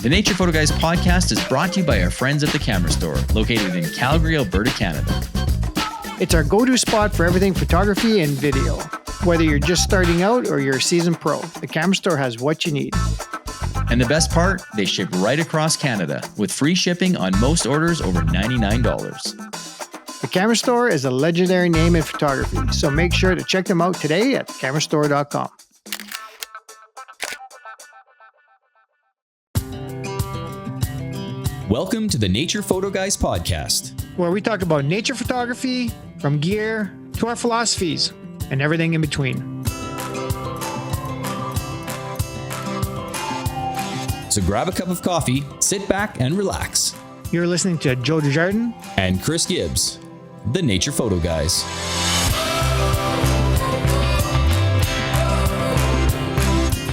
The Nature Photo Guys podcast is brought to you by our friends at the Camera Store, located in Calgary, Alberta, Canada. It's our go-to spot for everything photography and video. Whether you're just starting out or you're a seasoned pro, the Camera Store has what you need. And the best part, they ship right across Canada with free shipping on most orders over $99. The Camera Store is a legendary name in photography, so make sure to check them out today at camerastore.com. Welcome to the Nature Photo Guys podcast, where we talk about nature photography, from gear to our philosophies and everything in between. So grab a cup of coffee, sit back and relax. You're listening to Joe Desjardins and Chris Gibbs, the Nature Photo Guys.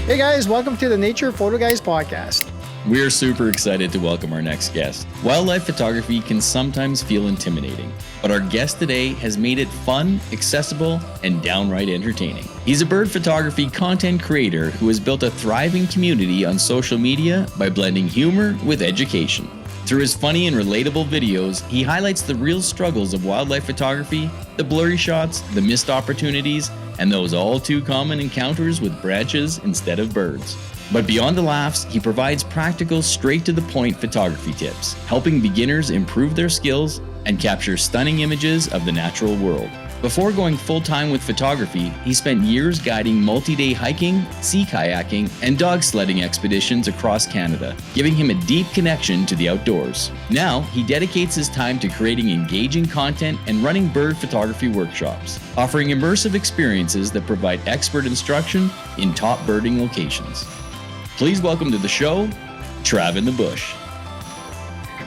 Hey guys, welcome to the Nature Photo Guys podcast. We're super excited to welcome our next guest. Wildlife photography can sometimes feel intimidating, but our guest today has made it fun, accessible, and downright entertaining. He's a bird photography content creator who has built a thriving community on social media by blending humor with education. Through his funny and relatable videos, he highlights the real struggles of wildlife photography, the blurry shots, the missed opportunities, and those all too common encounters with branches instead of birds. But beyond the laughs, he provides practical, straight-to-the-point photography tips, helping beginners improve their skills and capture stunning images of the natural world. Before going full-time with photography, he spent years guiding multi-day hiking, sea kayaking, and dog sledding expeditions across Canada, giving him a deep connection to the outdoors. Now, he dedicates his time to creating engaging content and running bird photography workshops, offering immersive experiences that provide expert instruction in top birding locations. Please welcome to the show, Trav in the Bush.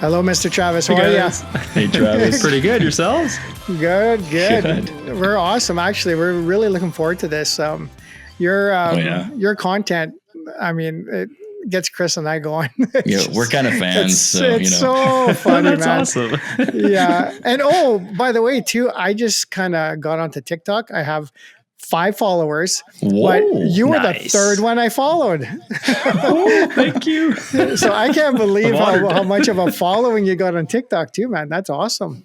Hello, Mr. Travis. How are you? Hey, Travis. Pretty good. Yourselves? Good. We're awesome. Actually, we're really looking forward to this. Your content, I mean, it gets Chris and I going. We're kind of fans. It's so funny, That's man. awesome. Yeah. And by the way, too, I just kind of got onto TikTok. I have 5 followers. Whoa, but you were the nice. 3rd one I followed. Oh, thank you. So I can't believe how much of a following you got on TikTok too, man. That's awesome.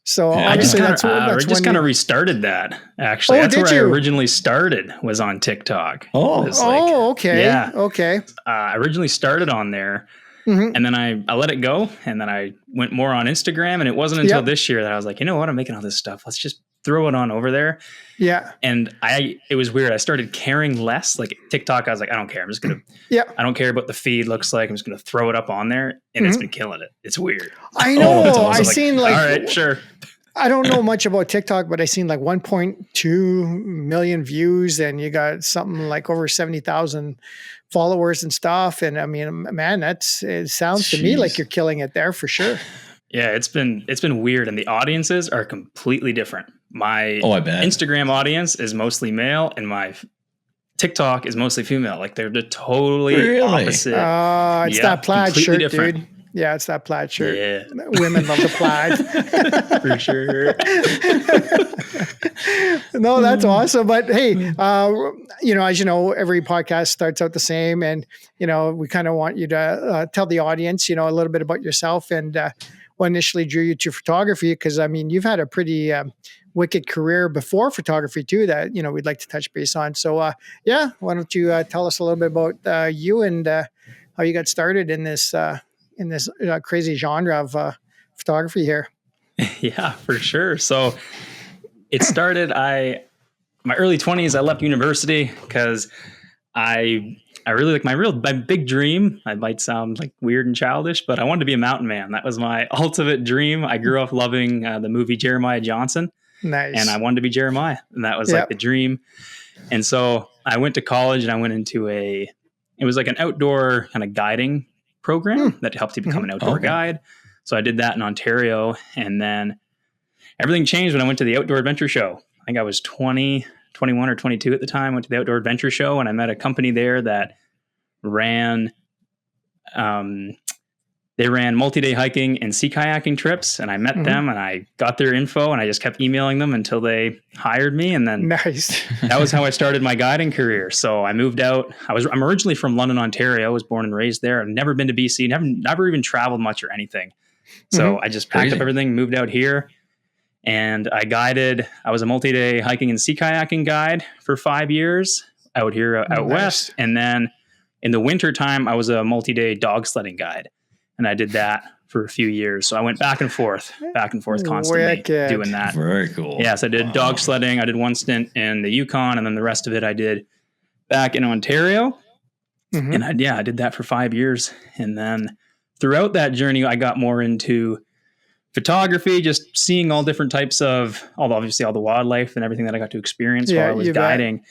So Yeah, obviously I that's just kind of restarted that. Actually, that's where I originally started, was on TikTok. Okay. Yeah. Okay. I originally started on there, and then I let it go, and then I went more on Instagram. And it wasn't until this year that I was like, you know what, I'm making all this stuff. Let's just throw it on over there. Yeah. And it was weird. I started caring less. Like TikTok, I was like, I don't care. I'm just going to, I don't care what the feed looks like. I'm just going to throw it up on there. And it's been killing it. It's weird. I know. I seen all right, sure. I don't know much about TikTok, but I seen 1.2 million views, and you got something like over 70,000 followers and stuff. And I mean, man, it sounds to me like you're killing it there for sure. Yeah, it's been weird, and the audiences are completely different. My I bet. Instagram audience is mostly male, and my TikTok is mostly female. Like they're totally opposite. It's that plaid shirt, different. dude. Yeah, it's that plaid shirt. Yeah. Women love the plaid. For sure. No, that's awesome. But hey, as you know, every podcast starts out the same, and we kind of want you to tell the audience, a little bit about yourself and what initially drew you to photography. Because I mean, you've had a pretty wicked career before photography too that we'd like to touch base on. So why don't you tell us a little bit about you and how you got started in this crazy genre of photography here? Yeah, for sure. So it started, my early 20s, I left university because I really like my big dream. I might sound like weird and childish, but I wanted to be a mountain man. That was my ultimate dream. I grew up loving the movie Jeremiah Johnson. Nice. And I wanted to be Jeremiah. And that was like the dream. And so I went to college, and I went into it was like an outdoor kind of guiding program that helped you become an outdoor guide. So I did that in Ontario, and then everything changed when I went to the Outdoor Adventure Show. I think I was 21 or 22 at the time. Went to the Outdoor Adventure Show, and I met a company there that ran they ran multi-day hiking and sea kayaking trips, and I met them and I got their info and I just kept emailing them until they hired me. And then Nice. that was how I started my guiding career. So I moved out. I'm originally from London, Ontario. I was born and raised there. I've never been to BC, never even traveled much or anything. So I just packed up everything, moved out here, and I was a multi-day hiking and sea kayaking guide for 5 years out here out west. And then in the winter time, I was a multi-day dog sledding guide. And I did that for a few years. So I went back and forth constantly doing that. Very cool. Yes, I did dog sledding. I did one stint in the Yukon, and then the rest of it I did back in Ontario. And I did that for 5 years. And then throughout that journey, I got more into photography, just seeing all different types of, obviously all the wildlife and everything that I got to experience while I was guiding.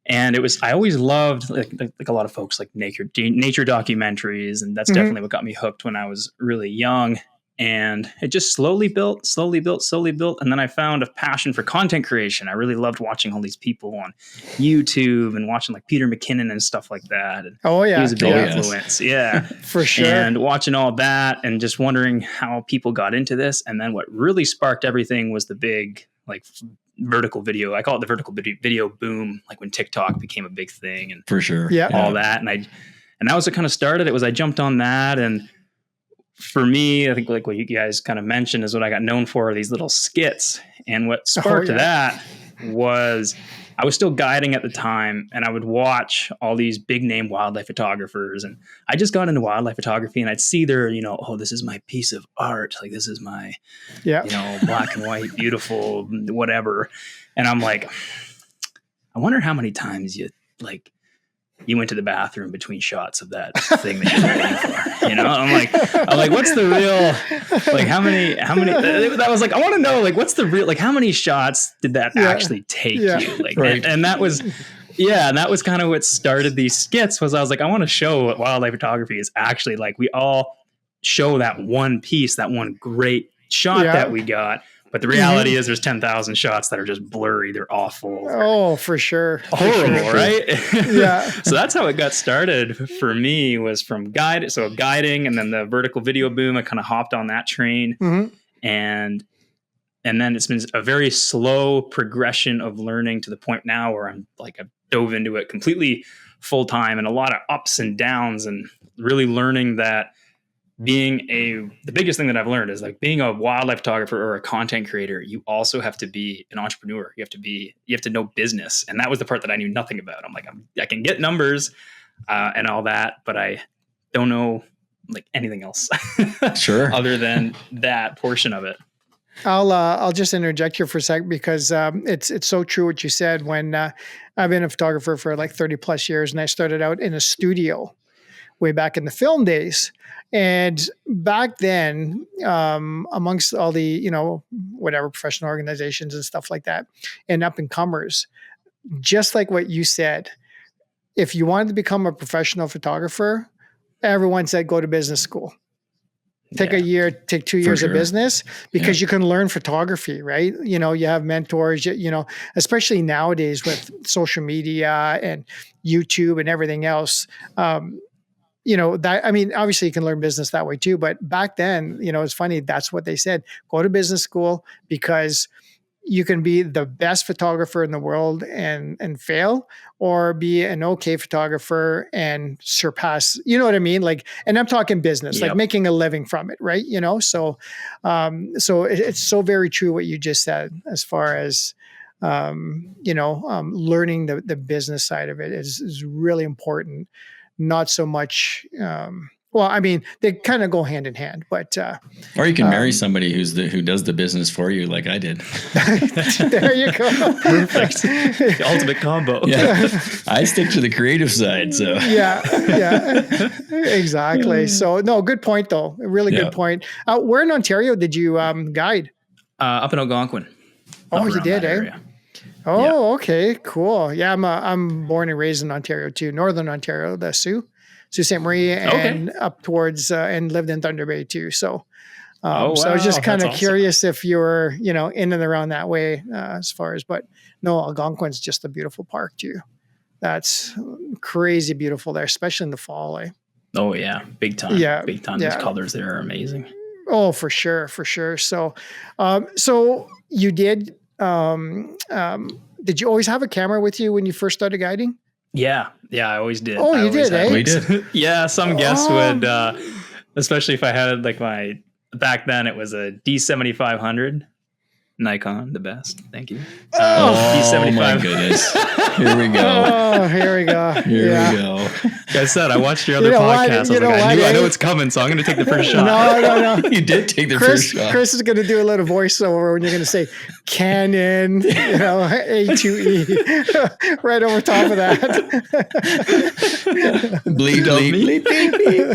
And I always loved like a lot of folks like nature documentaries. And that's definitely what got me hooked when I was really young. And it just slowly built. And then I found a passion for content creation. I really loved watching all these people on YouTube and watching like Peter McKinnon and stuff like that. And he was a big influence. Yeah, for sure. And watching all that and just wondering how people got into this. And then what really sparked everything was the big like vertical video. I call it the vertical video boom, like when TikTok became a big thing and for sure. All that. And that was what kind of started it. Was I jumped on that. And for me, I think like what you guys kind of mentioned is what I got known for are these little skits. And what sparked that was I was still guiding at the time, and I would watch all these big name wildlife photographers. And I just got into wildlife photography, and I'd see their, this is my piece of art. Like, this is my, black and white, beautiful, whatever. And I'm like, I wonder how many times you went to the bathroom between shots of that thing that you're waiting for, I'm like, what's the real, like, how many, that was like, I want to know, like, what's the real, like, how many shots did that actually take you? Like, and that was, and that was kind of what started these skits was I was like, I want to show what wildlife photography is actually like. We all show that one piece, that one great shot that we got. But the reality is there's 10,000 shots that are just blurry. They're awful. Oh, for sure. Horrible, right? Yeah. So that's how it got started for me, was from guiding, and then the vertical video boom. I kind of hopped on that train. And then it's been a very slow progression of learning to the point now where I've dove into it completely full time, and a lot of ups and downs, and really learning that the biggest thing that I've learned is like being a wildlife photographer or a content creator, you also have to be an entrepreneur. You have to know business. And that was the part that I knew nothing about. I'm like, I can get numbers and all that, but I don't know like anything else sure other than that portion of it. I'll just interject here for a sec because it's so true what you said. When I've been a photographer for like 30 plus years, and I started out in a studio way back in the film days. And back then, amongst all the, whatever professional organizations and stuff like that, and up and comers, just like what you said, if you wanted to become a professional photographer, everyone said, go to business school. Take a year, take 2 years of business, because you can learn photography, right? You have mentors, especially nowadays with social media and YouTube and everything else. Obviously you can learn business that way too, but back then, it's funny. That's what they said. Go to business school, because you can be the best photographer in the world and fail, or be an okay photographer and surpass, you know what I mean? Like, and I'm talking business, like making a living from it. Right. So it's so very true what you just said, as far as, learning the business side of it is really important. Not so much. They kind of go hand in hand, but or you can marry somebody who does the business for you, like I did. There you go. Perfect. The ultimate combo. Yeah, I stick to the creative side. So yeah, exactly. So no, good point though. A really good point. Where in Ontario did you guide? Up in Algonquin. Oh, you did, eh? Area. Oh, okay, cool. Yeah, I'm born and raised in Ontario too, Northern Ontario, the Sault Ste. Marie, and up towards and lived in Thunder Bay too. So, so I was just kind of curious if you were, in and around that way as far as. But no, Algonquin's just a beautiful park too. That's crazy beautiful there, especially in the fall. Oh yeah, big time. Yeah, big time. Those colors there are amazing. Oh, for sure. So, so you did. Did you always have a camera with you when you first started guiding? Yeah, I always did. Oh, you did, eh? We did. Yeah, some guests would, especially if I had like back then it was a D7500 Nikon, the best. Thank you. D75. My goodness. Here we go. Oh, here we go. Here we go. Like I said, I watched your other podcast. I know it's coming, so I'm going to take the first shot. No. You did take the first shot. Chris is going to do a little voiceover when you're going to say Canon, A2E, right over top of that. Bleep, bleep, bleep, bleep.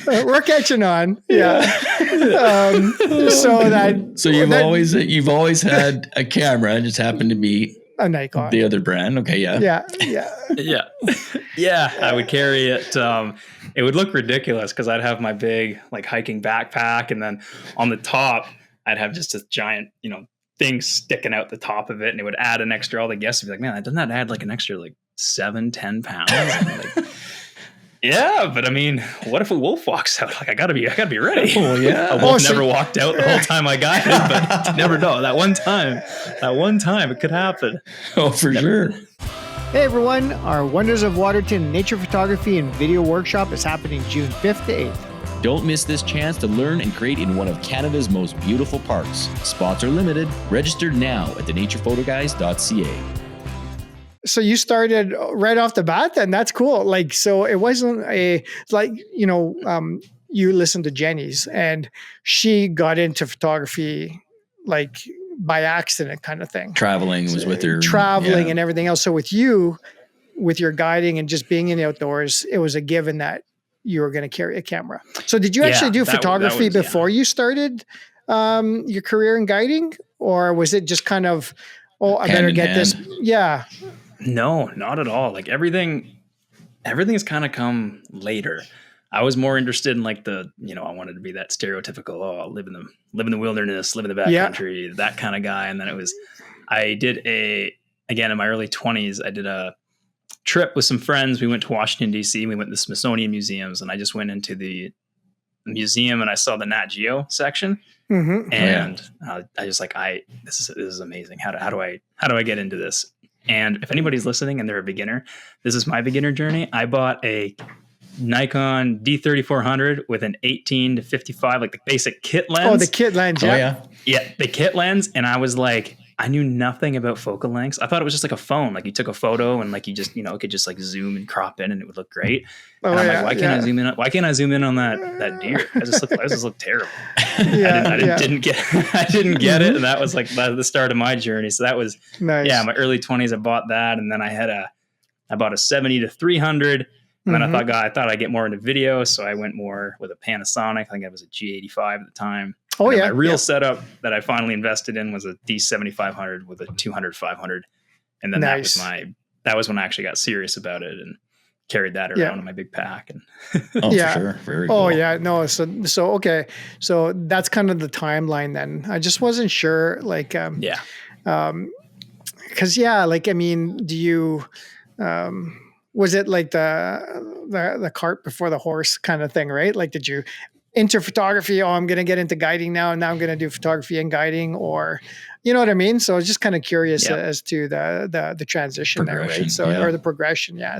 Yeah. We're catching on. Yeah. So you've always had a camera, just happened to be a Nikon, the other brand. Okay. Yeah. I would carry it. It would look ridiculous because I'd have my big like hiking backpack, and then on the top I'd have just a giant, thing sticking out the top of it, and it would add an extra. All the guests would be like, "Man, doesn't that add like an extra like 7-10 pounds?" Yeah, but I mean, what if a wolf walks out? Like, I gotta be ready. Oh yeah, a wolf never walked out the whole time I guided, but you never know. That one time, it could happen. Oh, for sure. Hey everyone, our Wonders of Waterton Nature Photography and Video Workshop is happening June 5th to 8th. Don't miss this chance to learn and create in one of Canada's most beautiful parks. Spots are limited. Register now at thenaturephotoguys.ca. So you started right off the bat, then that's cool. Like, so it wasn't you listened to Jenny's and she got into photography like by accident kind of thing. Traveling was with her. Traveling and everything else. So with you, with your guiding and just being in the outdoors, it was a given that you were going to carry a camera. So did you actually do photography before you started your career in guiding? Or was it just kind of, I better get this? Yeah. No, not at all. Like everything has kind of come later. I was more interested in like I wanted to be that stereotypical, live in the wilderness, live in the backcountry, that kind of guy. And then I did again in my early 20s, I did a trip with some friends. We went to Washington, D.C. We went to the Smithsonian museums, and I just went into the museum and I saw the Nat Geo section. Mm-hmm. And I just like, this is amazing. How do I get into this? And if anybody's listening and they're a beginner, this is my beginner journey. I bought a Nikon D3400 with an 18 to 55, like the basic kit lens. Oh, the kit lens. Yeah. Yeah, the kit lens. And I was like, I knew nothing about focal lengths. I thought it was just like a phone. Like you took a photo and like you just, it could just like zoom and crop in and it would look great. And I'm like, why can't I zoom in? Why can't I zoom in on that deer? I just look terrible. I didn't get it. And that was like the start of my journey. So that was, nice. My early 20s, I bought that. And then I bought a 70 to 300. And then I thought I'd get more into video. So I went more with a Panasonic. I think it was a G85 at the time. My real setup that I finally invested in was a D7500 with a 200-500. And then that was when I actually got serious about it and carried that around in my big pack. And for sure. Very cool. Oh yeah. No. So, okay. So that's kind of the timeline then. I just wasn't sure like, cause do you, was it like the cart before the horse kind of thing, right? Like, did you enter photography? Oh, I'm going to get into guiding now, and now I'm going to do photography and guiding, or, you know what I mean? So I was just kind of curious as to the transition there, right? So, or the progression. Yeah.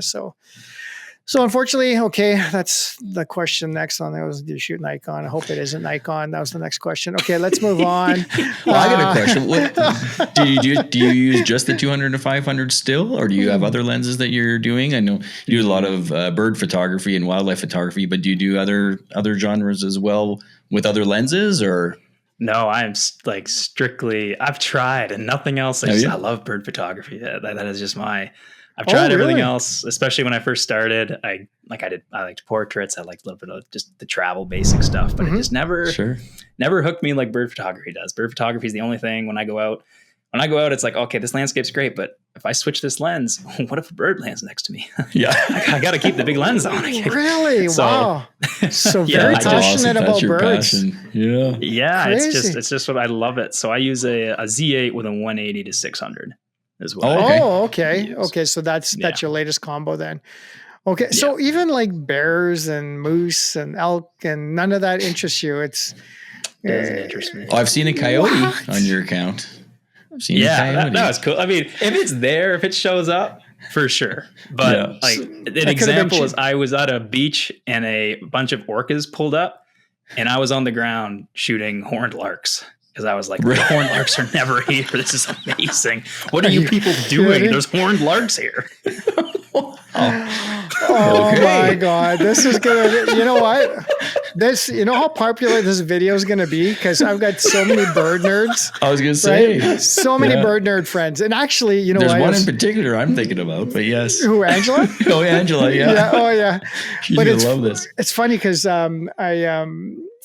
So unfortunately, okay, that's the question next on. That was, do you shoot Nikon? I hope it isn't Nikon. That was the next question. Okay, let's move on. Well, I got a question. What, do you use just the 200 to 500 still, or do you have other lenses that you're doing? I know you do a lot of bird photography and wildlife photography, but do you do other genres as well with other lenses, or? No, I'm like strictly. I've tried and nothing else. I love bird photography. That is just my. I've tried everything else, especially when I first started. I liked portraits. I liked a little bit of just the travel basic stuff, but it just never hooked me like bird photography does. Bird photography is the only thing when I go out, it's like, okay, this landscape's great, but if I switch this lens, what if a bird lands next to me? Yeah. I got to keep the big lens on. Really? Wow. So very passionate about birds. Passion. Yeah. Yeah. Crazy. It's just what I love it. So I use a Z8 with a 180 to 600 as well. Oh, okay. Okay. So that's your latest combo then. Okay. So even like bears and moose and elk and none of that interests you. It doesn't interest me. Oh, I've seen a coyote on your account. I've seen a coyote. That was cool. I mean, if it's there, if it shows up, for sure. But like an example is I was at a beach and a bunch of orcas pulled up and I was on the ground shooting horned larks. Because I was like, the horned larks are never here. This is amazing. What are you people doing? There's horned larks here. My God. This is going to, you know what? You know how popular this video is going to be? Because I've got so many bird nerds. I was going to say. Right? So many bird nerd friends. And actually, you know There's one in particular I'm thinking about, but yes. Who, Angela? Oh, Angela, yeah. Oh, yeah. She's going to love this. It's funny because I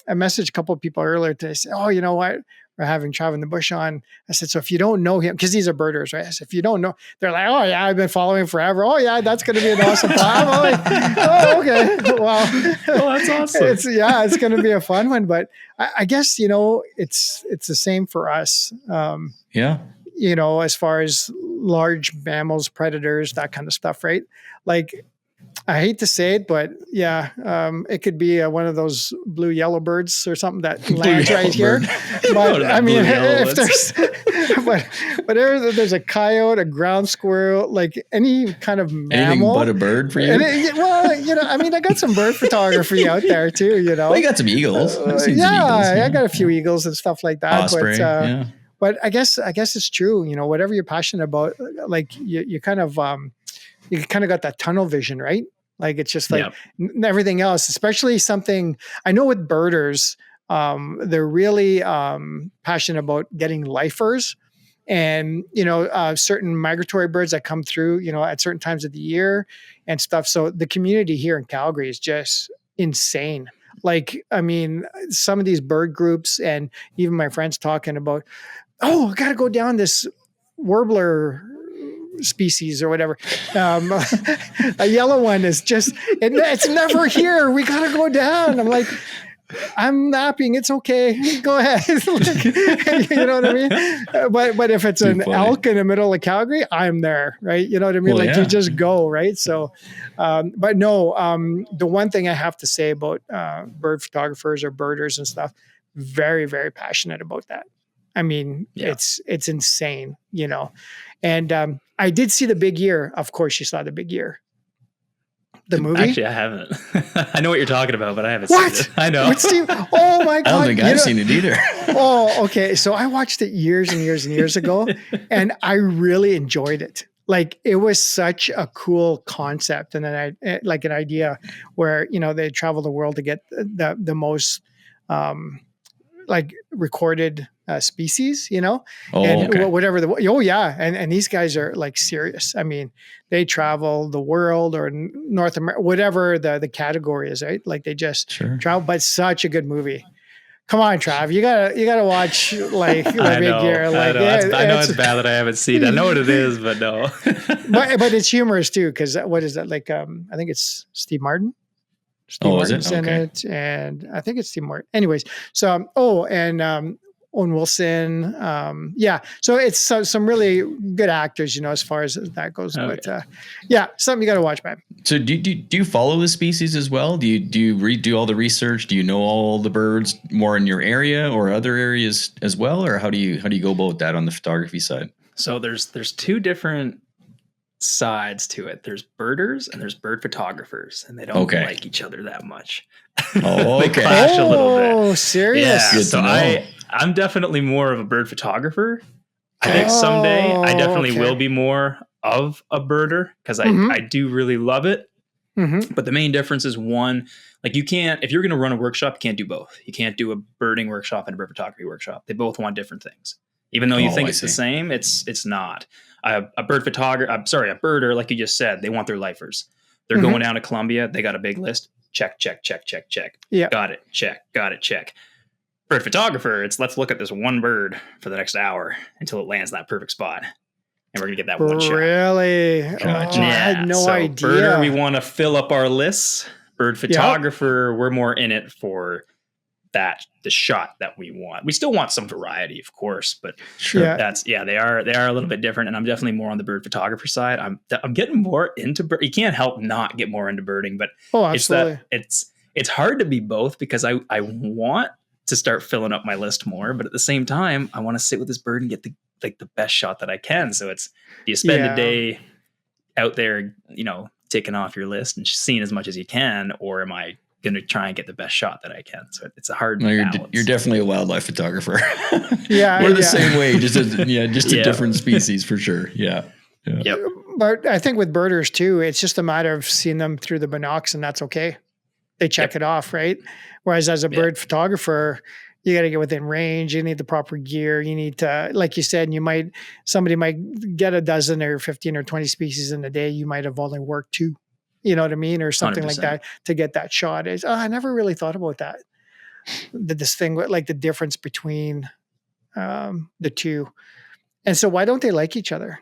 messaged a couple of people earlier today. Say, oh, you know what? We're having Trav in the Bush on. I said, so if you don't know him, because these are birders, right? I said, if you don't know, they're like, oh yeah, I've been following him forever. Oh yeah, that's going to be an awesome time. I'm like, oh, okay. Well, that's awesome. It's going to be a fun one. But I guess, you know, it's the same for us. You know, as far as large mammals, predators, that kind of stuff, right? Like, I hate to say it, but yeah, it could be one of those blue yellow birds or something that lands right here. But I mean, if there's a coyote, a ground squirrel, like any kind of mammal, anything but a bird for you. Well, you know, I mean, I got some bird photography out there too. You know, well, you got some eagles. I've seen some eagles, I got a few eagles and stuff like that. Osprey, but I guess it's true. You know, whatever you're passionate about, like you kind of got that tunnel vision, right? Like it's just like everything else, especially something I know with birders, they're really passionate about getting lifers and, you know, certain migratory birds that come through, you know, at certain times of the year and stuff. So the community here in Calgary is just insane. Like, I mean, some of these bird groups and even my friends talking about, oh, I got to go down this warbler species or whatever. A yellow one is just, it's never here. We got to go down. I'm like, I'm napping. It's okay. Go ahead. You know what I mean? But if it's an elk in the middle of Calgary, I'm there, right? You know what I mean? You just go, right? So, but no, the one thing I have to say about bird photographers or birders and stuff, very, very passionate about that. I mean, it's insane, you know. And I did see The Big Year. Of course, you saw The Big Year. The movie? Actually, I haven't. I know what you're talking about, but I haven't seen it. I know. Oh my God. I don't think I've seen it either. Oh, okay. So I watched it years and years and years ago, and I really enjoyed it. Like it was such a cool concept, and then like an idea where, you know, they travel the world to get the most like recorded species, you know, whatever and these guys are like serious. I mean, they travel the world or North America, whatever the category is, right? Like they just travel, but such a good movie. Come on, Trav, you gotta watch like The Big Year. Like I know it's bad that I haven't seen it. I know what it is, but no. but it's humorous too, because what is that like? I think it's Steve Martin. Martin's in it, and I think it's Steve Martin. Anyways, so Owen Wilson, so it's some really good actors, you know, as far as that goes. But something you got to watch, man. So do you follow the species as well? Do you do all the research? Do you know all the birds more in your area or other areas as well, or how do you go about that on the photography side? So there's two different sides to it. There's birders and there's bird photographers, and they don't like each other that much. They clash a little bit. Oh, serious? Yeah. So I'm definitely more of a bird photographer. I think someday I definitely will be more of a birder because I do really love it. Mm-hmm. But the main difference is one, like you can't, if you're going to run a workshop, you can't do both. You can't do a birding workshop and a bird photography workshop. They both want different things. Even though you think it's the same, it's not. A birder, like you just said, they want their lifers. They're going down to Colombia. They got a big list. Check. Yeah. Got it. Check. Bird photographer, let's look at this one bird for the next hour until it lands in that perfect spot. And we're going to get that one shot. Really? Gotcha. I had no idea. Birder, we want to fill up our lists. Bird photographer, we're more in it for the shot that we want. We still want some variety, of course, but Sure. they are a little bit different. And I'm definitely more on the bird photographer side. I'm getting more into bird. You can't help not get more into birding, but absolutely. it's hard to be both, because I want to start filling up my list more, but at the same time, I want to sit with this bird and get the best shot that I can. So it's, you spend a day out there, ticking off your list and seeing as much as you can, or am I going to try and get the best shot that I can? So it's a hard balance. You're definitely a wildlife photographer. Yeah. We're the same way, just a different species for sure. Yeah. Yep. But I think with birders too, it's just a matter of seeing them through the binocs, and that's okay. They check it off, right? Whereas as a bird photographer, you got to get within range. You need the proper gear. You need to, like you said, somebody might get a dozen or 15 or 20 species in a day. You might have only worked 2, you know what I mean? Or something 100%. like that to get that shot. I never really thought about that. This thing, like the difference between the two. And so why don't they like each other?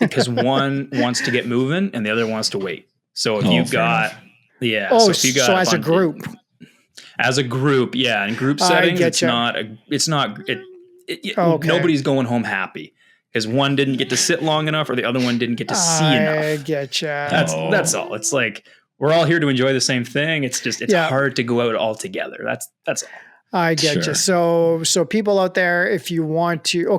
Because one wants to get moving and the other wants to wait. So if you've got, so as a group. As a group, in group settings, nobody's going home happy because one didn't get to sit long enough or the other one didn't get to see enough. I get you. That's all. It's like, we're all here to enjoy the same thing. It's just, it's hard to go out all together. That's all. I get you. So people out there, if you want to,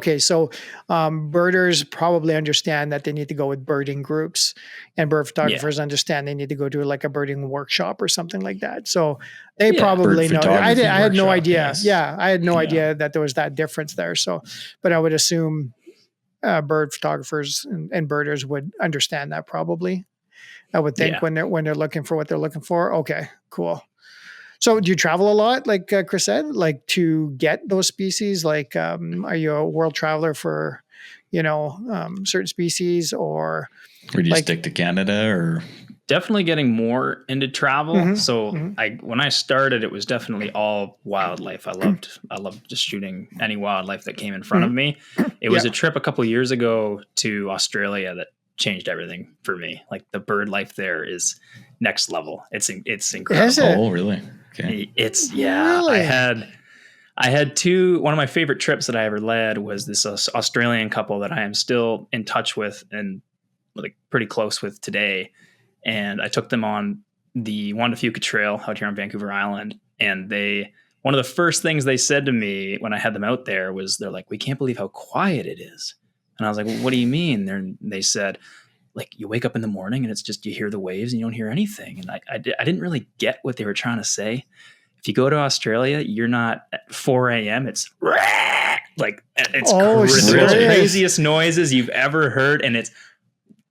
birders probably understand that they need to go with birding groups, and bird photographers understand they need to go to like a birding workshop or something like that. So they probably know. I had no idea. Yes. Yeah. I had no idea that there was that difference there. So, but I would assume bird photographers and birders would understand that probably. I would think when they're looking for what they're looking for. Okay, cool. So do you travel a lot, like Chris said, like to get those species? Like, are you a world traveler for, certain species, or do you stick to Canada? Or definitely getting more into travel. Mm-hmm. So when I started, it was definitely all wildlife. I loved just shooting any wildlife that came in front of me. It was a trip a couple of years ago to Australia that changed everything for me. Like the bird life there is next level. It's incredible. Is it? Oh, really? Okay. Really? I had one of my favorite trips that I ever led was this Australian couple that I am still in touch with and like pretty close with today. And I took them on the Wandafuka Trail out here on Vancouver Island. And one of the first things they said to me when I had them out there was, they're like, "We can't believe how quiet it is." And I was like, "Well, what do you mean?" They said, like, you wake up in the morning and it's just, you hear the waves and you don't hear anything. And I didn't really get what they were trying to say. If you go to Australia, you're not at 4 a.m. It's like, it's the craziest noises you've ever heard. And it's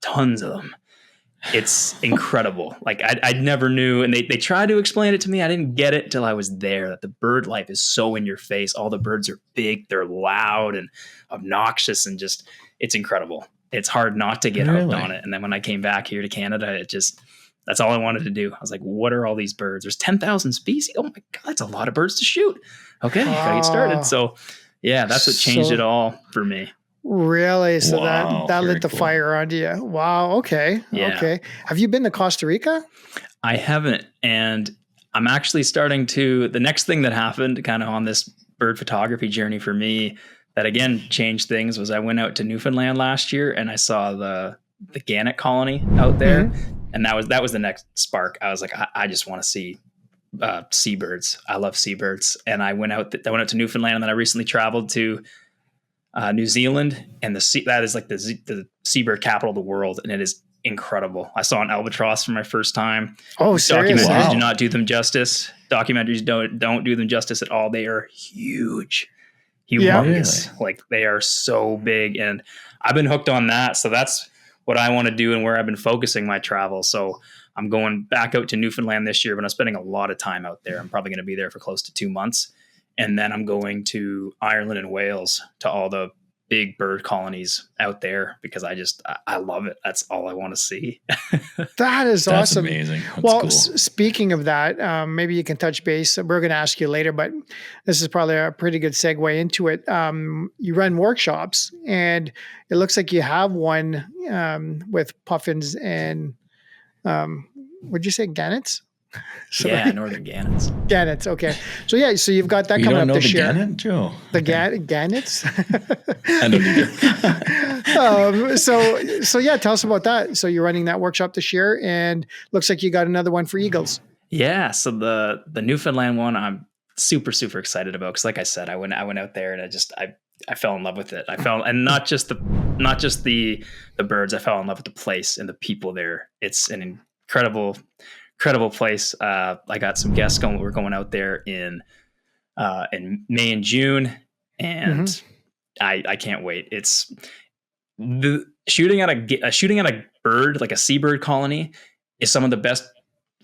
tons of them. It's incredible. Like I never knew. And they tried to explain it to me. I didn't get it till I was there, that the bird life is so in your face. All the birds are big. They're loud and obnoxious and just, it's incredible. It's hard not to get hooked on it. And then when I came back here to Canada, that's all I wanted to do. I was like, what are all these birds? There's 10,000 species. Oh my God, that's a lot of birds to shoot. Okay, gotta get started. So that's what changed it all for me. Really? So that lit the fire onto you. Wow. Okay. Yeah. Okay. Have you been to Costa Rica? I haven't. And I'm actually the next thing that happened kind of on this bird photography journey for me that again changed things was I went out to Newfoundland last year and I saw the gannet colony out there. Mm-hmm. And that was the next spark. I was like, I just want to see seabirds. I love seabirds. And I went out to Newfoundland, and then I recently traveled to New Zealand, and that is like the seabird capital of the world. And it is incredible. I saw an albatross for my first time. Oh, seriously? Documentaries do not do them justice. Documentaries don't do them justice at all. They are huge. Humongous. Yeah. Like they are so big, and I've been hooked on that. So that's what I want to do and where I've been focusing my travel. So I'm going back out to Newfoundland this year, but I'm spending a lot of time out there. I'm probably going to be there for close to 2 months. And then I'm going to Ireland and Wales to all the big bird colonies out there because I love it. That's all I want to see. That is awesome. That's amazing. That's cool. Speaking of that, maybe you can touch base. We're going to ask you later, but this is probably a pretty good segue into it. You run workshops, and it looks like you have one with puffins and would you say gannets? So, northern gannets. Gannets, okay. So yeah, so you've got that You coming don't up know this the year. gannet, Joe? The gannets. I don't either. So yeah, tell us about that. So you're running that workshop this year, and looks like you got another one for Eagles. Yeah, so the Newfoundland one I'm super excited about, because like I said, I went out there and I fell in love with it. And not just the birds, I fell in love with the place and the people there. It's an incredible place. I got some guests going. We're going out there in May and June, and I can't wait. It's the shooting at a bird, like a seabird colony, is some of the best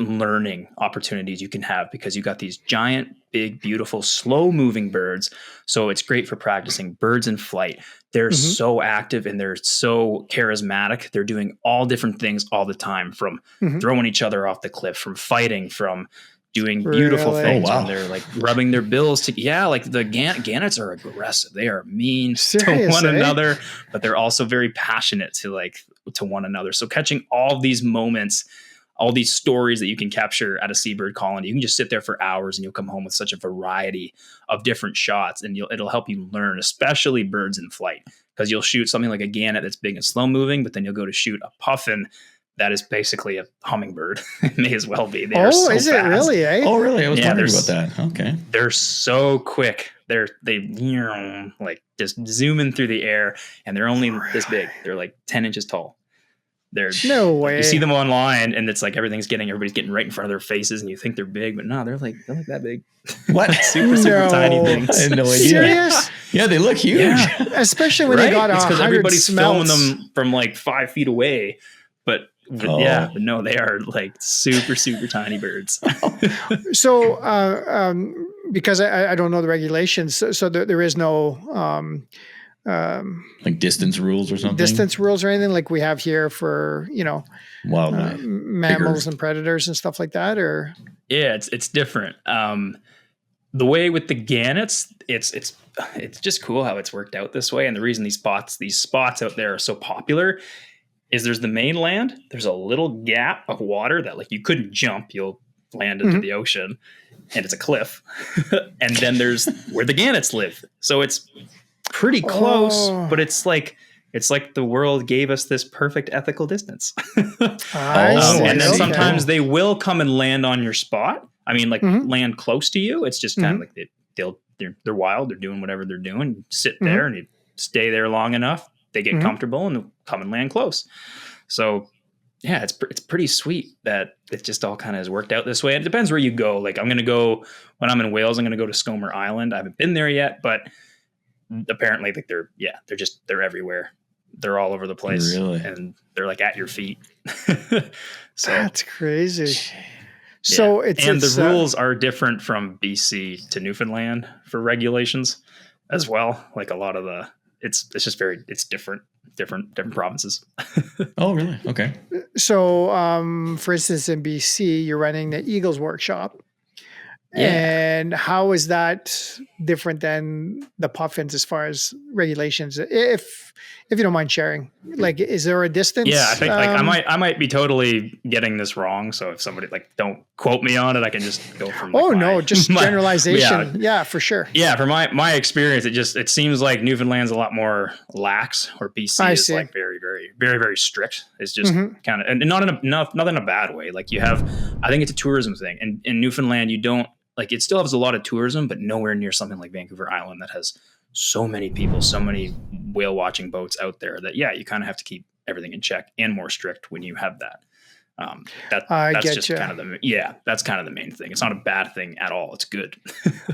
learning opportunities you can have, because you got these giant, big, beautiful, slow moving birds. So it's great for practicing birds in flight. They're so active and they're so charismatic. They're doing all different things all the time, from throwing each other off the cliff, from fighting, from doing beautiful things when they're like rubbing their bills like the gannets are aggressive. They are mean to one another, but they're also very passionate to one another. So catching all these moments, all these stories that you can capture at a seabird colony, you can just sit there for hours and you'll come home with such a variety of different shots, and it'll help you learn, especially birds in flight, because you'll shoot something like a gannet that's big and slow moving, but then you'll go to shoot a puffin that is basically a hummingbird. It may as well be. They are so is fast. it really? Eh? Oh, really? I was wondering about that. Okay. They're so quick. They like just zooming through the air, and they're only this big. They're like 10 inches tall. They're no way. You see them online, and it's like everybody's getting right in front of their faces, and you think they're big, but no, they're like that big. What? super tiny things. I had no idea. Serious? Yeah, they look huge. Yeah. Especially when they got 100 everybody's smells. filming them from like 5 feet away, but no, they are like super tiny birds. So, because I don't know the regulations, so there is no like distance rules or something. Distance rules or anything like we have here for wildlife, mammals and predators and stuff like that, or it's different. The way with the gannets, it's just cool how it's worked out this way, and the reason these spots out there are so popular is there's the mainland. There's a little gap of water that like you couldn't jump. You'll land into the ocean, and it's a cliff. And then there's where the gannets live. So it's pretty close, but it's like the world gave us this perfect ethical distance. And then sometimes they will come and land on your spot. I mean, like land close to you. It's just kind of like they're wild. They're doing whatever they're doing. You sit there and you stay there long enough. They get comfortable and they'll come and land close. So yeah, it's pretty sweet that it just all kind of has worked out this way. It depends where you go. Like I'm going to go, when I'm in Wales, I'm going to go to Scomer Island. I haven't been there yet, but apparently like they're everywhere. They're all over the place. Really? And they're like at your feet. So that's crazy. So the rules are different from BC to Newfoundland for regulations as well. Like a lot of it's just it's different provinces. Oh, really? Okay. So, for instance, in BC, you're running the Eagles workshop. Yeah. And how is that different than the puffins as far as regulations? If you don't mind sharing, like, is there a distance? Yeah, I think I might be totally getting this wrong. So if somebody don't quote me on it, I can just go from. Just generalization. Yeah, for sure. Yeah, for my experience, it seems like Newfoundland's a lot more lax, or BC is like very, very, very, very strict. It's just kind of, and not in a bad way. Like you have, I think it's a tourism thing, and in Newfoundland you don't. Like it still has a lot of tourism, but nowhere near something like Vancouver Island that has so many people, so many whale watching boats out there that, you kind of have to keep everything in check and more strict when you have that. That's just kind of that's kind of the main thing. It's not a bad thing at all. It's good.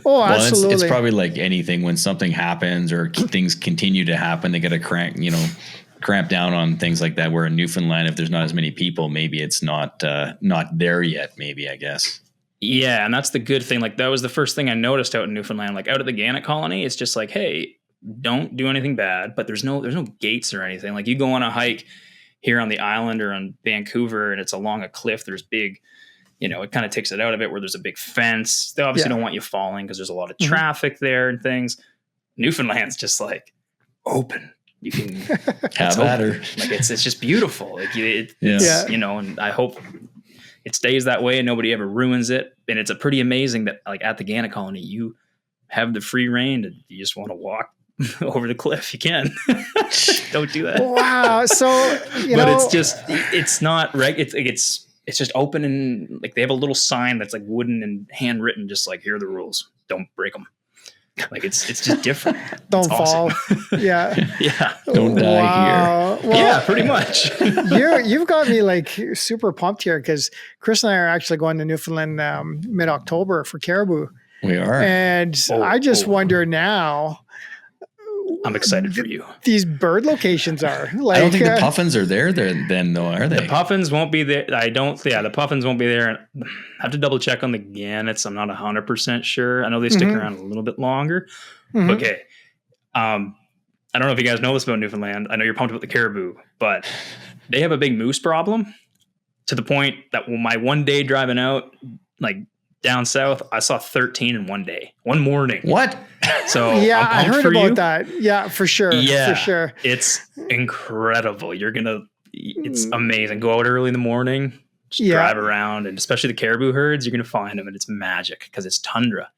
Oh, absolutely. It's probably like anything when something happens or things continue to happen, they got to cramp down on things like that. Where in Newfoundland, if there's not as many people, maybe it's not there yet. Maybe, I guess. Yeah, and that's the good thing. Like that was the first thing I noticed out in Newfoundland. Like out at the gannet colony, it's just like, hey, don't do anything bad, but there's no gates or anything. Like you go on a hike here on the island or on Vancouver, and it's along a cliff. There's big, it kind of takes it out of it where there's a big fence. They obviously don't want you falling because there's a lot of traffic there and things. Newfoundland's just like open. You can have at her. Like it's just beautiful. Like and I hope. it stays that way and nobody ever ruins it. And it's a pretty amazing that like at the Gannett colony, you have the free reign and you just want to walk over the cliff. You can. Don't do that. Wow. So, but it's not it's just open, and like they have a little sign that's like wooden and handwritten, just like, here are the rules. Don't break them. Like it's just different. Don't fall. Awesome. Yeah. Yeah. Don't die here. Well, yeah, pretty much. You've got me like super pumped here because Chris and I are actually going to Newfoundland mid-October for caribou. We are. And I just wonder now. I'm excited for you. These bird locations are like. I don't think the puffins are there then, though, are they? The puffins won't be there. The puffins won't be there. I have to double check on the gannets. I'm not 100% sure. I know they stick around a little bit longer. Okay. I don't know if you guys know this about Newfoundland. I know you're pumped about the caribou, but they have a big moose problem to the point that my one day driving out, like down south, I saw 13 in one day, one morning. What? So yeah, I heard about that. Yeah, for sure. Yeah, for sure. It's incredible. It's amazing. Go out early in the morning, just drive around, and especially the caribou herds, you're going to find them, and it's magic because it's tundra.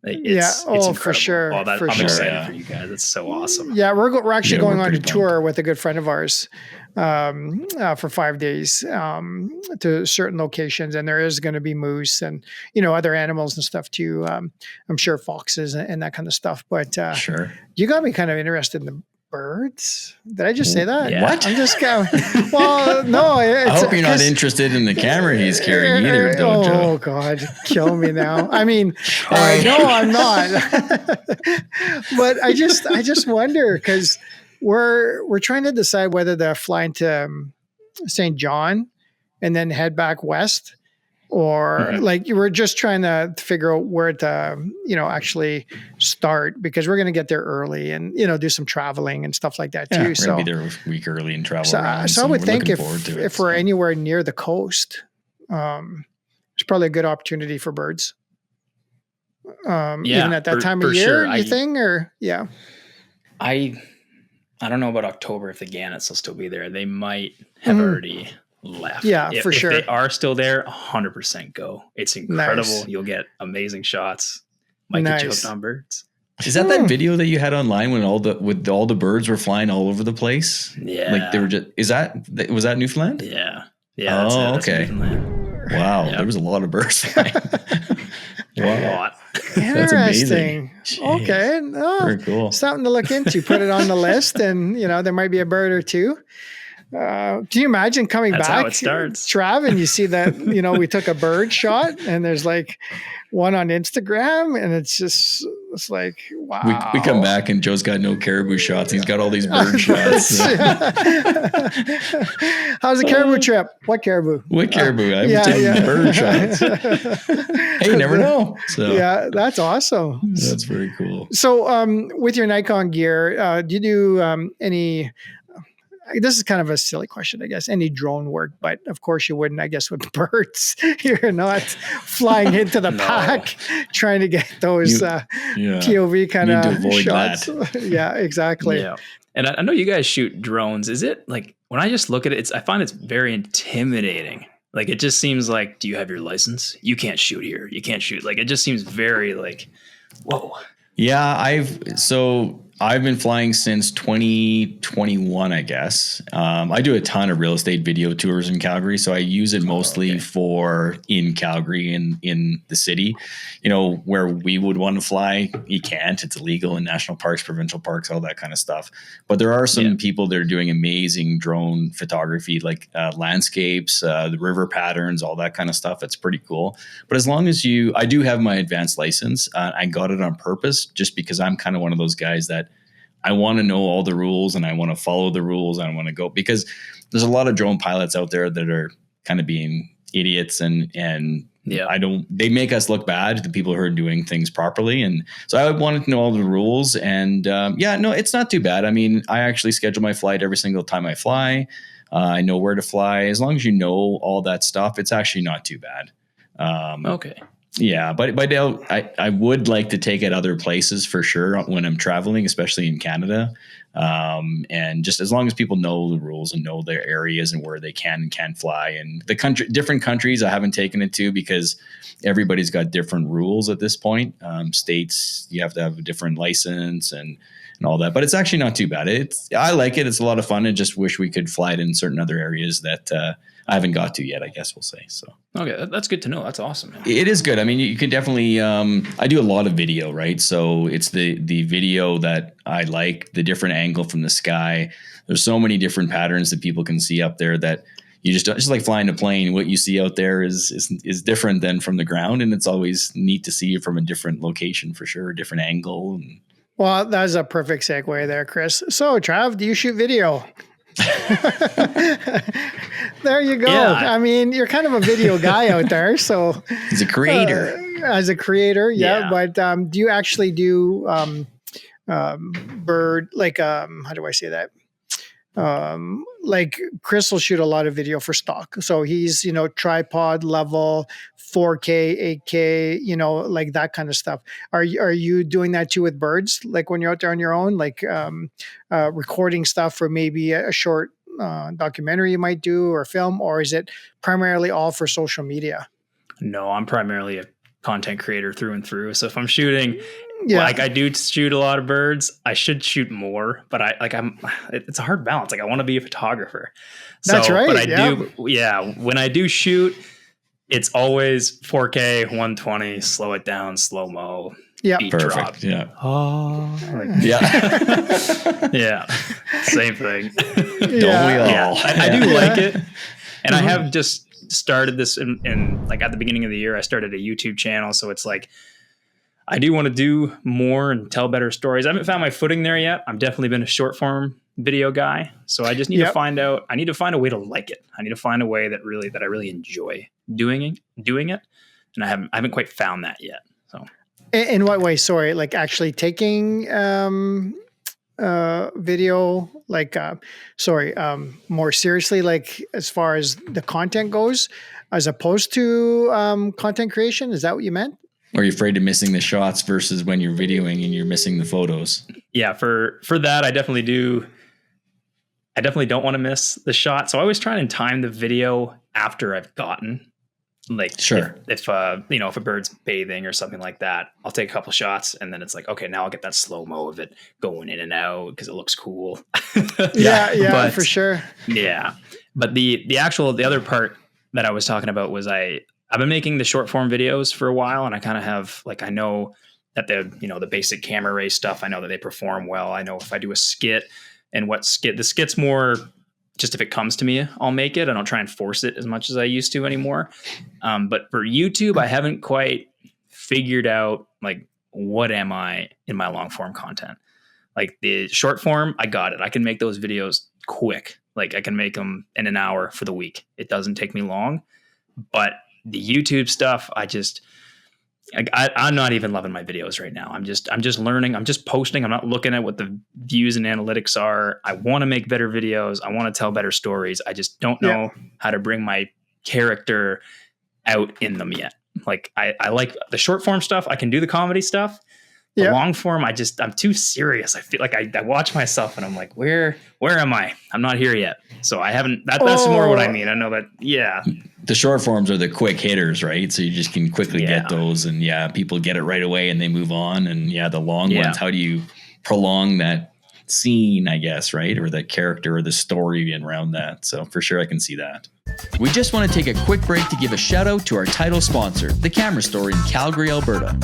It's incredible. For sure. I'm excited for you guys. It's so awesome. Yeah, we're actually going on a tour with a good friend of ours for 5 days to certain locations, and there is going to be moose and other animals and stuff too. I'm sure foxes and that kind of stuff. But sure, you got me kind of interested in the birds. Did I just say that? Yeah. What? I'm just going. Well, no. I hope you're not interested in the camera he's carrying either, Dojo. Oh God, kill me now. I mean, no, I'm not. But I just wonder because we're trying to decide whether to fly into St. John and then head back west, or like we're just trying to figure out where to actually start, because we're going to get there early and do some traveling and stuff like that too. We're gonna be there a week early and travel around. So I would think if we're anywhere near the coast, it's probably a good opportunity for birds. Even at that time of year, you think, or I don't know about October if the gannets will still be there. They might have already left. Yeah, for sure. If they are still there, 100% go. It's incredible. Nice. You'll get amazing shots. Might get you hooked on birds. Is that video that you had online when all the birds were flying all over the place? Yeah, like they were just. Was that Newfoundland? Yeah. Oh, okay. Wow, there was a lot of birds flying. A lot. Interesting. Okay. Very cool. Something to look into. Put it on the list, and there might be a bird or two. Can you imagine coming That's back, how it starts. Trav, and you see that we took a bird shot, and there's like one on Instagram, and it's like, wow. We come back and Joe's got no caribou shots. He's got all these bird shots. How's the caribou trip? What caribou? What caribou? I haven't taken bird shots. Hey, you never know. So yeah, that's awesome. That's very cool. So with your Nikon gear, do you do any, this is kind of a silly question, I guess, any drone work, but of course you wouldn't, I guess, with birds. You're not flying into the pack trying to get those POV kind of shots. Yeah, exactly. Yeah. And I know you guys shoot drones. Is it like, when I just look at it, I find it's very intimidating. Like, it just seems like, do you have your license? You can't shoot here. You can't shoot. Like, it just seems very like, whoa. Yeah, I've been flying since 2021, I guess. I do a ton of real estate video tours in Calgary, so I use it mostly for in Calgary and in the city. Where we would want to fly, you can't. It's illegal in national parks, provincial parks, all that kind of stuff. But there are some people that are doing amazing drone photography, like landscapes, the river patterns, all that kind of stuff. It's pretty cool. But as long as I do have my advanced license. I got it on purpose just because I'm kind of one of those guys that I want to know all the rules and I want to follow the rules. I want to go, because there's a lot of drone pilots out there that are kind of being idiots and they make us look bad, the people who are doing things properly. And so I wanted to know all the rules, and it's not too bad. I mean, I actually schedule my flight every single time I fly. I know where to fly. As long as you know all that stuff, it's actually not too bad. Okay. Yeah, but I would like to take it other places for sure when I'm traveling, especially in Canada. And just as long as people know the rules and know their areas and where they can and can't fly, and different countries I haven't taken it to because everybody's got different rules at this point. States, you have to have a different license and all that, but it's actually not too bad. I like it. It's a lot of fun. I just wish we could fly it in certain other areas that I haven't got to yet, I guess we'll say. So okay, that's good to know. That's awesome, man. It is good. I mean, you can definitely I do a lot of video, right? So it's the video that I like, the different angle from the sky. There's so many different patterns that people can see up there that you just like flying a plane. What you see out there is different than from the ground, and it's always neat to see it from a different location for sure, a different angle. Well, that's a perfect segue there, Chris. So, Trav, do you shoot video? There you go. Yeah. I mean, you're kind of a video guy out there. So, He's a creator. As a creator, yeah. Yeah. But do you actually do bird, like, how do I say that? Like Chris will shoot a lot of video for stock. So he's, tripod level, 4K, 8K, like that kind of stuff. Are you doing that too with birds? Like when you're out there on your own, like recording stuff for maybe a short documentary you might do or film, or is it primarily all for social media? No, I'm primarily a content creator through and through. So if I'm shooting, Yeah. like I do shoot a lot of birds. I should shoot more, but it's a hard balance. Like I want to be a photographer. That's right. But when I do shoot, it's always 4K, 120, slow it down, slow-mo. Yeah. Beat Perfect. drop. Yeah. Oh, Yeah. yeah. Same thing. Don't we all? Yeah. I do like it. And I have just started this in like at the beginning of the year, I started a YouTube channel. So it's like, I do want to do more and tell better stories. I haven't found my footing there yet. I've definitely been a short form video guy. So I just need to find out, I need to find a way to like it. I need to find a way that I really enjoy doing it. And I haven't quite found that yet. So In what way? Sorry, like actually taking video, like more seriously, like as far as the content goes, as opposed to content creation. Is that what you meant? Or are you afraid of missing the shots versus when you're videoing and you're missing the photos? Yeah, for that, I definitely do. I definitely don't want to miss the shot. So I always try and time the video after I've gotten, like, sure. If a bird's bathing or something like that, I'll take a couple shots and then it's like, okay, now I'll get that slow-mo of it going in and out because it looks cool. Yeah, but, for sure. Yeah. But the other part that I was talking about was I've been making the short form videos for a while, and I kind of have, like, I know that the basic camera race stuff, I know that they perform well. I know if I do a skit and the skit's more just if it comes to me, I'll make it. I don't try and force it as much as I used to anymore. But for YouTube, I haven't quite figured out, like, what am I in my long form content? Like the short form, I got it. I can make those videos quick. Like I can make them in an hour for the week. It doesn't take me long. But the YouTube stuff, I'm not even loving my videos right now. I'm just learning. I'm just posting. I'm not looking at what the views and analytics are. I want to make better videos. I want to tell better stories. I just don't know how to bring my character out in them yet. Like I like the short form stuff. I can do the comedy stuff. The long form, I'm too serious. I feel like I watch myself and I'm like, where am I? I'm not here yet. So I haven't, that's more what I mean. I know that. Yeah. The short forms are the quick hitters, right? So you just can quickly get those, and people get it right away and they move on. And the long ones, how do you prolong that scene, I guess, right? Or that character or the story around that. So for sure, I can see that. We just want to take a quick break to give a shout out to our title sponsor, The Camera Store in Calgary, Alberta.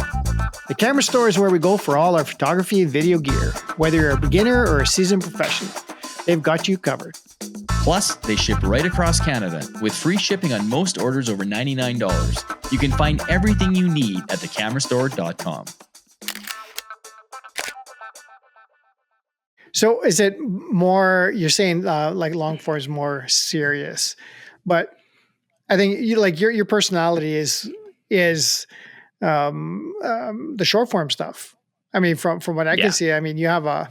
The Camera Store is where we go for all our photography and video gear. Whether you're a beginner or a seasoned professional, they've got you covered. Plus, they ship right across Canada with free shipping on most orders over $99. You can find everything you need at thecamerastore.com. So is it more, you're saying like long form is more serious, but I think your personality is the short form stuff. I mean, from what I can see, I mean, you have a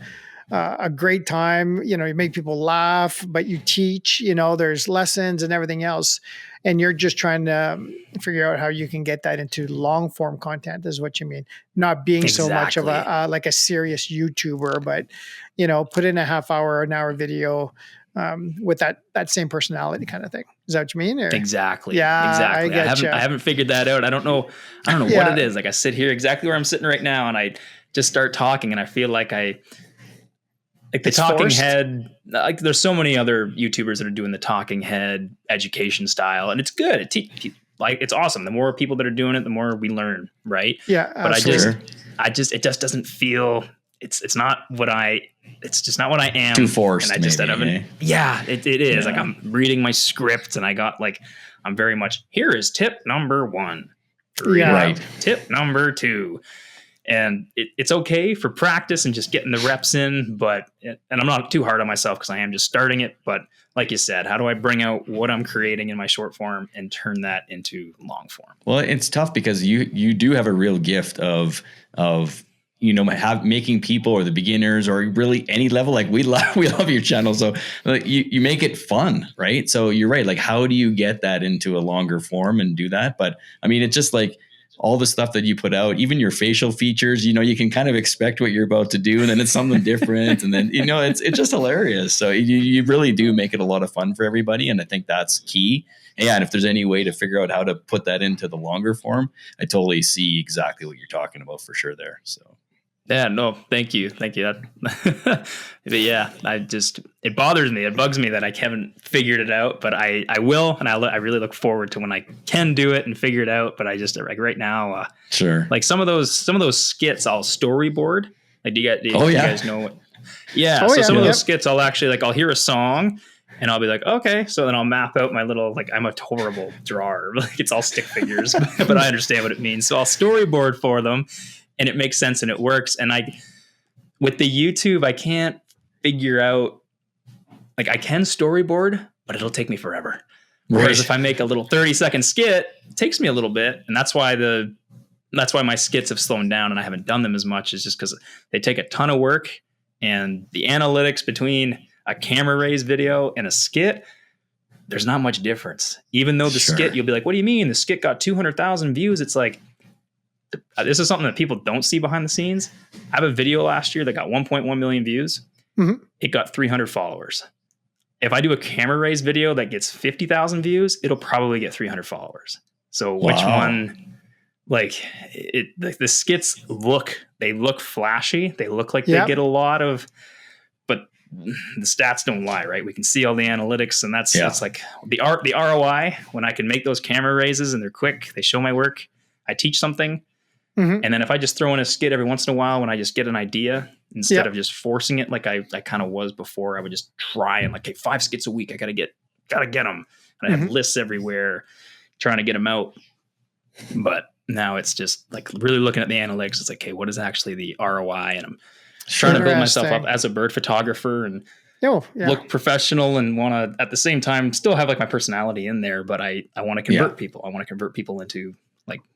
a great time. You make people laugh, but you teach. There's lessons and everything else, and you're just trying to figure out how you can get that into long form content. Is what you mean? Not being so much of a like a serious YouTuber, but put in a half hour, an hour video. With that same personality kind of thing. Is that what you mean? Or? Exactly. Yeah, exactly. I haven't figured that out. I don't know what it is. Like I sit here exactly where I'm sitting right now, and I just start talking, and I feel like the talking forced. Head. Like there's so many other YouTubers that are doing the talking head education style, and it's good. It's awesome. The more people that are doing it, the more we learn, right? Yeah. But it just doesn't feel. It's not what it's just not what I am. Too forced. And I just it is. Like I'm reading my script, and I got I'm very much, here is tip number 1. Right. Tip number 2. And it's okay for practice and just getting the reps in, and I'm not too hard on myself because I am just starting it. But like you said, how do I bring out what I'm creating in my short form and turn that into long form? Well, it's tough because you do have a real gift of making people or the beginners or really any level, like we love your channel. So you make it fun, right? So you're right. Like, how do you get that into a longer form and do that? But I mean, it's just like all the stuff that you put out, even your facial features, you can kind of expect what you're about to do, and then it's something different. And then, it's just hilarious. So you really do make it a lot of fun for everybody. And I think that's key. Yeah, and if there's any way to figure out how to put that into the longer form, I totally see exactly what you're talking about for sure there. So. Yeah, no, thank you. But yeah, it bothers me. It bugs me that I haven't figured it out, but I will. And I really look forward to when I can do it and figure it out. But I just like right now, sure. Like some of those skits I'll storyboard. Like, do you guys know what? Yeah. Some of those skits I'll actually I'll hear a song and I'll be like, okay. So then I'll map out my little, I'm a horrible drawer. It's all stick figures, but I understand what it means. So I'll storyboard for them. And it makes sense and it works. And with the YouTube, I can't figure out, I can storyboard, but it'll take me forever. Whereas if I make a little 30-second skit, it takes me a little bit. And that's why my skits have slowed down and I haven't done them as much, is just because they take a ton of work, and the analytics between a camera raise video and a skit, there's not much difference. Even though the skit, you'll be like, what do you mean? The skit got 200,000 views. It's like, this is something that people don't see behind the scenes. I have a video last year that got 1.1 million views. Mm-hmm. It got 300 followers. If I do a camera raise video that gets 50,000 views, it'll probably get 300 followers. So which one, the skits look flashy. They look like they get a lot of, but the stats don't lie, right? We can see all the analytics, and that's like the ROI when I can make those camera raises and they're quick. They show my work. I teach something. Mm-hmm. And then if I just throw in a skit every once in a while when I just get an idea, instead of just forcing it like I kind of was before, I would just try and 5 skits a week. I gotta get them. And I have lists everywhere trying to get them out. But now it's just really looking at the analytics. It's like, hey, what is actually the ROI? And I'm trying to build myself up as a bird photographer and look professional, and want to at the same time still have my personality in there. But I want to convert people. I want to convert people into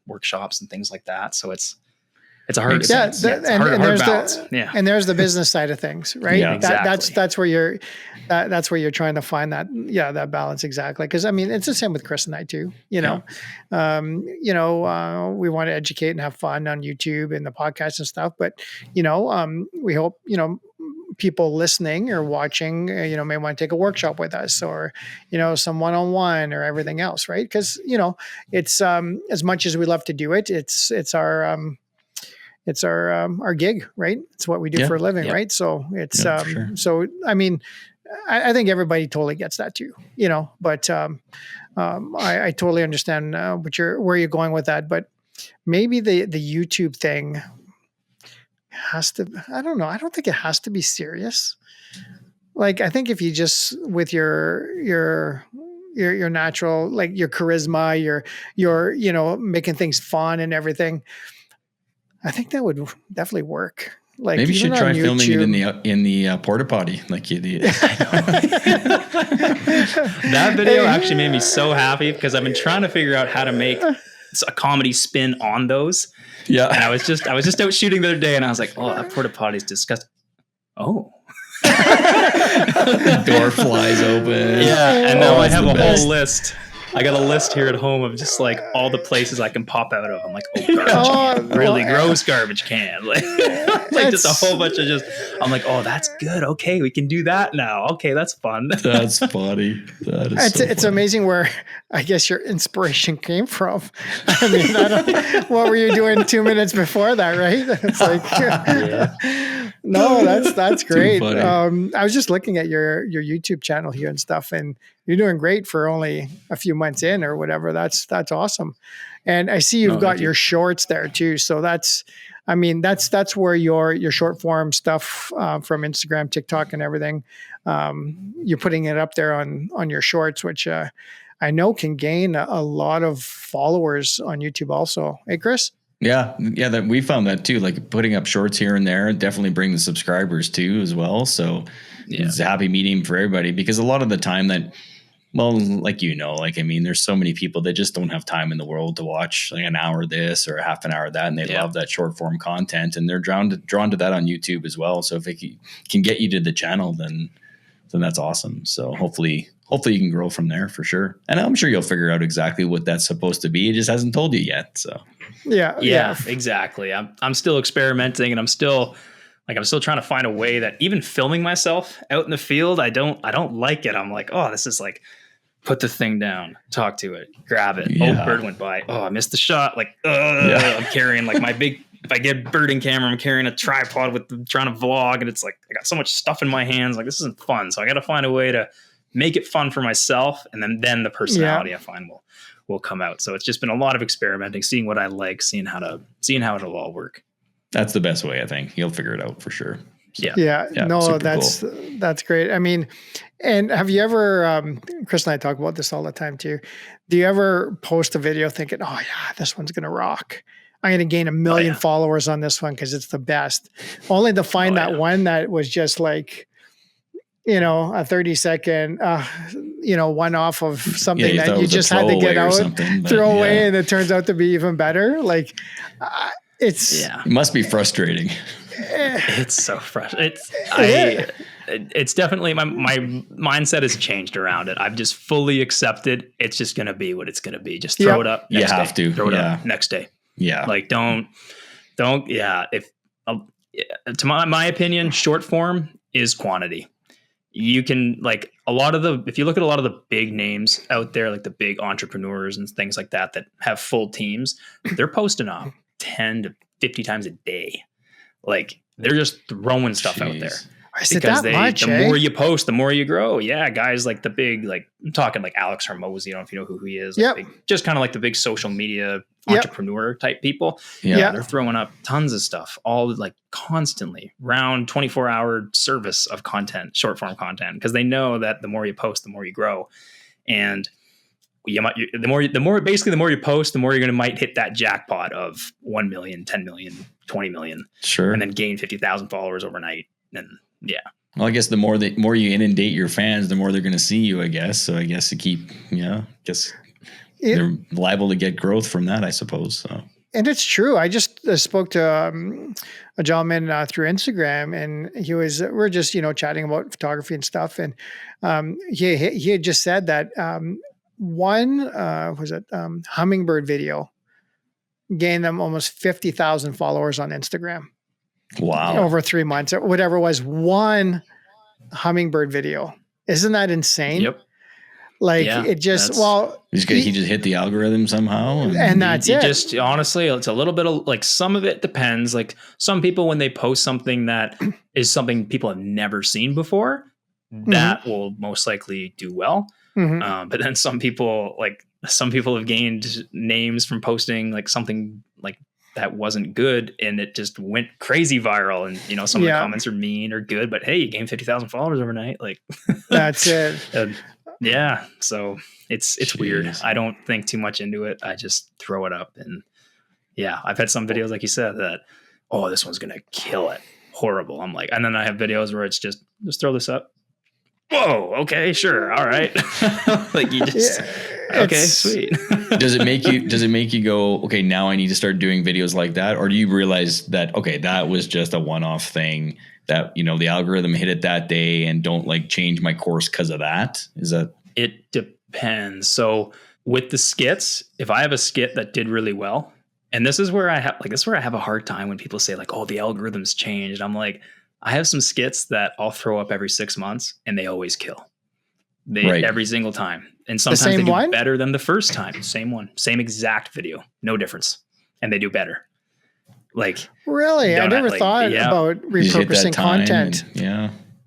workshops and things like that. So it's a hard, balance. And there's the business side of things, right? Yeah, exactly. That's where you're trying to find that balance. Exactly. Cause I mean, it's the same with Chris and I too, we want to educate and have fun on YouTube and the podcast and stuff, but we hope, people listening or watching, may want to take a workshop with us, or, some one-on-one or everything else. Right. Cause it's, as much as we love to do it, it's our gig, right? It's what we do for a living. Right. So it's, so, I mean, I think everybody totally gets that too, but, I totally understand, where you're going with that, but maybe the YouTube thing has to, I don't know. I don't think it has to be serious. I think if you just with your natural, your charisma, your making things fun and everything, I think that would definitely work. Maybe you should try filming it in the porta potty, like you did. That video actually made me so happy because I've been trying to figure out how to make a comedy spin on those. Yeah. And I was just out shooting the other day, and I was like, oh, that porta potty is disgusting. Oh. Door flies open. Yeah, and now I have a best. whole list. I got a list here at home of just like all the places I can pop out of. I'm like, garbage can, really gross garbage can, like just a whole bunch of just. I'm like, oh, that's good. Okay, we can do that now. Okay, that's fun. That's funny. That is. It's funny. amazing where I guess your inspiration came from. I mean, what were you doing 2 minutes before that, right? It's like, no, that's great. I was just looking at your YouTube channel here and stuff, and you're doing great for only a few months in or whatever. That's awesome. And I see you've got your shorts there too. So that's where your short form stuff from Instagram, TikTok, and everything. You're putting it up there on your shorts, which I know can gain a lot of followers on YouTube also. Hey, Chris? Yeah. That we found that too. Like putting up shorts here and there definitely bring the subscribers too as well. So it's a happy medium for everybody, because a lot of the time that, well, like, there's so many people that just don't have time in the world to watch like an hour this or a half an hour that, and they love that short form content, and they're drawn to that on YouTube as well. So if it can get you to the channel, then that's awesome. So hopefully you can grow from there for sure. And I'm sure you'll figure out exactly what that's supposed to be. It just hasn't told you yet. So yeah, exactly. I'm still experimenting, and I'm still trying to find a way that even filming myself out in the field, I don't like it. I'm like, oh, this is like, put the thing down, talk to it, grab it. Yeah. Oh, bird went by. Oh, I missed the shot. Like, I'm carrying like my big, if I get a birding camera, I'm carrying a tripod trying to vlog, and it's like, I got so much stuff in my hands. Like, this isn't fun. So I got to find a way to make it fun for myself. And then the personality I find will come out. So it's just been a lot of experimenting, seeing what I like, seeing how it'll all work. That's the best way, I think. You'll figure it out for sure. So, no, that's great. I mean, and have you ever, Chris and I talk about this all the time too. Do you ever post a video thinking, oh yeah, this one's going to rock. I'm going to gain 1 million followers on this one because it's the best. Only to find one that was just like, a 30-second, one off of something that you just had to get out, throw away, and it turns out to be even better. Like, it must be frustrating. It's so frustrating. It's definitely my mindset has changed around it. I've just fully accepted it's just going to be what it's going to be. Just throw it up. Next day. Throw it up next day. Yeah. Like don't. Yeah. If to my opinion, short form is quantity. You can if you look at a lot of the big names out there, like the big entrepreneurs and things like that have full teams, they're posting up 10 to 50 times a day. Like they're just throwing stuff out there. Because the more you post, the more you grow. Yeah, guys like the big, like I'm talking like Alex Hormozy. I don't know if you know who he is. Like just kind of like the big social media entrepreneur type people. Yeah, they're throwing up tons of stuff, all like constantly, round 24-hour service of content, short form content, because they know that the more you post, the more you grow, and the more you post, the more you're might hit that jackpot of 1 million, 10 million, 20 million, sure, and then gain 50,000 followers overnight. And well, I guess the more you inundate your fans, the more they're going to see you, I guess. So I guess they're liable to get growth from that, I suppose. So. And it's true. I just spoke to a gentleman through Instagram, and we're just, chatting about photography and stuff. And he had just said that one hummingbird video gained them almost 50,000 followers on Instagram. Wow. Over 3 months or whatever it was, one hummingbird video. Isn't that insane? Yep. Like it just, he just hit the algorithm somehow. And that's it. Just honestly, it's a little bit of like, some of it depends. Like some people, when they post something that is something people have never seen before, that will most likely do well. Mm-hmm. But then some people have gained names from posting like something like that wasn't good, and it just went crazy viral. And some of the comments are mean or good, but hey, you gained 50,000 followers overnight. Like that's it. So it's weird. I don't think too much into it. I just throw it up, and I've had some videos like you said that, oh, this one's gonna kill it. Horrible. I'm like, and then I have videos where it's just throw this up. Whoa, okay, sure, all right. Like you just Okay, sweet. Does it make you go, okay, now I need to start doing videos like that? Or do you realize that, okay, that was just a one-off thing that, the algorithm hit it that day and don't like change my course because of that? Is that? It depends. So with the skits, if I have a skit that did really well, and this is where I have a hard time when people say like, oh, the algorithm's changed. I'm like, I have some skits that I'll throw up every 6 months and they always kill. Every single time. And sometimes they do better than the first time. Same one, same exact video, no difference. And they do better. Like, really? I never thought about repurposing content.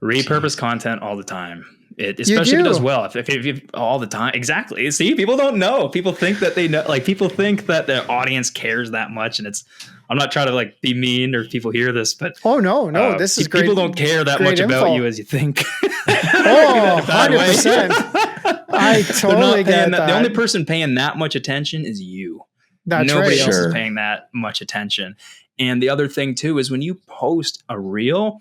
Repurpose content all the time. It especially if it does well. If all the time. Exactly. See, people don't know. People think that they know. Like, people think that the audience cares that much. And I'm not trying to like be mean or if people hear this, but no, this is great. People don't care that much about you as you think. 100%. I totally get that. The only person paying that much attention is you. Nobody else is paying that much attention. And the other thing too is when you post a reel,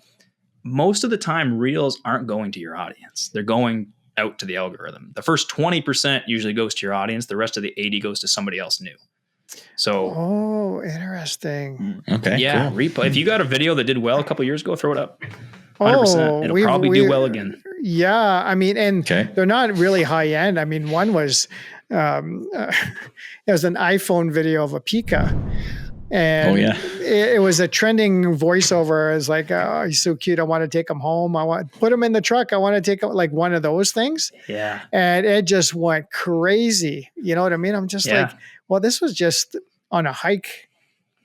most of the time reels aren't going to your audience. They're going out to the algorithm. The first 20% usually goes to your audience. The rest of the 80 goes to somebody else new. So, interesting. Okay. Yeah. Cool. If you got a video that did well a couple years ago, throw it up. 100%. It'll probably do well again. Yeah. I mean, and they're not really high end. I mean, one was, it was an iPhone video of a Pika. And it was a trending voiceover. It's like, oh, he's so cute. I want to take him home. I want to put him in the truck. I want to take him, like one of those things. Yeah. And it just went crazy. You know what I mean? I'm just like, well, this was just on a hike.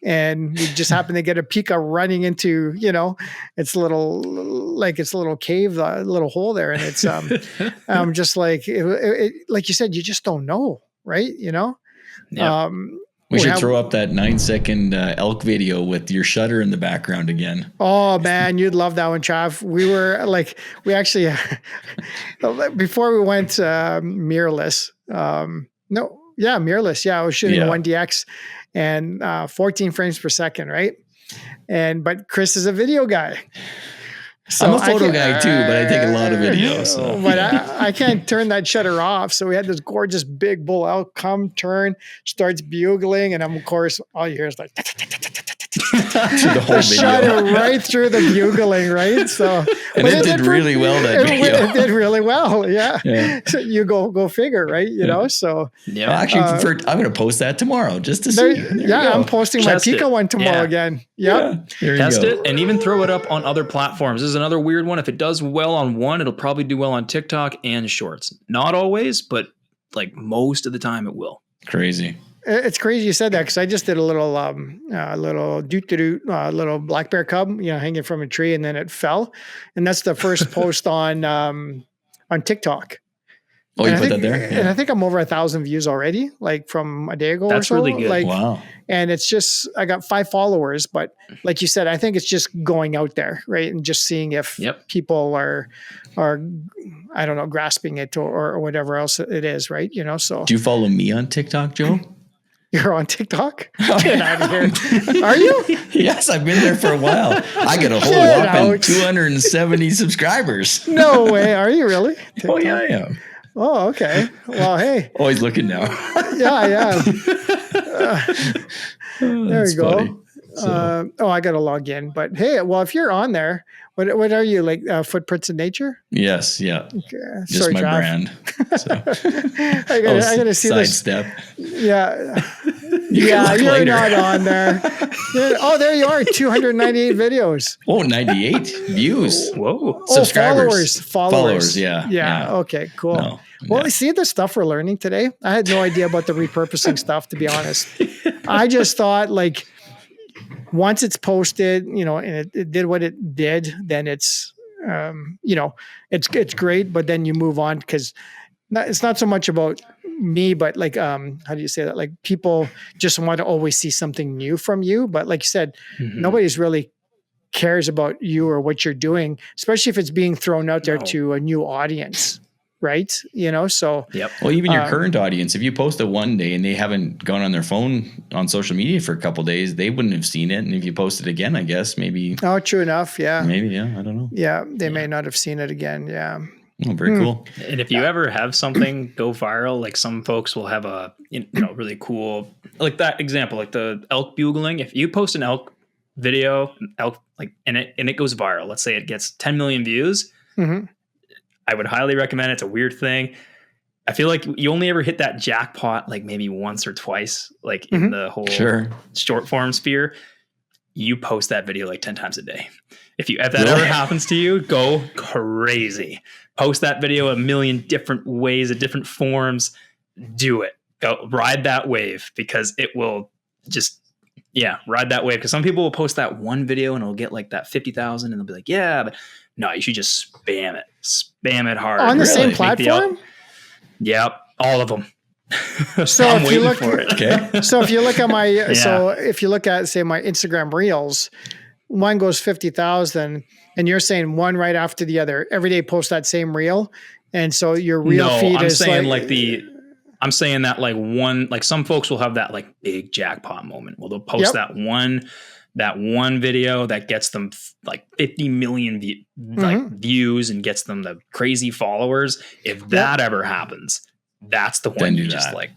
And we just happened to get a Pika running into, its little cave, little hole there. And it's, I'm just like, like you said, you just don't know. Right. Yeah. We should throw up that 9-second elk video with your shutter in the background again. Oh man, you'd love that one, Trav. We were like, we actually, before we went mirrorless, mirrorless. Yeah, I was shooting a 1DX and 14 frames per second, right? But Chris is a video guy. So I'm a photo guy too, but I take a lot of videos. So. But I can't turn that shutter off. So we had this gorgeous big bull elk come, turn, starts bugling. And of course, all you hear is like, the shutter right through the bugling, right? So, and it did really well that video. It did really well, yeah. So you go figure, right? So yeah. Actually, I'm going to post that tomorrow just to see. I'm posting my Pika one tomorrow again. Yep. Test it and even throw it up on other platforms. This is another weird one. If it does well on one, it'll probably do well on TikTok and Shorts. Not always, but like most of the time it will. Crazy. It's crazy you said that because I just did a little little black bear cub, hanging from a tree, and then it fell, and that's the first post on TikTok. Oh, you put that there? Yeah. And I think I'm over 1,000 views already, like from a day ago. That's or so. Really good. Like, wow. And it's just, I got 5 followers, but like you said, I think it's just going out there, right? And just seeing if people are, I don't know, grasping it or whatever else it is, right? So. Do you follow me on TikTok, Joe? You're on TikTok? Get out of here. Are you? Yes, I've been there for a while. I got a whole whopping 270 subscribers. No way. Are you really? TikTok? Oh, yeah, I am. Oh, okay. Well, hey. Always looking now. Yeah. There we go. So. I got to log in. But hey, well, if you're on there, what are you, like Footprints in Nature? Yes, yeah. Okay. Just sorry, my Trav. brand. So. I got to see this. Sidestep. Yeah. You're not on there. There you are. 298 videos. Oh, 98 views. Whoa. Subscribers. Followers. Yeah. Okay, cool. Well, see the stuff we're learning today? I had no idea about the repurposing stuff, to be honest. I just thought like, once it's posted, and it did what it did, then it's, it's great. But then you move on because it's not so much about me, but like, how do you say that? Like people just want to always see something new from you. But like you said, nobody's really cares about you or what you're doing, especially if it's being thrown out there to a new audience. Right. So. Yep. Well, even your current audience, if you post it one day and they haven't gone on their phone on social media for a couple of days, they wouldn't have seen it. And if you post it again, I guess maybe. Oh, true enough. Yeah. Maybe. Yeah. I don't know. Yeah. They may not have seen it again. Yeah. Oh, very cool. And if you ever have something go viral, like some folks will have a, really cool, like that example, like the elk bugling. If you post an elk video, and it goes viral, let's say it gets 10 million views, I would highly recommend it. It's a weird thing. I feel like you only ever hit that jackpot like maybe once or twice, like in the whole short form sphere. You post that video like 10 times a day. If that ever happens to you, go crazy. Post that video a million different ways, at different forms. Do it. Go ride that wave, because it will just, ride that wave. Because some people will post that one video and it'll get like that 50,000 and they'll be like, yeah, but no, you should just spam it hard. On the same platform? Yep, all of them. So I'm if you waiting look, for it. So if you look at so if you look at, say, my Instagram reels, one goes 50,000, and you're saying one right after the other. Every day post that same reel, and so your reel feed I'm is saying I'm saying that like one, like some folks will have that like big jackpot moment. Well, they'll post that one video that gets them like 50 million views and gets them the crazy followers. If that ever happens, that's the one you just like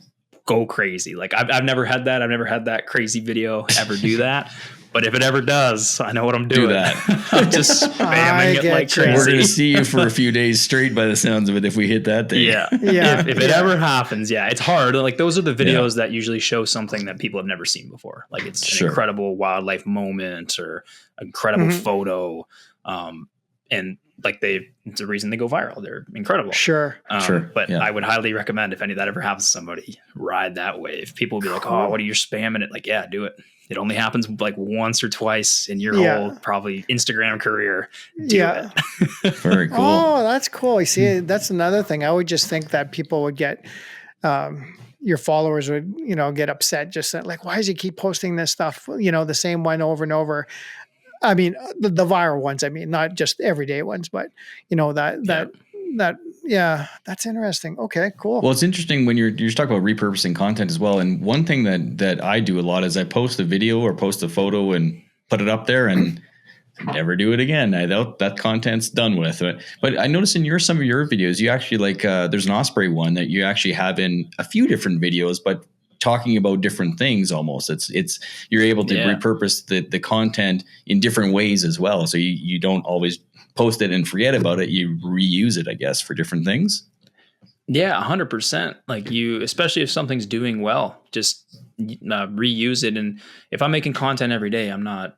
go crazy. Like I've never had that. I've never had that crazy video ever do that. But if it ever does, I know what I'm doing. Do that. I'm just spamming it like crazy. We're going to see you for a few days straight by the sounds of it if we hit that thing. Yeah. If it ever happens, it's hard. Like those are the videos that usually show something that people have never seen before. Like it's an incredible wildlife moment or incredible photo. And like it's the reason they go viral. They're incredible. Sure. But I would highly recommend, if any of that ever happens to somebody, ride that wave. People will be like, oh, what are you spamming it? Like, do it. It only happens like once or twice in your whole probably Instagram career. Do it. Very cool. Oh, that's cool. You see, that's another thing. I would just think that people would get, your followers would, get upset. Just like, why does he keep posting this stuff? The same one over and over. I mean, the viral ones. I mean, not just everyday ones, but that's interesting. Okay, cool. Well, it's interesting when you're talking about repurposing content as well. And one thing that I do a lot is I post a video or post a photo and put it up there and never do it again. That content's done with. But I noticed in some of your videos, you actually like there's an osprey one that you actually have in a few different videos, but talking about different things almost. It's you're able to repurpose the content in different ways as well. So you don't always post it and forget about it. You reuse it, I guess, for different things. Yeah, 100%. Like especially if something's doing well, just reuse it. And if I'm making content every day, I'm not,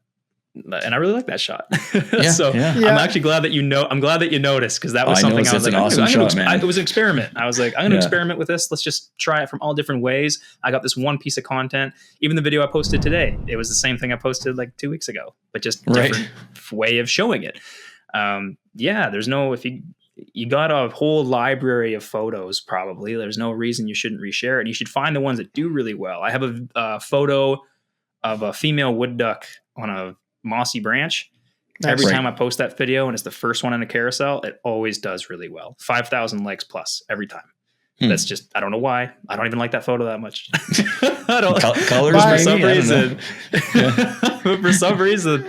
and I really like that shot. I'm actually glad that I'm glad that you noticed, because that was something I was like, awesome shot, man. It was an experiment. I was like, I'm going to experiment with this. Let's just try it from all different ways. I got this one piece of content. Even the video I posted today, it was the same thing I posted like 2 weeks ago, but just different way of showing it. There's no, if you got a whole library of photos, probably there's no reason you shouldn't reshare it. You should find the ones that do really well. I have a photo of a female wood duck on a mossy branch. Every time I post that video and it's the first one in a carousel, it always does really well. 5,000 likes plus every time. That's just, I don't know why. I don't even like that photo that much. I don't. Colors for some reason. But for some reason,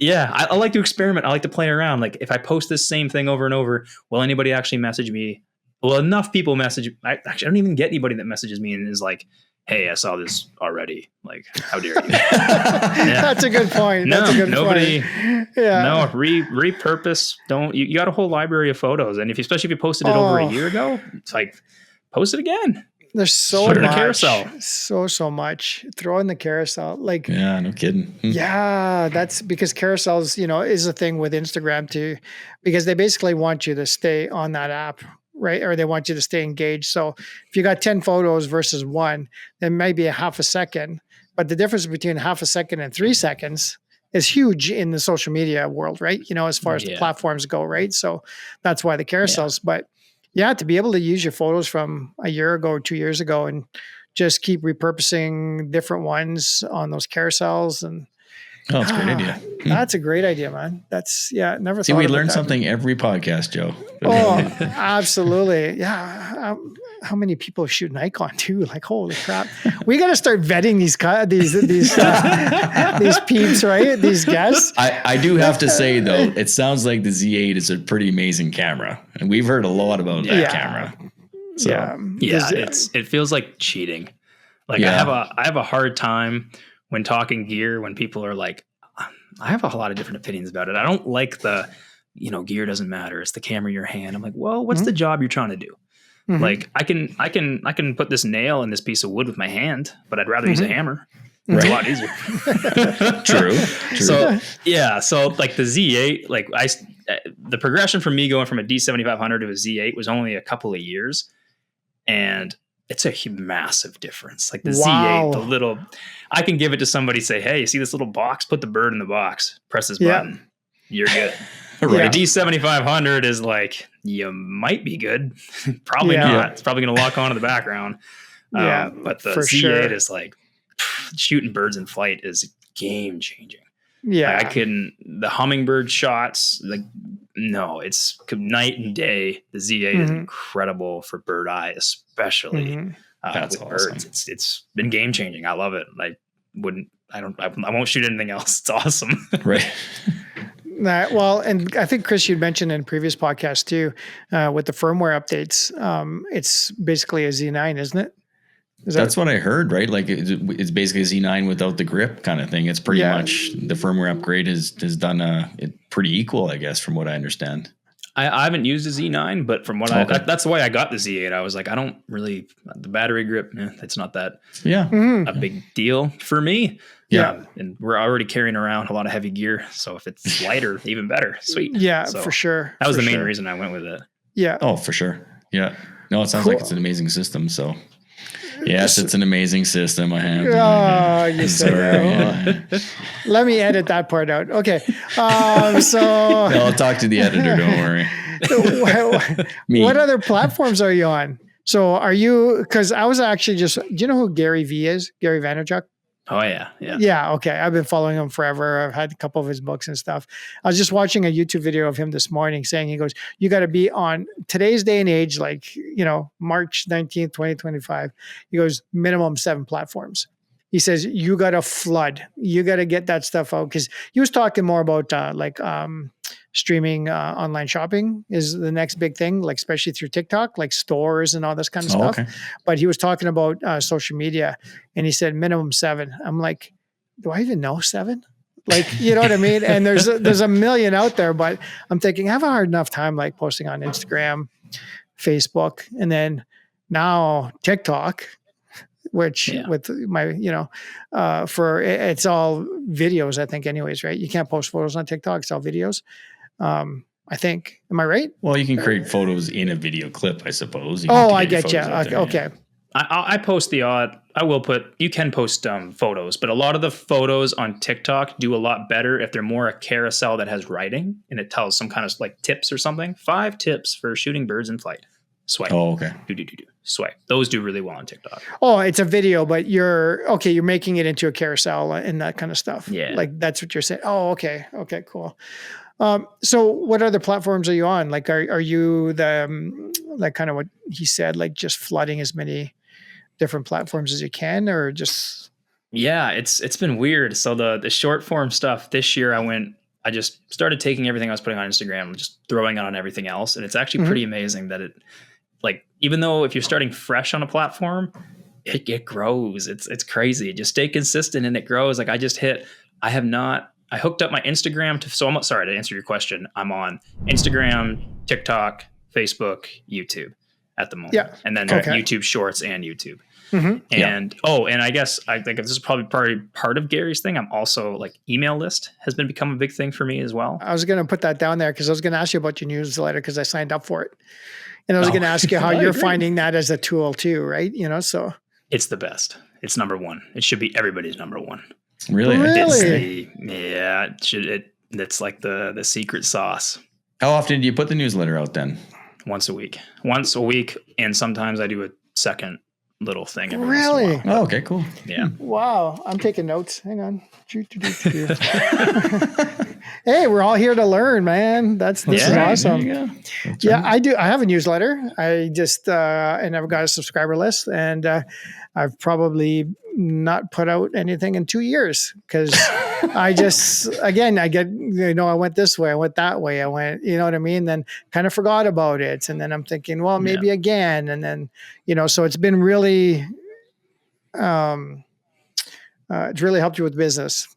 I like to experiment. I like to play around. Like if I post this same thing over and over, will anybody actually message me? Well, enough people message. I don't even get anybody that messages me and is like, hey, I saw this already. Like, how dare you? That's a good point. That's a good point. No, repurpose. Don't, you got a whole library of photos. And especially if you posted it over a year ago, it's like, post it again. There's so much. In the carousel. So much. Throw in the carousel. Like, yeah, no kidding. Yeah, that's because carousels, is a thing with Instagram too, because they basically want you to stay on that app, right? Or they want you to stay engaged. So if you got 10 photos versus one, then maybe a half a second. But the difference between half a second and 3 seconds is huge in the social media world, right? As far as the platforms go, right? So that's why the carousels. But to be able to use your photos from a year ago or 2 years ago and just keep repurposing different ones on those carousels and that's a great idea. That's a great idea, man. That's never See, thought we about learn that. something every podcast, Joe. Oh, absolutely. Yeah. how many people shoot Nikon too? Like, holy crap. We got to start vetting these peeps, right? These guests. I do have to say though, it sounds like the Z8 is a pretty amazing camera, and we've heard a lot about that camera. So, it feels like cheating. Like I have a hard time when talking gear, when people are like, I have a lot of different opinions about it. I don't like gear doesn't matter. It's the camera in your hand. I'm like, well, what's the job you're trying to do? Mm-hmm. Like I can put this nail in this piece of wood with my hand, but I'd rather use a hammer. It's a lot easier. True. So like the Z8, like the progression from me going from a D7500 to a Z8 was only a couple of years, and it's a massive difference. Like the Z8, I can give it to somebody, say, hey, you see this little box? Put the bird in the box, press this button. You're good. Right. The D7500 is like, you might be good. Probably not. Yeah. It's probably going to lock onto the background. But the Z8 is like, shooting birds in flight is game changing. Yeah. Like the hummingbird shots, like, no, it's night and day. The Z8 is incredible for bird eye, especially with awesome. Birds. It's been game changing. I love it. I won't shoot anything else. It's awesome. Right. Well, and I think Chris, you'd mentioned in previous podcasts too, with the firmware updates, it's basically a Z9, isn't it? That's what I heard, right? Like it's basically a Z9 without the grip kind of thing. It's pretty much the firmware upgrade has done it pretty equal, I guess, from what I understand. I haven't used a Z9, but from what that's the way I got the Z8. I was like, I don't really, the battery grip, it's not that a big deal for me. Yeah. And we're already carrying around a lot of heavy gear. So if it's lighter, even better. Sweet. Yeah, so for sure. That was the main reason I went with it. Yeah. Oh, for sure. Yeah. No, it sounds like it's an amazing system. So yes, it's an amazing system. I have. Oh, you said that. Let me edit that part out. Okay. I'll talk to the editor. Don't worry. What other platforms are you on? So are you, because I was actually do you know who Gary V is? Gary Vaynerchuk? Oh, yeah. Yeah. Yeah. Okay. I've been following him forever. I've had a couple of his books and stuff. I was just watching a YouTube video of him this morning saying, he goes, you got to be on today's day and age, like, March 19th, 2025. He goes, minimum 7 platforms. He says, you got to flood. You got to get that stuff out. Because he was talking more about streaming online shopping is the next big thing, like especially through TikTok, like stores and all this kind of stuff. Okay. But he was talking about social media, and he said minimum 7. I'm like, do I even know 7? Like, you know what I mean? And there's a million out there, but I'm thinking I have a hard enough time like posting on Instagram, Facebook, and then now TikTok, which with my, for it's all videos, I think anyways, right? You can't post photos on TikTok. It's all videos. I think, am I right? Well, you can create photos in a video clip, I suppose. I get you. Okay. I post you can post photos, but a lot of the photos on TikTok do a lot better if they're more a carousel that has writing and it tells some kind of like tips or something. 5 tips for shooting birds in flight. Swipe. Oh, okay. Do. Swipe. Those do really well on TikTok. Oh, it's a video, but you're making it into a carousel and that kind of stuff. Yeah. Like that's what you're saying. Oh, okay. Okay, cool. So what other platforms are you on? Like, are you like kind of what he said, like just flooding as many different platforms as you can, or just? Yeah, it's been weird. So the short form stuff this year, I just started taking everything I was putting on Instagram and just throwing it on everything else. And it's actually pretty amazing that even though if you're starting fresh on a platform, it grows. It's crazy. Just stay consistent and it grows. Like I hooked up my Instagram I'm sorry to answer your question. I'm on Instagram, TikTok, Facebook, YouTube at the moment. Yeah. And then YouTube Shorts and YouTube. Mm-hmm. And I guess I think this is probably part of Gary's thing. I'm also like email list has become a big thing for me as well. I was going to put that down there because I was going to ask you about your newsletter because I signed up for it. And I was going to ask you how you're finding that as a tool too, right? So it's the best. It's number 1. It should be everybody's number 1. Really? It's like the secret sauce. How often do you put the newsletter out then? Once a week, and sometimes I do a second little thing. Really? Oh, okay, cool. Yeah. Wow. I'm taking notes. Hang on. Hey, we're all here to learn, man. This is awesome. Yeah, I do. I have a newsletter. I just and I've got a subscriber list, and I've probably not put out anything in 2 years because I just I get I went this way, I went that way, I went, you know what I mean? Then kind of forgot about it, and then I'm thinking, well, maybe again, and then so it's been really, it's really helped you with business.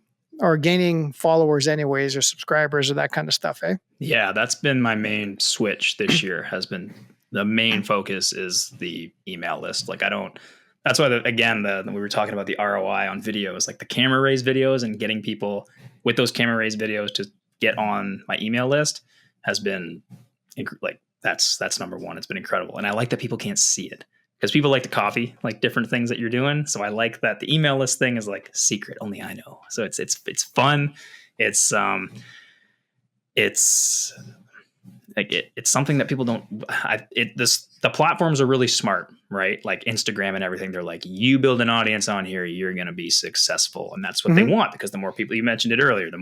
Or gaining followers anyways, or subscribers or that kind of stuff, eh? Yeah, that's been my main switch this year. Has been the main focus is the email list. Like that's why we were talking about the ROI on videos, like the camera raise videos and getting people with those camera raise videos to get on my email list has been like, that's number one. It's been incredible. And I like that people can't see it. Because people like to copy like different things that you're doing, so I like that the email list thing is like secret, only I know. So it's fun. It's something that people don't. The platforms are really smart, right? Like Instagram and everything. They're like, you build an audience on here, you're going to be successful, and that's what they want. Because the more people, you mentioned it earlier, the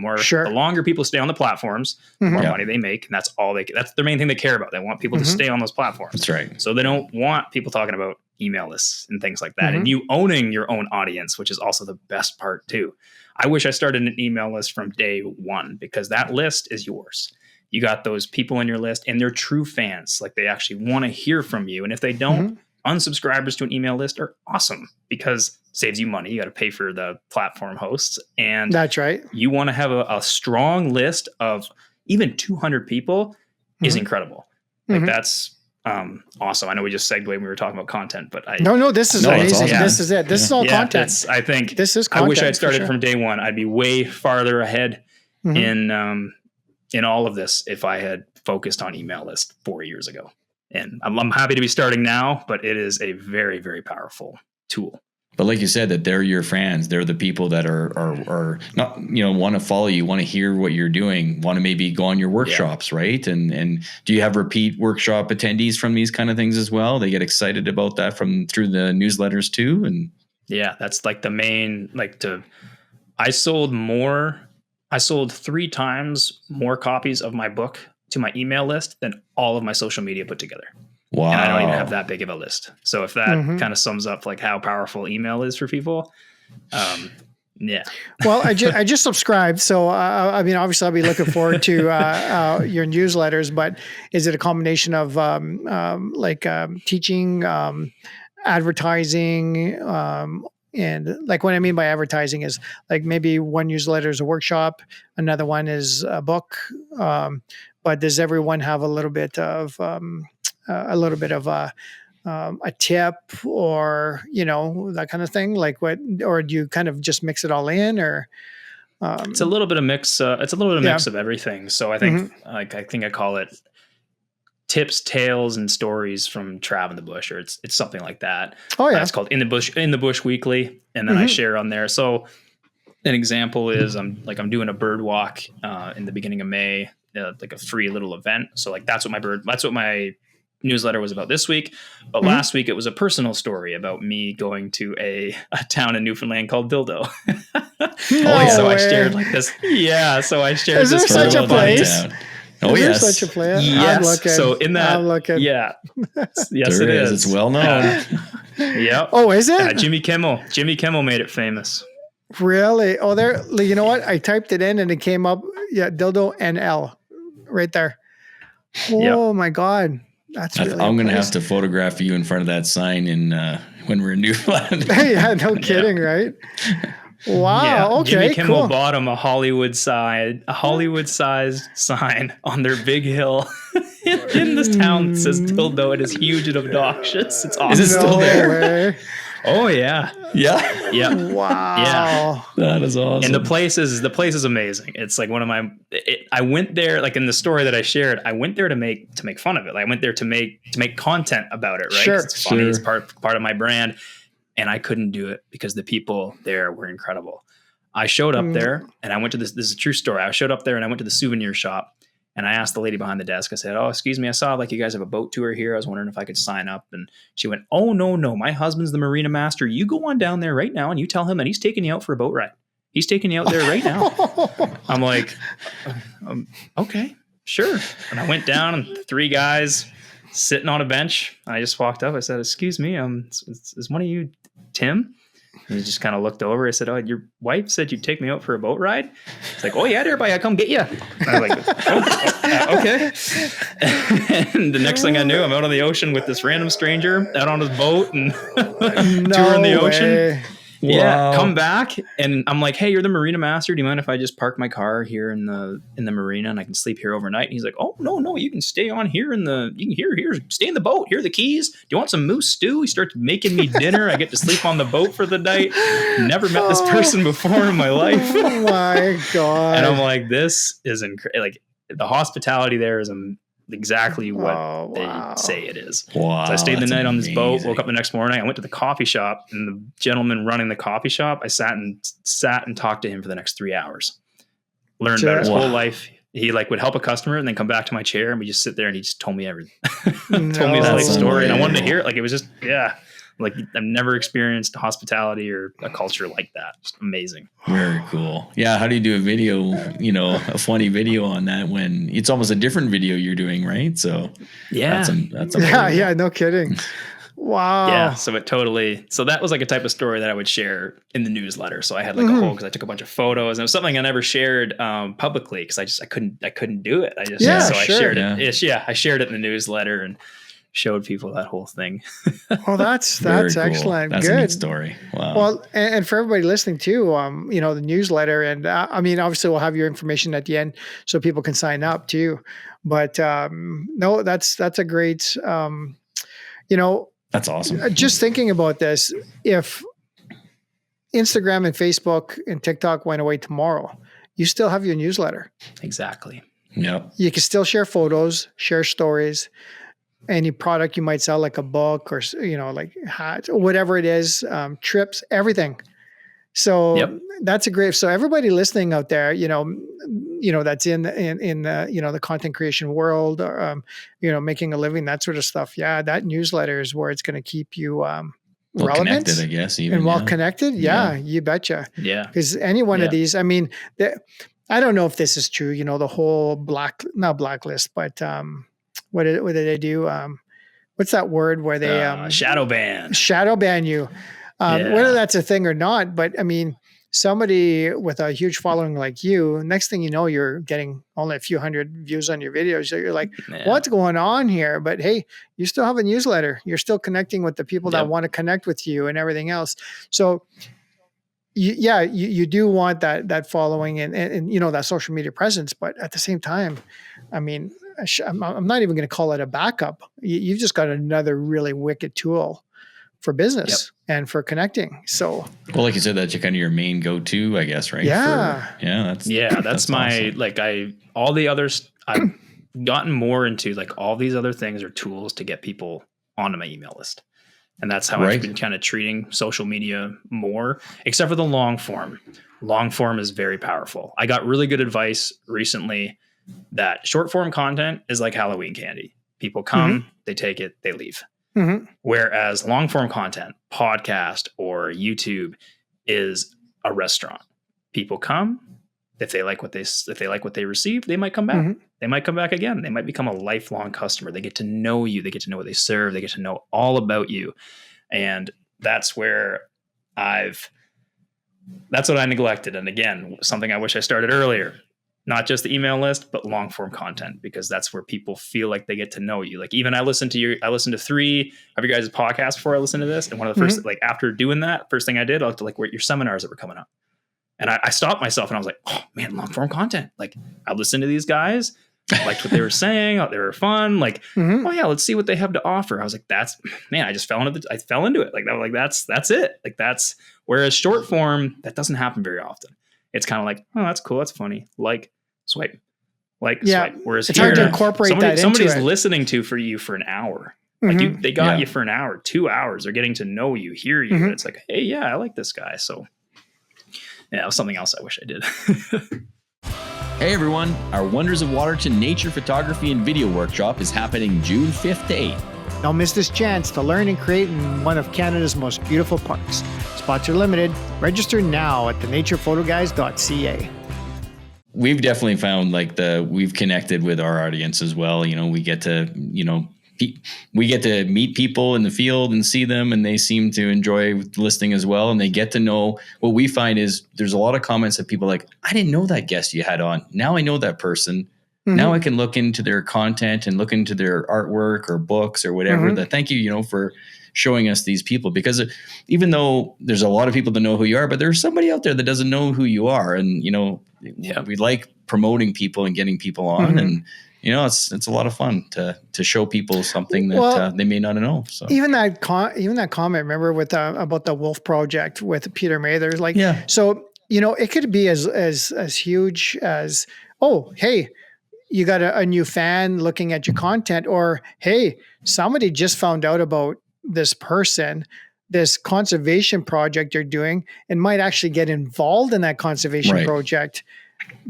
longer people stay on the platforms, the more money they make, and that's that's their main thing they care about. They want people to stay on those platforms. That's right. So they don't want people talking about email lists and things like that, and you owning your own audience, which is also the best part too. I wish I started an email list from day one because that list is yours. You got those people in your list and they're true fans. Like they actually want to hear from you. And if they don't, unsubscribers to an email list are awesome because it saves you money. You got to pay for the platform hosts. And that's right. You want to have a strong list of even 200 people is incredible. Like that's awesome. I know we just segued when we were talking about content, but No, this is amazing. Awesome. This is it. This is all content. I think this is content. I wish I'd started from day one. I'd be way farther ahead in all of this if I had focused on email list 4 years ago. And I'm happy to be starting now, but it is a very, very powerful tool. But like you said, that they're your fans. They're the people that are not, want to follow you, want to hear what you're doing, want to maybe go on your workshops, right? And do you have repeat workshop attendees from these kind of things as well? They get excited about that through the newsletters too. And yeah, that's like the main, I sold 3 times more copies of my book to my email list than all of my social media put together. Wow. And I don't even have that big of a list. So if that kind of sums up like how powerful email is for people, yeah. Well, I just subscribed. So, I mean, obviously I'll be looking forward to your newsletters, but is it a combination of teaching, advertising, and like what I mean by advertising is like maybe one newsletter is a workshop, another one is a book. But does everyone have a little bit of a tip or, that kind of thing? Like or do you kind of just mix it all in or? It's a little bit of mix. It's a little bit of mix of everything. So I think I call it tips, tales, and stories from Trav in the Bush, or it's something like that. Oh yeah. It's called In the Bush Weekly. And then I share on there. So an example is I'm doing a bird walk in the beginning of May, like a free little event. So like that's what my newsletter was about this week. But last week it was a personal story about me going to a town in Newfoundland called Dildo. So I shared like this. Yeah. So I shared Is this. Is there such a place? Oh, yes. Such a place? Yes. I'm looking. So in that, I'm looking. Yeah. Yes, there it is. It's well known. Yep. Oh, is it? Jimmy Kimmel made it famous. Really? Oh, there. You know what? I typed it in and it came up. Yeah, Dildo NL, right there. Oh my God. That's really I'm going to have to photograph you in front of that sign when we're in Newfoundland. Yeah, no kidding, right? Wow. Yeah. Okay. Jimmy Kimmel cool. bought him a Hollywood-sized sign on their big hill in this town that says Dildo. It is huge and obnoxious. It's awesome. Is it still there? Way. Oh yeah. Yeah. Yeah. Wow. Yeah. That is awesome. And the place is amazing. It's like I went there, like in the story that I shared, I went there to make fun of it. Like I went there to make content about it, right? Sure. It's funny. It's part of my brand. And I couldn't do it because the people there were incredible. I showed up there and I went to this is a true story. I showed up there and I went to the souvenir shop and I asked the lady behind the desk, I said, "Oh, excuse me, I saw like you guys have a boat tour here. I was wondering if I could sign up." And she went, "Oh, no, my husband's the marina master. You go on down there right now and you tell him that he's taking you out for a boat ride. He's taking you out there right now. I'm like, okay, sure. And I went down and 3 guys sitting on a bench. I just walked up. I said, excuse me, is one of you Tim? And he just kind of looked over. I said, oh, your wife said you'd take me out for a boat ride? It's like, oh yeah, everybody, I'll come get you. And I was like, okay. And the next thing I knew, I'm out on the ocean with this random stranger out on his boat and touring the ocean. Wow. Yeah, come back and I'm like, hey, you're the marina master. Do you mind if I just park my car here in the marina and I can sleep here overnight? And he's like, oh no, you can stay on here stay in the boat. Here are the keys. Do you want some moose stew? He starts making me dinner. I get to sleep on the boat for the night. Never met this person before in my life. Oh my God. And I'm like, this is incredible. Like the hospitality there is exactly what they say it is. Wow, so I stayed the night on this boat, amazing. woke up the next morning. I went to the coffee shop, and the gentleman running the coffee shop, I sat and talked to him for the next 3 hours. Learned about his whole life. He would help a customer and then come back to my chair and we just sit there and he just told me everything. Told me his life story. And I wanted to hear it. Like, it was just, like I've never experienced hospitality or a culture like that. Just amazing. Very cool. Yeah. How do you do a video, a funny video on that when it's almost a different video you're doing, right? So yeah, that's no kidding. Wow. Yeah. So that was like a type of story that I would share in the newsletter. So I had like a whole, cause I took a bunch of photos and it was something I never shared publicly because I couldn't do it. I shared it. Yeah. I shared it in the newsletter and showed people that whole thing. Oh, that's cool. Excellent. That's good a neat story. Wow. Well, and for everybody listening too, the newsletter, and obviously we'll have your information at the end so people can sign up too. But no, that's a great, that's awesome. Just thinking about this, if Instagram and Facebook and TikTok went away tomorrow, you still have your newsletter. Exactly. Yep. You can still share photos, share stories, any product you might sell, like a book or, like hats, or whatever it is, trips, everything. So that's a great, so everybody listening out there, that's in the content creation world, or, making a living, that sort of stuff. Yeah. That newsletter is where it's going to keep you, relevant, connected, I guess, even, and well connected. Yeah, you betcha. Yeah. Because any one of these, I don't know if this is true, the whole not blacklist, but, what did they do? What's that word where they shadow ban you? Whether that's a thing or not, but somebody with a huge following like you, next thing you know, you're getting only a few hundred views on your videos. So you're like, what's going on here? But hey, you still have a newsletter. You're still connecting with the people that want to connect with you and everything else. So you do want that following and that social media presence, but at the same time, I'm not even going to call it a backup. You've just got another really wicked tool for business and for connecting. So, well, like you said, that's kind of your main go-to, I guess, right? Yeah. That's my, awesome. All the others, I've gotten more into all these other things are tools to get people onto my email list. And that's how I've been kind of treating social media more, except for the long form. Long form is very powerful. I got really good advice recently that short form content is like Halloween candy. People come, they take it, they leave. Mm-hmm. Whereas long form content, podcast or YouTube, is a restaurant. People come, if they like what they receive, they might come back. Mm-hmm. They might come back again. They might become a lifelong customer. They get to know you. They get to know what they serve. They get to know all about you. And that's where that's what I neglected. And again, something I wish I started earlier. Not just the email list, but long form content, because that's where people feel like they get to know you. Like even I listened to 3 of your guys' podcasts before I listened to this. And one of the first, after doing that, first thing I did, I looked at your seminars that were coming up. And I stopped myself and I was like, oh man, long form content. I listened to these guys, I liked what they were saying. They were fun. Oh yeah, let's see what they have to offer. I was like, I just fell into it. That's it. Whereas short form, that doesn't happen very often. It's kind of like, oh, that's cool. That's funny. Swipe. Swipe. Whereas it's hard to incorporate somebody's listening for you for an hour. They got you for an hour, 2 hours. They're getting to know you, hear you. It's like, hey, yeah, I like this guy. So yeah, it was something else I wish I did. Hey everyone, our Wonders of Waterton Nature Photography and Video Workshop is happening June 5th to 8th. Don't miss this chance to learn and create in one of Canada's most beautiful parks. Spots are limited. Register now at thenaturePhotoGuys.ca. We've definitely found we've connected with our audience as well. We get to, we get to meet people in the field and see them, and they seem to enjoy listening as well. And they get to know. What we find is there's a lot of comments that people are like, I didn't know that guest you had on. Now I know that person. Mm-hmm. Now I can look into their content and look into their artwork or books or whatever. That thank you, for showing us these people, because even though there's a lot of people that know who you are, but there's somebody out there that doesn't know who you are. And, we like promoting people and getting people on, and, it's a lot of fun to show people something that they may not know. So even that comment, remember with about the Wolf Project with Peter May, there's so, it could be as huge as, oh, hey, you got a new fan looking at your content, or, hey, somebody just found out about this person, this conservation project you're doing, and might actually get involved in that conservation project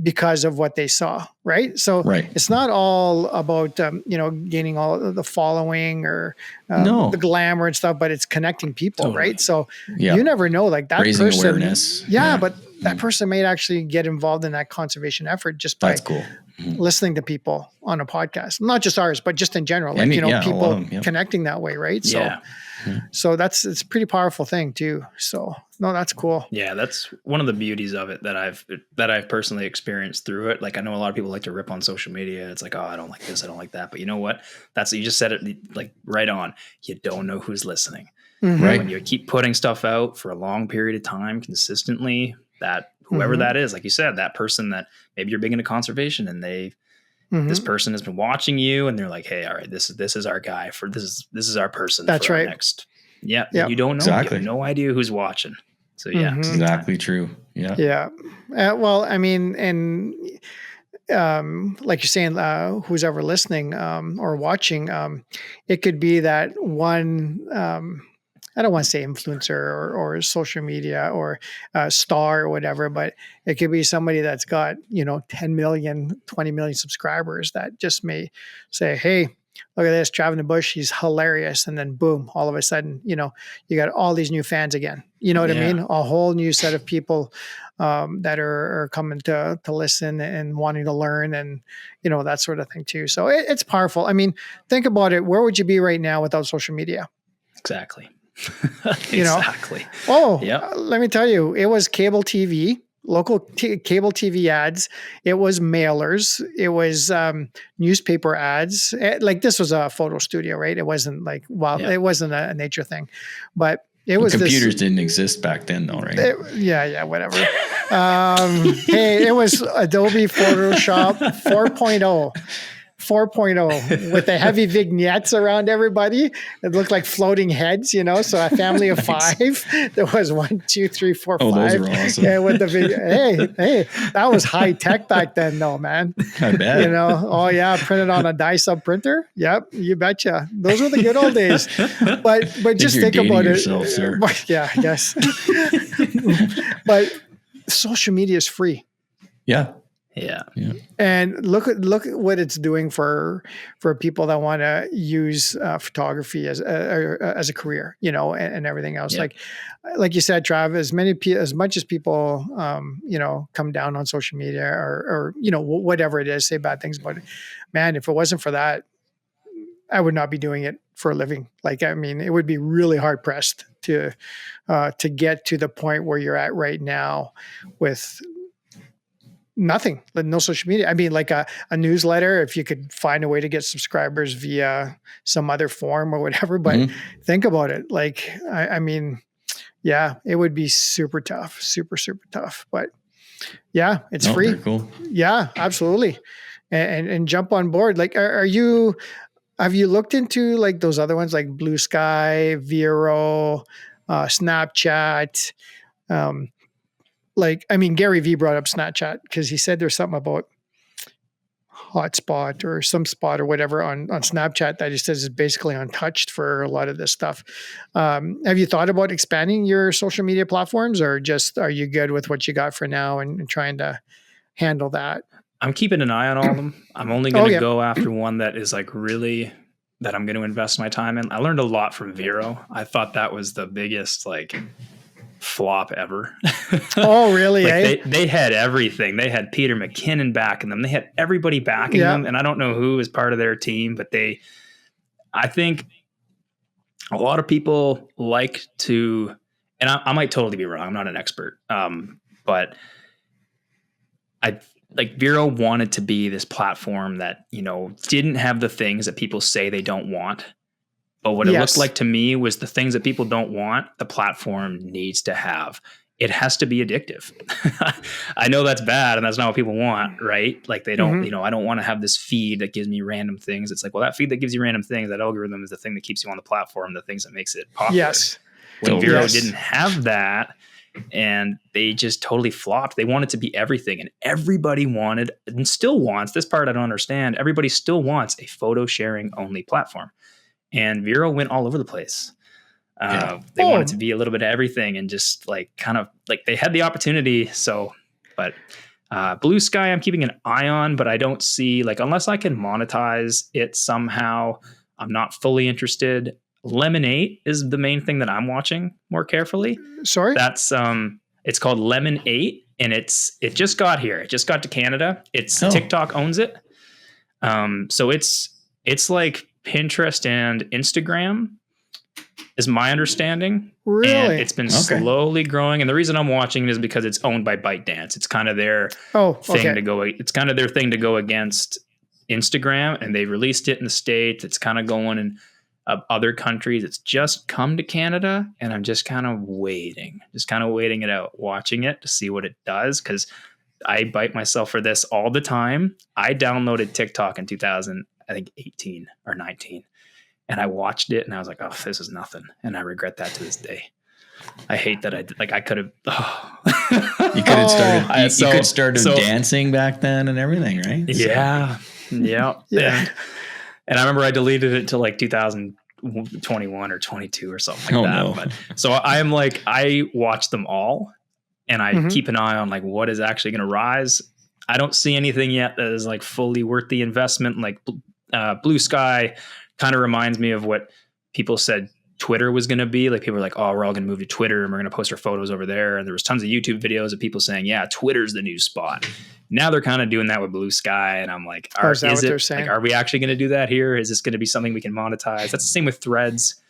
because of what they saw. Right. So it's not all about, gaining all the following or the glamour and stuff, but it's connecting people. Right. So you never know, like that raising person, awareness. But that person may actually get involved in that conservation effort just by listening to people on a podcast, not just ours, but just in general, people connecting that way. Right. So it's a pretty powerful thing too. So no, that's cool. Yeah. That's one of the beauties of it that I've personally experienced through it. Like, I know a lot of people like to rip on social media. It's like, oh, I don't like this, I don't like that. But you know what? You just said it like right on. You don't know who's listening. Right. When you keep putting stuff out for a long period of time consistently, that whoever that is, like you said, that person that maybe you're big into conservation and this person has been watching you and they're like, hey, all right, this is our guy for this is our person. That's for right. Our next. Yeah. You don't know. Exactly. You have no idea who's watching. So exactly true. Yeah. Yeah. Well, I mean, and like you're saying, who's ever listening or watching, it could be that one, I don't want to say influencer or social media or star or whatever, but it could be somebody that's got, 10 million, 20 million subscribers that just may say, hey, look at this, Trav in the bush, he's hilarious. And then boom, all of a sudden, you got all these new fans again. You know what I mean? A whole new set of people that are coming to listen and wanting to learn and, that sort of thing too. So it's powerful. I mean, think about it. Where would you be right now without social media? Exactly. Exactly. Let me tell you, it was cable TV, local cable TV ads. It was mailers. It was newspaper ads. This was a photo studio, right? It wasn't it wasn't a nature thing, but it was. Computers didn't exist back then, though, right? Whatever. Hey, it was Adobe Photoshop 4.0 with the heavy vignettes around everybody. It looked like floating heads, so a family of five. There was 1, 2, 3, 4, 5. Those were awesome. Yeah, with the hey, that was high tech back then, though, man. I bet. Printed on a dye-sub printer. Yep, you betcha. Those were the good old days. But just think about yourself, it. Sir. Yeah, I guess. But social media is free. Yeah. Yeah. And look at what it's doing for people that want to use photography as a career, and everything else. Yeah. Like you said, Trav, as much as people, come down on social media or whatever it is, say bad things about it, man, if it wasn't for that, I would not be doing it for a living. It would be really hard pressed to get to the point where you're at right now with nothing, no social media. A newsletter, if you could find a way to get subscribers via some other form or whatever, but think about it. It would be super tough, super tough, but it's free. Very cool. Yeah, absolutely. And jump on board. Have you looked into those other ones like Blue Sky, Vero, Snapchat, Gary Vee brought up Snapchat because he said there's something about hotspot or some spot or whatever on Snapchat that he says is basically untouched for a lot of this stuff. Have you thought about expanding your social media platforms, or just are you good with what you got for now and trying to handle that? I'm keeping an eye on all of them. I'm only going to go after one that is really that I'm going to invest my time in. I learned a lot from Vero. I thought that was the biggest like flop ever. Oh, really? Like they had everything. They had Peter McKinnon backing them. They had everybody backing them. And I don't know who was part of their team, but I think a lot of people like to, and I might totally be wrong. I'm not an expert. But Vero wanted to be this platform that, didn't have the things that people say they don't want. But what it looked like to me was the things that people don't want, the platform needs to have. It has to be addictive. I know that's bad and that's not what people want, right? Like they don't, I don't want to have this feed that gives me random things. It's like, well, that feed that gives you random things, that algorithm is the thing that keeps you on the platform, the things that makes it popular. Yes. When Vero didn't have that, and they just totally flopped. They wanted to be everything, and everybody wanted and still wants, this part I don't understand, everybody still wants a photo sharing only platform. And Vero went all over the place. They wanted to be a little bit of everything, and just like kind of like they had the opportunity. So, but Blue Sky, I'm keeping an eye on, but I don't see, like, unless I can monetize it somehow, I'm not fully interested. Lemon8 is the main thing that I'm watching more carefully. Sorry? That's it's called Lemon8, and it just got here. It just got to Canada. TikTok owns it. So it's like Pinterest and Instagram is my understanding. Really? And it's been slowly growing. And the reason I'm watching it is because it's owned by ByteDance. It's kind of their thing to go. It's kind of their thing to go against Instagram, and they released it in the States. It's kind of going in other countries. It's just come to Canada, and I'm just kind of waiting it out, watching it to see what it does. Cause I bite myself for this all the time. I downloaded TikTok in 2018 or 19, and I watched it and I was like, oh, this is nothing. And I regret that to this day. I hate that I could have, you could have started, you could start dancing back then and everything, right? Yeah. Yeah. And I remember I deleted it to like 2021 or 22 or something like that. No. But so I'm like, I watch them all, and I keep an eye on like what is actually going to rise. I don't see anything yet that is like fully worth the investment. Like Blue Sky kind of reminds me of what people said Twitter was going to be. Like people were like, oh, we're all going to move to Twitter and we're going to post our photos over there. And there was tons of YouTube videos of people saying, yeah, Twitter's the new spot. Now they're kind of doing that with Blue Sky. And I'm like, are we actually going to do that here? Is this going to be something we can monetize? That's the same with Threads.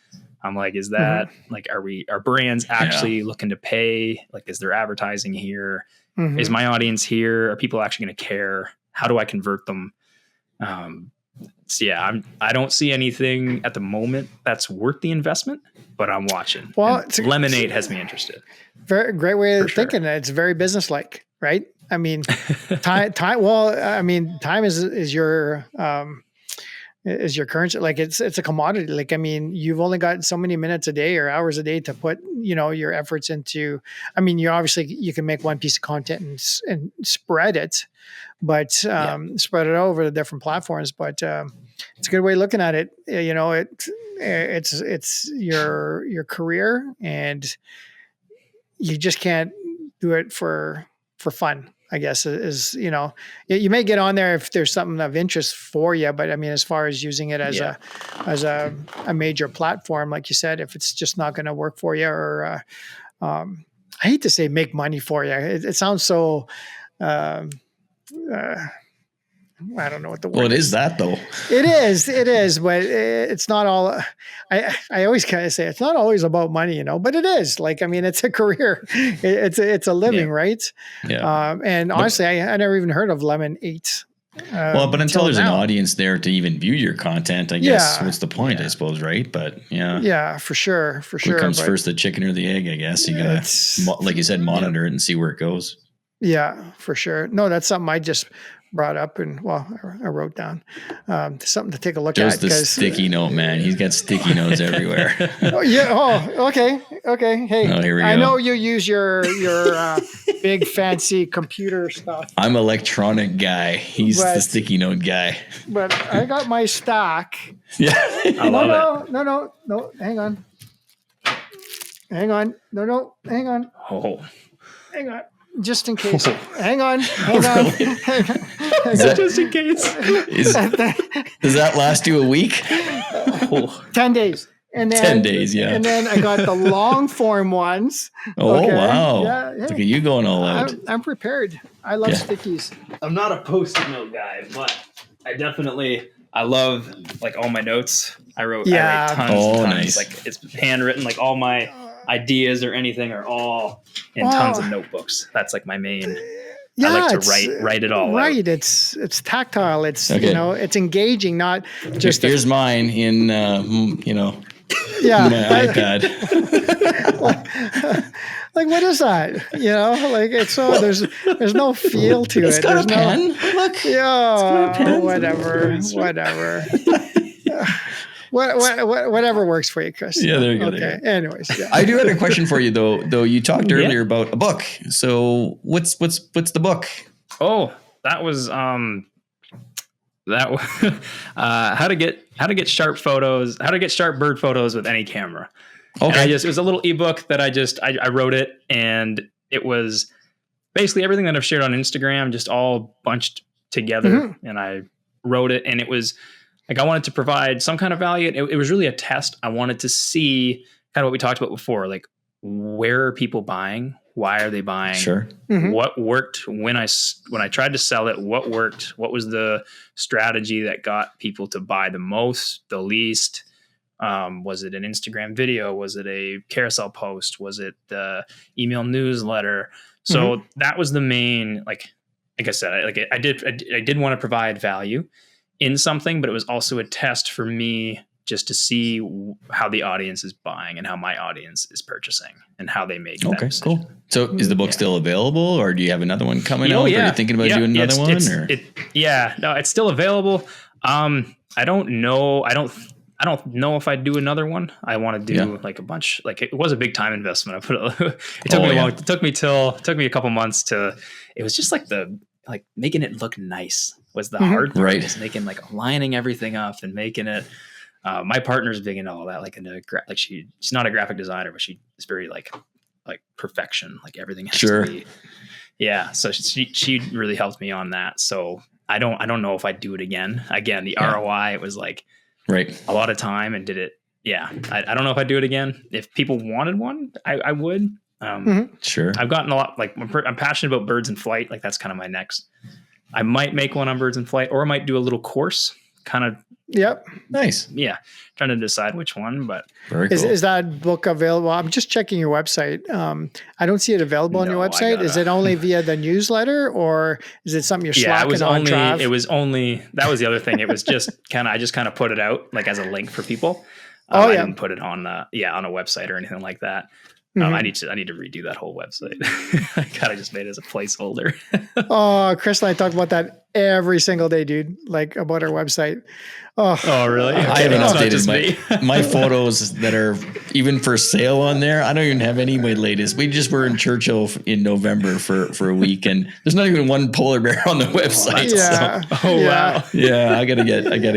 I'm like, is that like, are brands actually looking to pay? Like, is there advertising here? Is my audience here? Are people actually going to care? How do I convert them? So yeah, I don't see anything at the moment that's worth the investment, but I'm watching. Well, Lemon8 has me interested. Very great way of thinking. It's very business-like, right? I mean, time. Well, I mean, time is your currency. Like it's a commodity. Like, I mean, you've only got so many minutes a day or hours a day to put, your efforts into. I mean, you can make one piece of content and spread it, but spread it over the different platforms. But it's a good way of looking at it. It's your career, and you just can't do it for fun. I guess is, you may get on there if there's something of interest for you, but I mean, as far as using it as a major platform, like you said, if it's just not going to work for you, or I hate to say make money for you. It sounds so, I don't know what the word is. Well, it is that though. It is, but it's not all. I always kind of say it's not always about money, but it is. Like, I mean, it's a career. It's a living, right? Yeah. And honestly, I never even heard of Lemon8. But until there's an audience there to even view your content, I guess what's the point? I suppose, right? But yeah, for sure. What comes first, the chicken or the egg? I guess you gotta, like you said, monitor it and see where it goes. Yeah, for sure. No, that's something I just brought up and I wrote down something to take a look at. There's the sticky note, man. He's got sticky notes everywhere. Okay. Hey, here we go. I know you use your big fancy computer stuff. I'm an electronic guy. He's the sticky note guy. But I got my stack. Yeah. I love it. No. Hang on. No. Hang on. Oh. Hang on. Just in case. Hang on. Just in case. Does that last you a week? Oh, 10 days. And then 10 days, yeah. And then I got the long form ones. Oh, Okay. wow. Yeah, Look at you going all out. I'm prepared. I love stickies. I'm not a post-it note guy, but I love like all my notes. I write tons. Nice. Like it's handwritten, like all my ideas or anything are all in tons of notebooks. That's like my main. Yeah, I like to write it all out. It's tactile. It's it's engaging, not just. Here's mine in my iPad. Like what is that? Like it's so there's no feel to it's it. Got there's a pen. Look. Yeah, whatever. Whatever works for you, Chris. Yeah, there you go. Okay. There you go. Anyways, yeah. I do have a question for you though. You talked earlier about a book. So what's the book? Oh, that was how to get sharp photos, how to get sharp bird photos with any camera. Okay. It was a little ebook that I wrote it, and it was basically everything that I've shared on Instagram, just all bunched together. And I wrote it, and it was like, I wanted to provide some kind of value. It was really a test. I wanted to see kind of what we talked about before, like where are people buying? Why are they buying? Sure. What worked when I tried to sell it? What worked? What was the strategy that got people to buy the most, the least? Was it an Instagram video? Was it a carousel post? Was it the email newsletter? So that was the main, like I said, I did want to provide value in something, but it was also a test for me just to see how the audience is buying and how my audience is purchasing and how they make that decision. Cool. So is the book still available, or do you have another one coming out? Yeah. Are you thinking about doing another one? No, it's still available. I don't know. I don't know if I'd do another one. I want to do like a bunch. Like it was a big time investment. It took me long. It took me a couple months to. It was just like making it look nice was the hard part. Right. Just making aligning everything up and making it. My partner's big into all that. She's not a graphic designer, but she's very like perfection. Like everything has to be. Yeah. So she really helped me on that. So I don't know if I'd do it again. Again, the ROI, it was a lot of time, and did it. Yeah. I don't know if I'd do it again. If people wanted one, I would. Sure. I've gotten a lot, I'm passionate about birds in flight. Like that's kind of my next, I might make one on birds in flight, or I might do a little course kind of. Yep. Nice. Yeah. Trying to decide which one, but very cool. Is that book available? I'm just checking your website. I don't see it available on your website. Is it only via the newsletter, or is it something you're slacking on, Trav? It was only, that was the other thing. It was just I just put it out as a link for people. I didn't put it on on a website or anything like that. I need to redo that whole website. I kind of just made it as a placeholder. Oh, Chris and I talk about that every single day, dude. About our website. Oh really? Okay. I haven't updated my photos that are even for sale on there. I don't even have any of my latest. We just were in Churchill in November for a week, and there's not even one polar bear on the website. Wow. Yeah, I gotta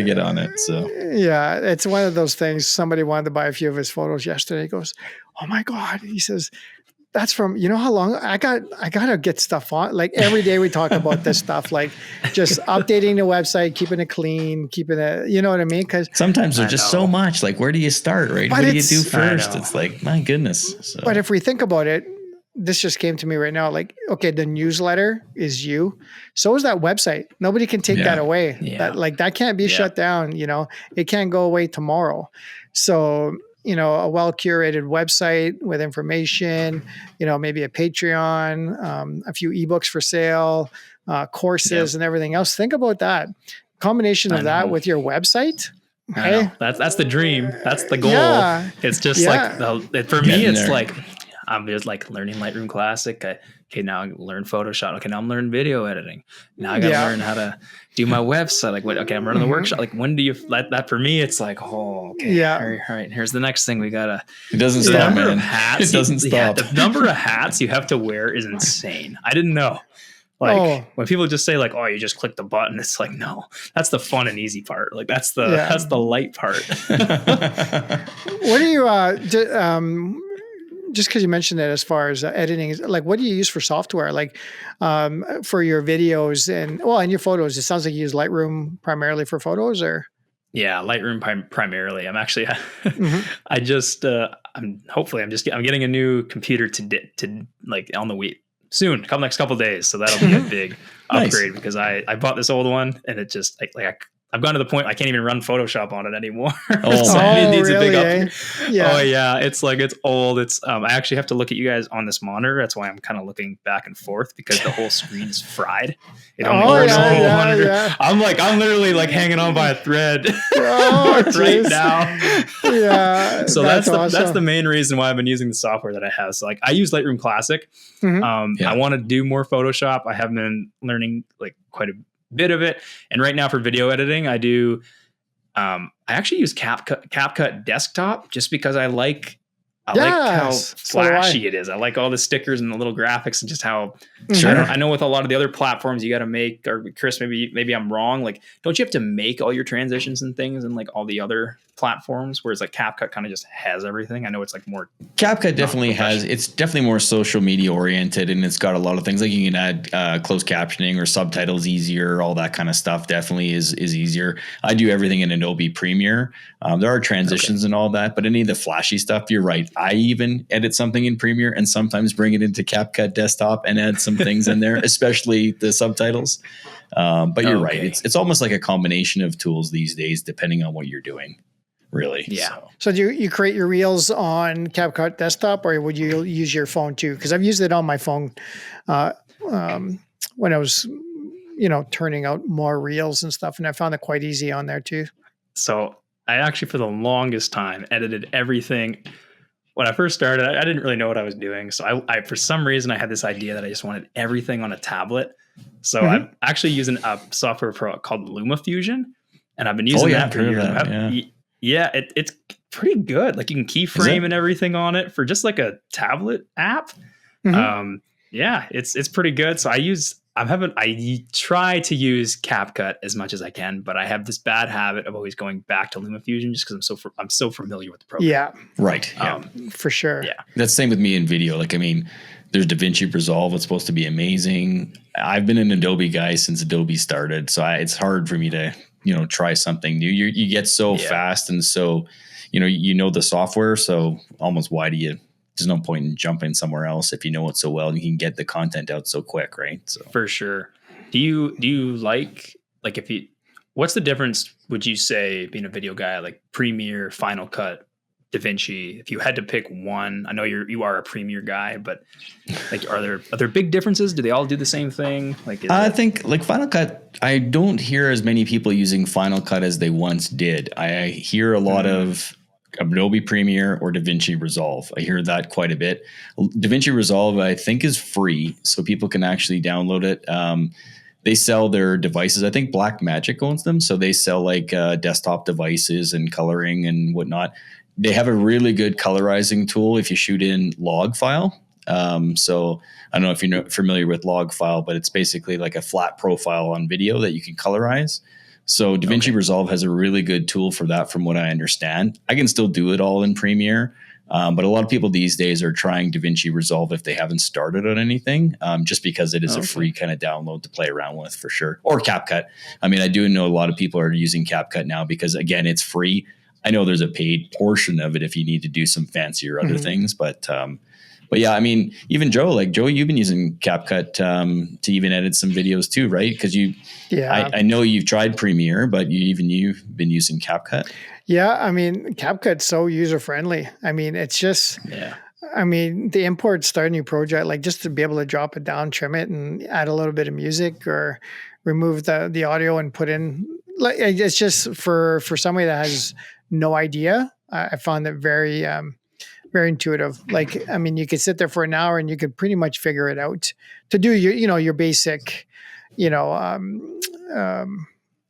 get on it. So yeah, it's one of those things. Somebody wanted to buy a few of his photos yesterday. He goes, "Oh my God," he says, "That's from, how long I gotta get stuff on." Every day we talk about this stuff, just updating the website, keeping it clean, keeping it, you know what I mean? Because sometimes there's just so much. Where do you start, right? What do you do first? It's my goodness. So. But if we think about it, this just came to me right now. Okay, the newsletter is you. So is that website. Nobody can take that away. Yeah. That can't be shut down. It can't go away tomorrow. So, a well-curated website with information, maybe a Patreon, a few ebooks for sale, courses and everything else. Think about that. Combination of that with your website. Okay. That's the dream. That's the goal. Yeah. It's just for me, it's I'm just learning Lightroom Classic. Okay, now I learn Photoshop. Okay, now I'm learning video editing. Now I got to learn how to do my website. I'm running the workshop. When do you that for me? It's okay. All right. Here's the next thing we gotta. It doesn't stop, man. It doesn't stop. Yeah, the number of hats you have to wear is insane. I didn't know. When people just say you just click the button, it's no, that's the fun and easy part. That's the light part. What do you just because you mentioned it as far as editing, what do you use for software? For your videos and your photos? It sounds like you use Lightroom primarily for photos, or? Yeah, Lightroom primarily. I'm actually, I'm getting a new computer to like on the week soon, next couple of days. So that'll be a big upgrade because I bought this old one and it just I've gone to the point I can't even run Photoshop on it anymore. So it needs a big upgrade. Yeah. Oh yeah, it's old. I actually have to look at you guys on this monitor. That's why I'm kind of looking back and forth because the whole screen is fried. It only holds the whole monitor. Yeah. I'm literally like hanging on by a thread right now. Yeah. So that's the main reason why I've been using the software that I have. So like I use Lightroom Classic. Mm-hmm. I want to do more Photoshop. I have been learning like quite a bit of it, and right now for video editing I do I actually use CapCut desktop just because I like how flashy it is. I like all the stickers and the little graphics and just how I know with a lot of the other platforms you got to make, or Chris, maybe I'm wrong. Like, don't you have to make all your transitions and things and like all the other platforms? Whereas like CapCut kind of just has everything. I know it's like more. CapCut definitely has. It's definitely more social media oriented, and it's got a lot of things like you can add closed captioning or subtitles easier. All that kind of stuff definitely is easier. I do everything in Adobe Premiere. There are transitions and all that, but any of the flashy stuff, you're right. I even edit something in Premiere and sometimes bring it into CapCut desktop and add some things in there, especially the subtitles. But you're right. It's almost like a combination of tools these days, depending on what you're doing. Really. Yeah. So do you create your reels on CapCut desktop, or would you use your phone too? Because I've used it on my phone when I was, turning out more reels and stuff, and I found it quite easy on there too. So I actually, for the longest time, edited everything. When I first started, I didn't really know what I was doing. So I for some reason, I had this idea that I just wanted everything on a tablet. So I'm actually using a software called LumaFusion, and I've been using that for years. It's pretty good. Like you can keyframe and everything on it for just like a tablet app. It's pretty good. So I try to use CapCut as much as I can, but I have this bad habit of always going back to LumaFusion just because I'm so familiar with the program. Yeah. Right. Yeah. For sure. Yeah. That's the same with me in video. Like, I mean, there's DaVinci Resolve. It's supposed to be amazing. I've been an Adobe guy since Adobe started. So it's hard for me to, try something new. You get so fast and so, the software. So almost there's no point in jumping somewhere else if you know it so well and you can get the content out so quick, right? So for sure. Do you like what's the difference, would you say, being a video guy, like Premiere, Final Cut, DaVinci? If you had to pick one, I know you are a Premiere guy, but like are there big differences? Do they all do the same thing? I think like Final Cut, I don't hear as many people using Final Cut as they once did. I hear a lot of Adobe Premiere or DaVinci Resolve. I hear that quite a bit. DaVinci Resolve, I think, is free, so people can actually download it. They sell their devices. I think Blackmagic owns them, so they sell like desktop devices and coloring and whatnot. They have a really good colorizing tool if you shoot in log file. So I don't know if you're familiar with log file, but it's basically like a flat profile on video that you can colorize. So DaVinci Resolve has a really good tool for that, from what I understand. I can still do it all in Premiere, but a lot of people these days are trying DaVinci Resolve if they haven't started on anything, just because it is a free kind of download to play around with for sure. Or CapCut. I mean, I do know a lot of people are using CapCut now because, again, it's free. I know there's a paid portion of it if you need to do some fancier other things, but yeah, I mean, even Joe, you've been using CapCut to even edit some videos too, right? Because I know you've tried Premiere, but you've been using CapCut. Yeah, I mean, CapCut's so user friendly. I mean, it's just, I mean, the import, start a new project, like just to be able to drop it down, trim it, and add a little bit of music or remove the audio and put in, like, it's just for somebody that has no idea. I found it very intuitive. Like, I mean, you could sit there for an hour and you could pretty much figure it out to do your basic,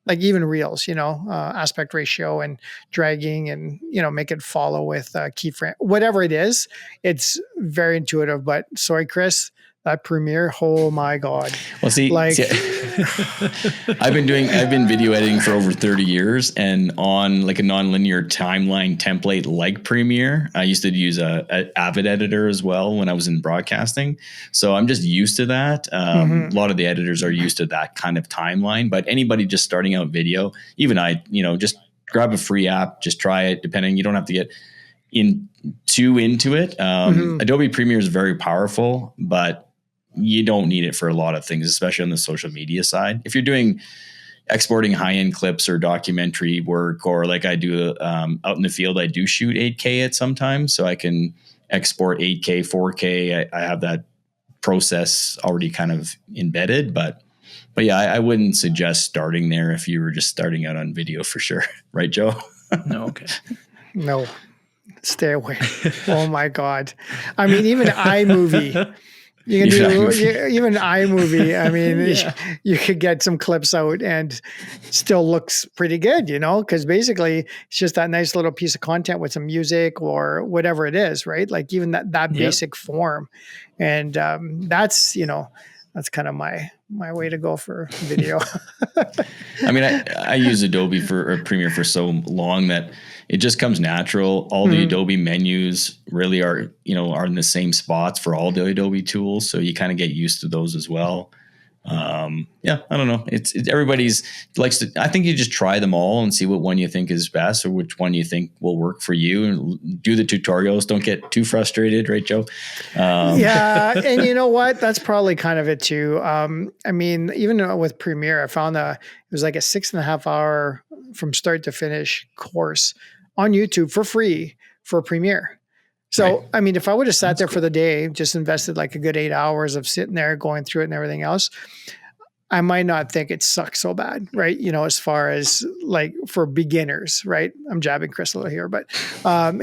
like even reels, aspect ratio and dragging and, make it follow with keyframe, whatever it is. It's very intuitive, but sorry, Chris, that Premiere, oh my God. Well, I've been video editing for over 30 years, and on like a nonlinear timeline template like Premiere, I used to use a Avid editor as well when I was in broadcasting. So I'm just used to that. A lot of the editors are used to that kind of timeline, but anybody just starting out video, even I, just grab a free app, just try it. Depending, you don't have to get into it. Adobe Premiere is very powerful, but you don't need it for a lot of things, especially on the social media side. If you're doing exporting high-end clips or documentary work, or like I do out in the field, I do shoot 8K at sometimes, so I can export 8K, 4K. I have that process already kind of embedded, but yeah, I wouldn't suggest starting there if you were just starting out on video for sure. Right, Joe? No. Okay. No, stay away. Oh my God. I mean, even iMovie. You can do even iMovie. I mean, you could get some clips out and still looks pretty good, because basically it's just that nice little piece of content with some music or whatever it is, right? Like even that basic form. And that's kind of my way to go for video. I mean, I use Adobe Premiere for so long that it just comes natural. All the Adobe menus really are in the same spots for all the Adobe tools. So you kind of get used to those as well. I don't know. It's everybody's likes to, I think you just try them all and see what one you think is best or which one you think will work for you, and do the tutorials. Don't get too frustrated. Right, Joe? Yeah. And you know what? That's probably kind of it too. I mean, even with Premiere, I found it was like a 6.5 hour from start to finish course on YouTube for free for Premiere. So, right. I mean, if I would have sat there for the day, just invested like a good 8 hours of sitting there, going through it and everything else, I might not think it sucks so bad, right? As far as like for beginners, right? I'm jabbing Chris a little here, but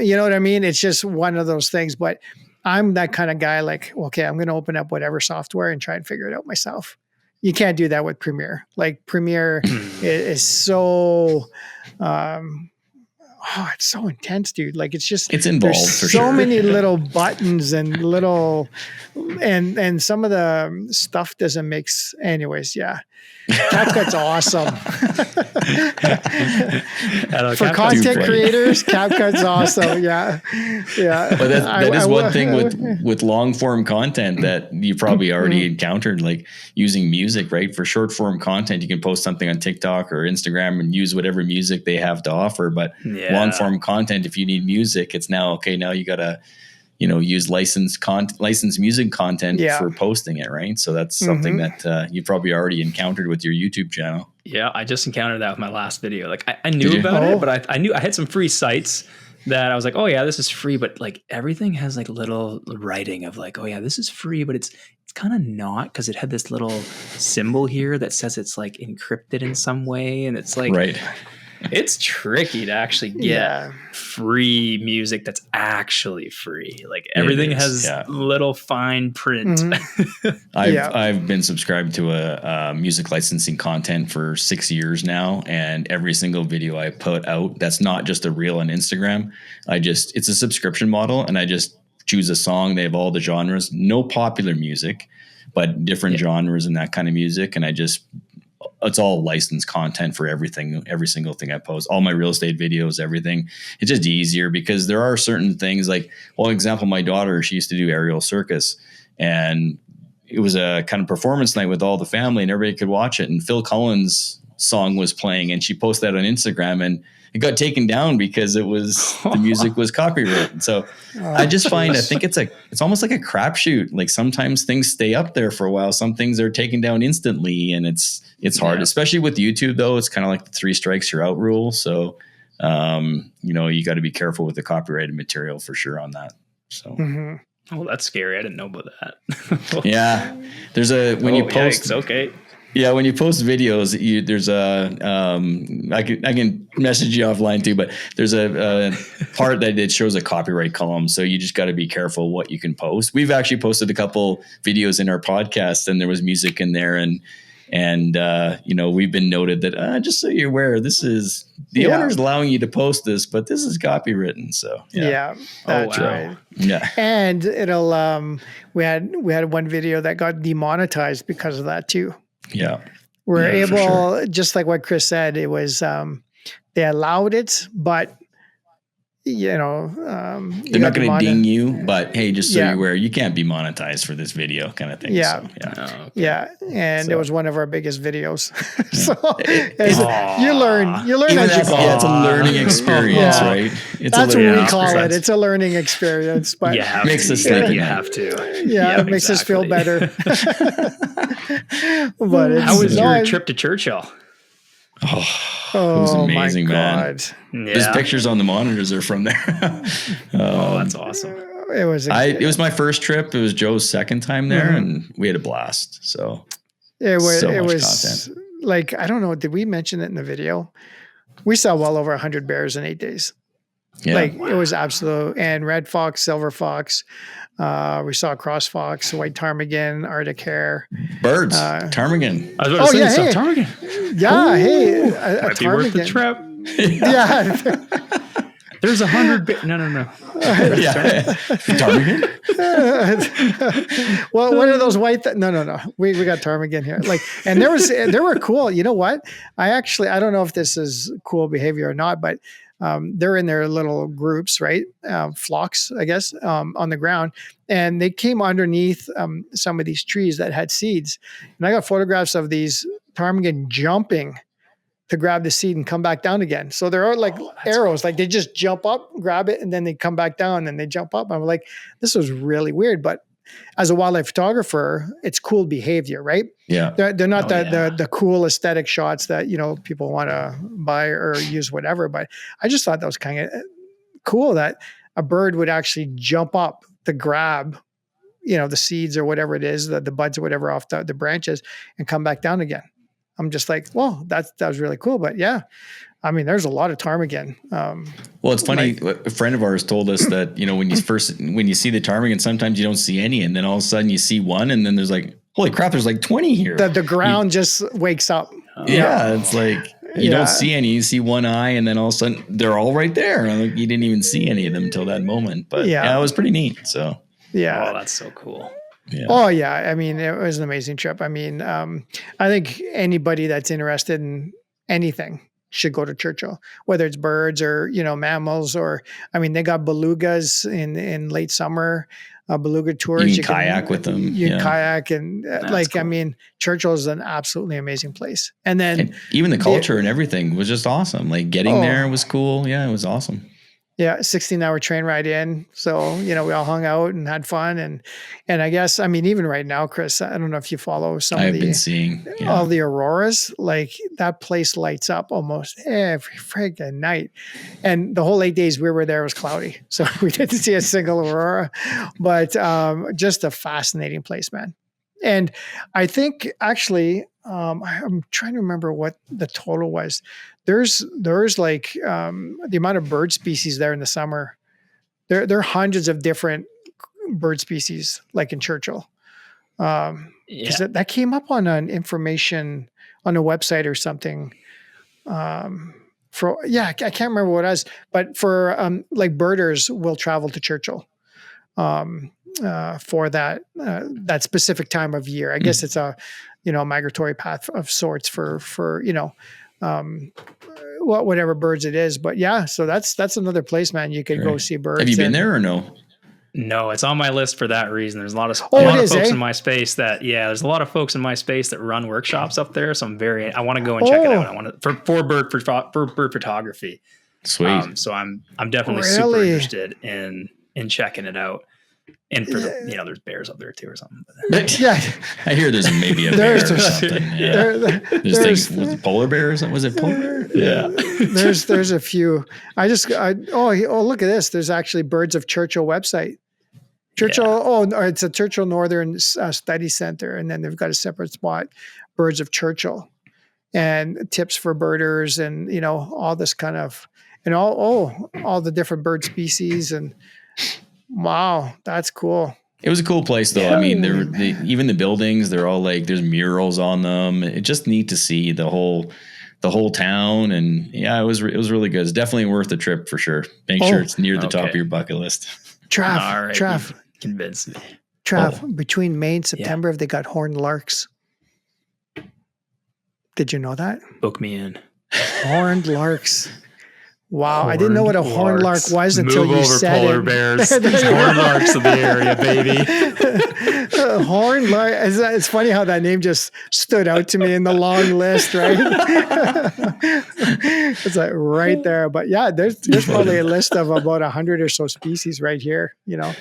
you know what I mean? It's just one of those things, but I'm that kind of guy like, okay, I'm going to open up whatever software and try and figure it out myself. You can't do that with Premiere. Like Premiere is so... it's so intense, dude. Like it's involved. There's for so many little buttons and and some of the stuff doesn't make anyways. Yeah. CapCut's awesome. For content creators, CapCut's awesome. Yeah. Yeah. But that is one thing with long form content that you probably already encountered, like using music, right? For short form content, you can post something on TikTok or Instagram and use whatever music they have to offer. But long form content, if you need music, it's now you got to, use licensed music content for posting it, right? So that's something that you probably already encountered with your YouTube channel. Yeah, I just encountered that with my last video. Like I knew about it, but I knew I had some free sites that I was like, oh yeah, this is free, but like everything has like little writing of like, oh yeah, this is free, but it's kind of not, because it had this little symbol here that says it's like encrypted in some way, and it's like right. It's tricky to actually get free music that's actually free. Like everything has little fine print. I've been subscribed to a music licensing content for 6 years now, and every single video I put out, that's not just a reel on Instagram. It's a subscription model, and I just choose a song. They have all the genres, no popular music, but different genres and that kind of music. And it's all licensed content for everything, every single thing I post, all my real estate videos, everything. It's just easier because there are certain things like, example, my daughter, she used to do aerial circus, and it was a kind of performance night with all the family and everybody could watch it. And Phil Collins' song was playing, and she posted that on Instagram, and it got taken down because the music was copyrighted. So I just find, I think it's almost like a crapshoot. Like sometimes things stay up there for a while. Some things are taken down instantly, and it's hard, especially with YouTube though. It's kind of like the 3 strikes you're out rule. So, you got to be careful with the copyrighted material for sure on that. So. Oh, that's scary. I didn't know about that. Yeah. There's when you post. Yikes, okay. Yeah, when you post videos, there's I can message you offline too, but there's a part that it shows a copyright column. So you just got to be careful what you can post. We've actually posted a couple videos in our podcast, and there was music in there, and we've been noted that just so you're aware, this is the owner's allowing you to post this, but this is copywritten. So that's right. Yeah, and it'll we had one video that got demonetized because of that too. Yeah. We're able, just like what Chris said, it was, they allowed it, but you know, they're not going to ding you, but hey, just so you're aware, you can't be monetized for this video kind of thing. Yeah. So, yeah. Oh, okay. Yeah. And it was one of our biggest videos. So you learn Even as you go. Yeah, it's a learning experience, Yeah. right? It's That's a what learning we call experience. it. It's a learning experience, but Yeah, makes us think. You have to. it makes us feel better. But How was your trip? trip to Churchill? It was amazing, my man. God. Yeah. There's pictures on the monitors are from there. That's awesome. It was my first trip. It was Joe's second time there, and we had a blast. So it was content. like, I don't know, did we mention it in the video? We saw well over 100 bears in 8 days. Yeah. It was absolute. And red fox, silver fox. We saw cross fox, white ptarmigan, Arctic hare. Birds, ptarmigan. I was about to say ptarmigan. Yeah, hey, a Might be worth the ptarmigan. trip. Yeah. There's 100. No. Ptarmigan? Well, what are those white? No. We got ptarmigan here. And there were cool. You know what? I don't know if this is cool behavior or not, but they're in their little groups, right? Flocks, I guess, on the ground. And they came underneath some of these trees that had seeds. And I got photographs of these ptarmigan jumping to grab the seed and come back down again. So they're like arrows, like they just jump up, grab it, and then they come back down and they jump up. I'm like, this was really weird. But as a wildlife photographer, it's cool behavior, right? Yeah. They're not the cool aesthetic shots that, people want to buy or use, whatever. But I just thought that was kind of cool that a bird would actually jump up to grab, the seeds or whatever it is, the buds or whatever off the branches and come back down again. I'm just like, well, that was really cool. But yeah, I mean, there's a lot of ptarmigan. Well, it's funny. A friend of ours told us that, when you see the ptarmigan, sometimes you don't see any. And then all of a sudden you see one and then there's like, holy crap, there's like 20 here. The ground just wakes up. Yeah. It's like, you don't see any, you see one eye and then all of a sudden they're all right there. Like, you didn't even see any of them until that moment. But yeah, it was pretty neat. So, yeah. Oh, that's so cool. Yeah. Oh yeah. I mean, it was an amazing trip. I mean, I think anybody that's interested in anything should go to Churchill, whether it's birds or, mammals, or, I mean, they got belugas in late summer, beluga tours. You can kayak with them. You can kayak and cool. I mean, Churchill is an absolutely amazing place. And then even the culture and everything was just awesome. Like getting there was cool. Yeah. It was awesome. Yeah, 16-hour train ride in. So, we all hung out and had fun. And I guess, I mean, even right now, Chris, I don't know if you follow I've been seeing all the auroras. Like that place lights up almost every friggin' night. And the whole 8 days we were there was cloudy. So we didn't see a single aurora, but just a fascinating place, man. And I think actually, I'm trying to remember what the total was. There's like the amount of bird species there in the summer. There are hundreds of different bird species, like in Churchill. Because that came up on an information on a website or something. I can't remember what it was, but for like birders will travel to Churchill. For that specific time of year. I guess it's a, migratory path of sorts for whatever birds it is. But yeah, so that's another place, man. You could go see birds. Have you been there or no? No, it's on my list for that reason. There's a lot of folks in my space there's a lot of folks in my space that run workshops up there. So I want to go and check it out. I want to for bird photography. Sweet. So I'm definitely super interested in checking it out. And for there's bears up there too or something. Yeah, I hear there's maybe a bear or something. Yeah. There's things. Was it polar bears? Was it polar bear? Yeah. There's a few. Look at this. There's actually Birds of Churchill website. Churchill. Yeah. It's a Churchill Northern Study Center, and then they've got a separate spot, Birds of Churchill, and tips for birders, and all this kind of, and all the different bird species and. Wow, that's cool. It was a cool place, though. Yeah. I mean, even the buildings, they're all like there's murals on them. It's just neat to see the whole town, and it was really good. It's definitely worth the trip for sure. Make sure it's near the top of your bucket list. Trav, convince me. Trav, between May and September, they got horned larks. Did you know that? Book me in. Horned larks. Wow, I didn't know what a horned lark was until you said polar it. bears. Horned larks of the area, baby. Horned lark. It's funny how that name just stood out to me in the long list, right? It's like right there. But yeah, there's probably a list of about 100 or so species right here. You know,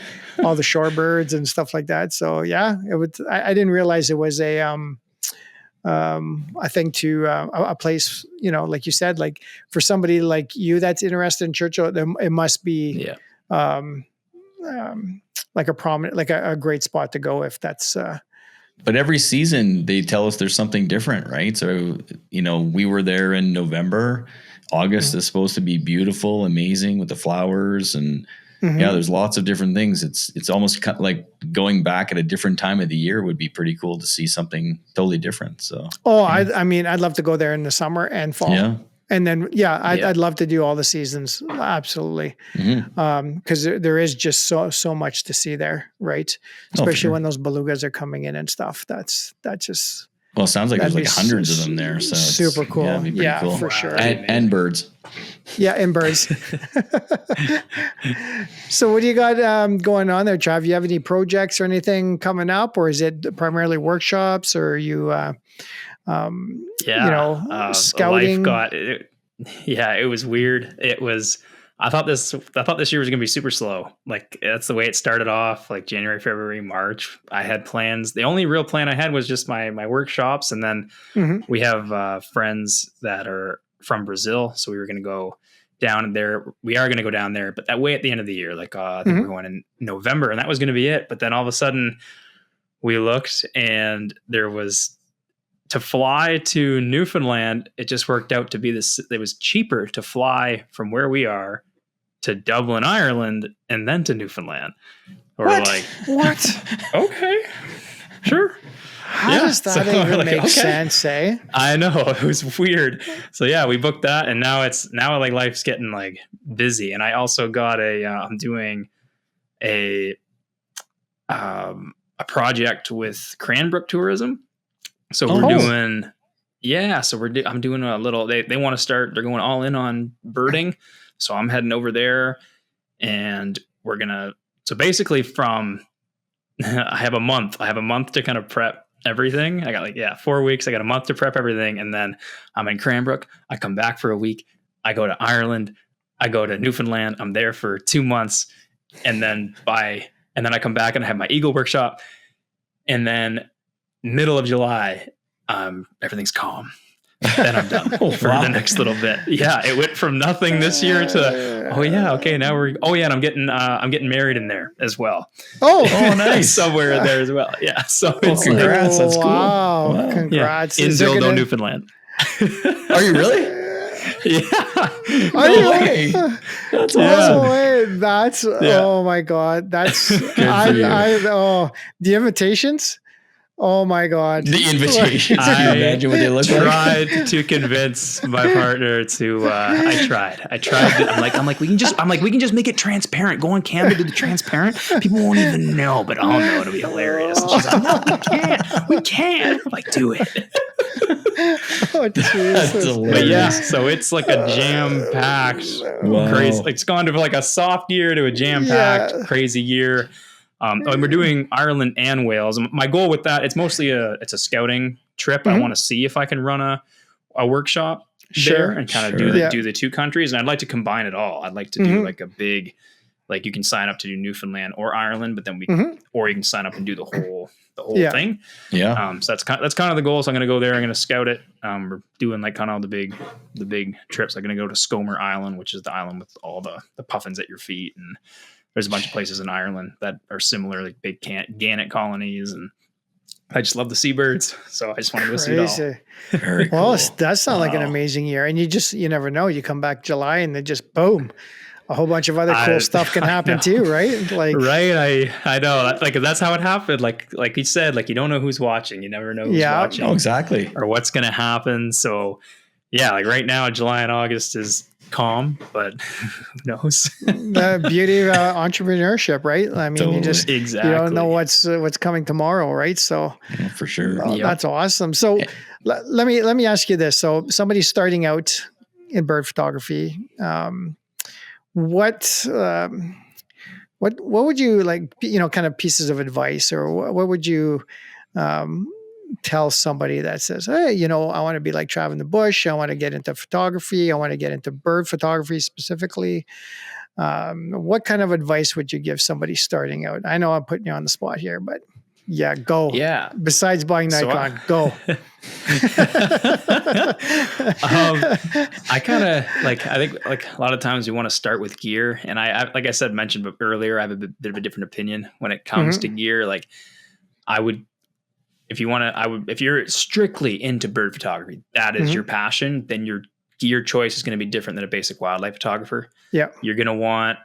all the shorebirds and stuff like that. So yeah, it would. I didn't realize it was I think to a place, you know, like you said, like for somebody like you that's interested in Churchill, it must be like a prominent, like a great spot to go if that's. But every season they tell us there's something different, right? So, you know, we were there in November. August is supposed to be beautiful, amazing with the flowers and yeah, there's lots of different things. It's almost kind of like going back at a different time of the year would be pretty cool to see something totally different. So, I mean, I'd love to go there in the summer and fall. Yeah. And then, I'd love to do all the seasons. Absolutely. Because there is just so much to see there, right? Especially when those belugas are coming in and stuff. That's just. Well, it sounds like there's like hundreds of them there. So super cool. Yeah, it'd be pretty cool. For sure. And birds. Yeah, and birds. So what do you got going on there, Trav? You have any projects or anything coming up, or is it primarily workshops, or are you, scouting? It was weird. I thought this year was going to be super slow. Like that's the way it started off, like January, February, March. I had plans. The only real plan I had was just my workshops. And then we have friends that are from Brazil. So we were going to go down there. We are going to go down there, but that way at the end of the year, like I think we're going in November, and that was going to be it. But then all of a sudden we looked and there was to fly to Newfoundland. It just worked out to be this. It was cheaper to fly from where we are to Dublin, Ireland, and then to Newfoundland. Or what? Okay, sure. How does that even make sense, eh? I know, it was weird. So yeah, we booked that, and now like life's getting like busy. And I also got I'm doing a project with Cranbrook Tourism. So we're doing, I'm doing a little, they want to start, they're going all in on birding. So I'm heading over there, and so basically I have a month to kind of prep everything. I got 4 weeks. I got a month to prep everything. And then I'm in Cranbrook. I come back for a week. I go to Ireland. I go to Newfoundland. I'm there for 2 months. And then I come back and I have my Eagle workshop. And then middle of July, everything's calm. Then I'm done for the next little bit. Yeah, it went from nothing this year to and I'm getting married in there as well. Oh, nice. Somewhere there as well. Yeah. So it's congrats. That's cool. Wow. Congrats. Yeah. In Dildo, Newfoundland. Are you really? Yeah. No way. That's awesome. That's oh my God. That's the invitations. Oh my God. The invitations. Can you imagine what they look like? I tried to convince my partner to, I tried. I'm like, we can just make it transparent. Go on Canva, do the transparent. People won't even know, but I'll know. It'll be hilarious. And she's like, no, we can't. I'm like, do it. But yeah, so it's like a jam-packed, crazy. It's gone to like a soft year to a jam-packed, crazy year. And we're doing Ireland and Wales. My goal with that, it's mostly it's a scouting trip. I want to see if I can run a workshop there and kind of do the two countries. And I'd like to combine it all. I'd like to do like a big, like you can sign up to do Newfoundland or Ireland, but then or you can sign up and do the whole thing. Yeah. So that's kind of the goal. So I'm going to go there. I'm going to scout it. We're doing like kind of the big trips. I'm going to go to Skomer Island, which is the island with all the puffins at your feet, and there's a bunch of places in Ireland that are similar, like big gannet colonies, and I just love the seabirds, so I just wanted to see it all. Very cool. Well, that sounds like an amazing year, and you never know. You come back July, and then just boom, a whole bunch of other cool stuff can happen too, right? Like, right? I know. That's how it happened. Like you said, like you don't know who's watching. You never know who's watching. Oh, exactly. Or what's going to happen. So, yeah, like right now, July and August is calm, but who knows? The beauty of entrepreneurship, right? I mean, totally. you don't know what's coming tomorrow, right? So for sure. That's awesome. So let me ask you this. So somebody's starting out in bird photography. What would you like, kind of pieces of advice, or what would you tell somebody that says, hey, I want to be like Trav in the bush. I want to get into photography. I want to get into bird photography specifically. What kind of advice would you give somebody starting out? I know I'm putting you on the spot here, but yeah, go. Yeah. Besides buying Nikon, go. I kind of I think like a lot of times you want to start with gear, and I like I said, mentioned earlier, I have a bit of a different opinion when it comes to gear. Like if you're strictly into bird photography, that is your passion, then your gear choice is going to be different than a basic wildlife photographer. Yeah. You're going to want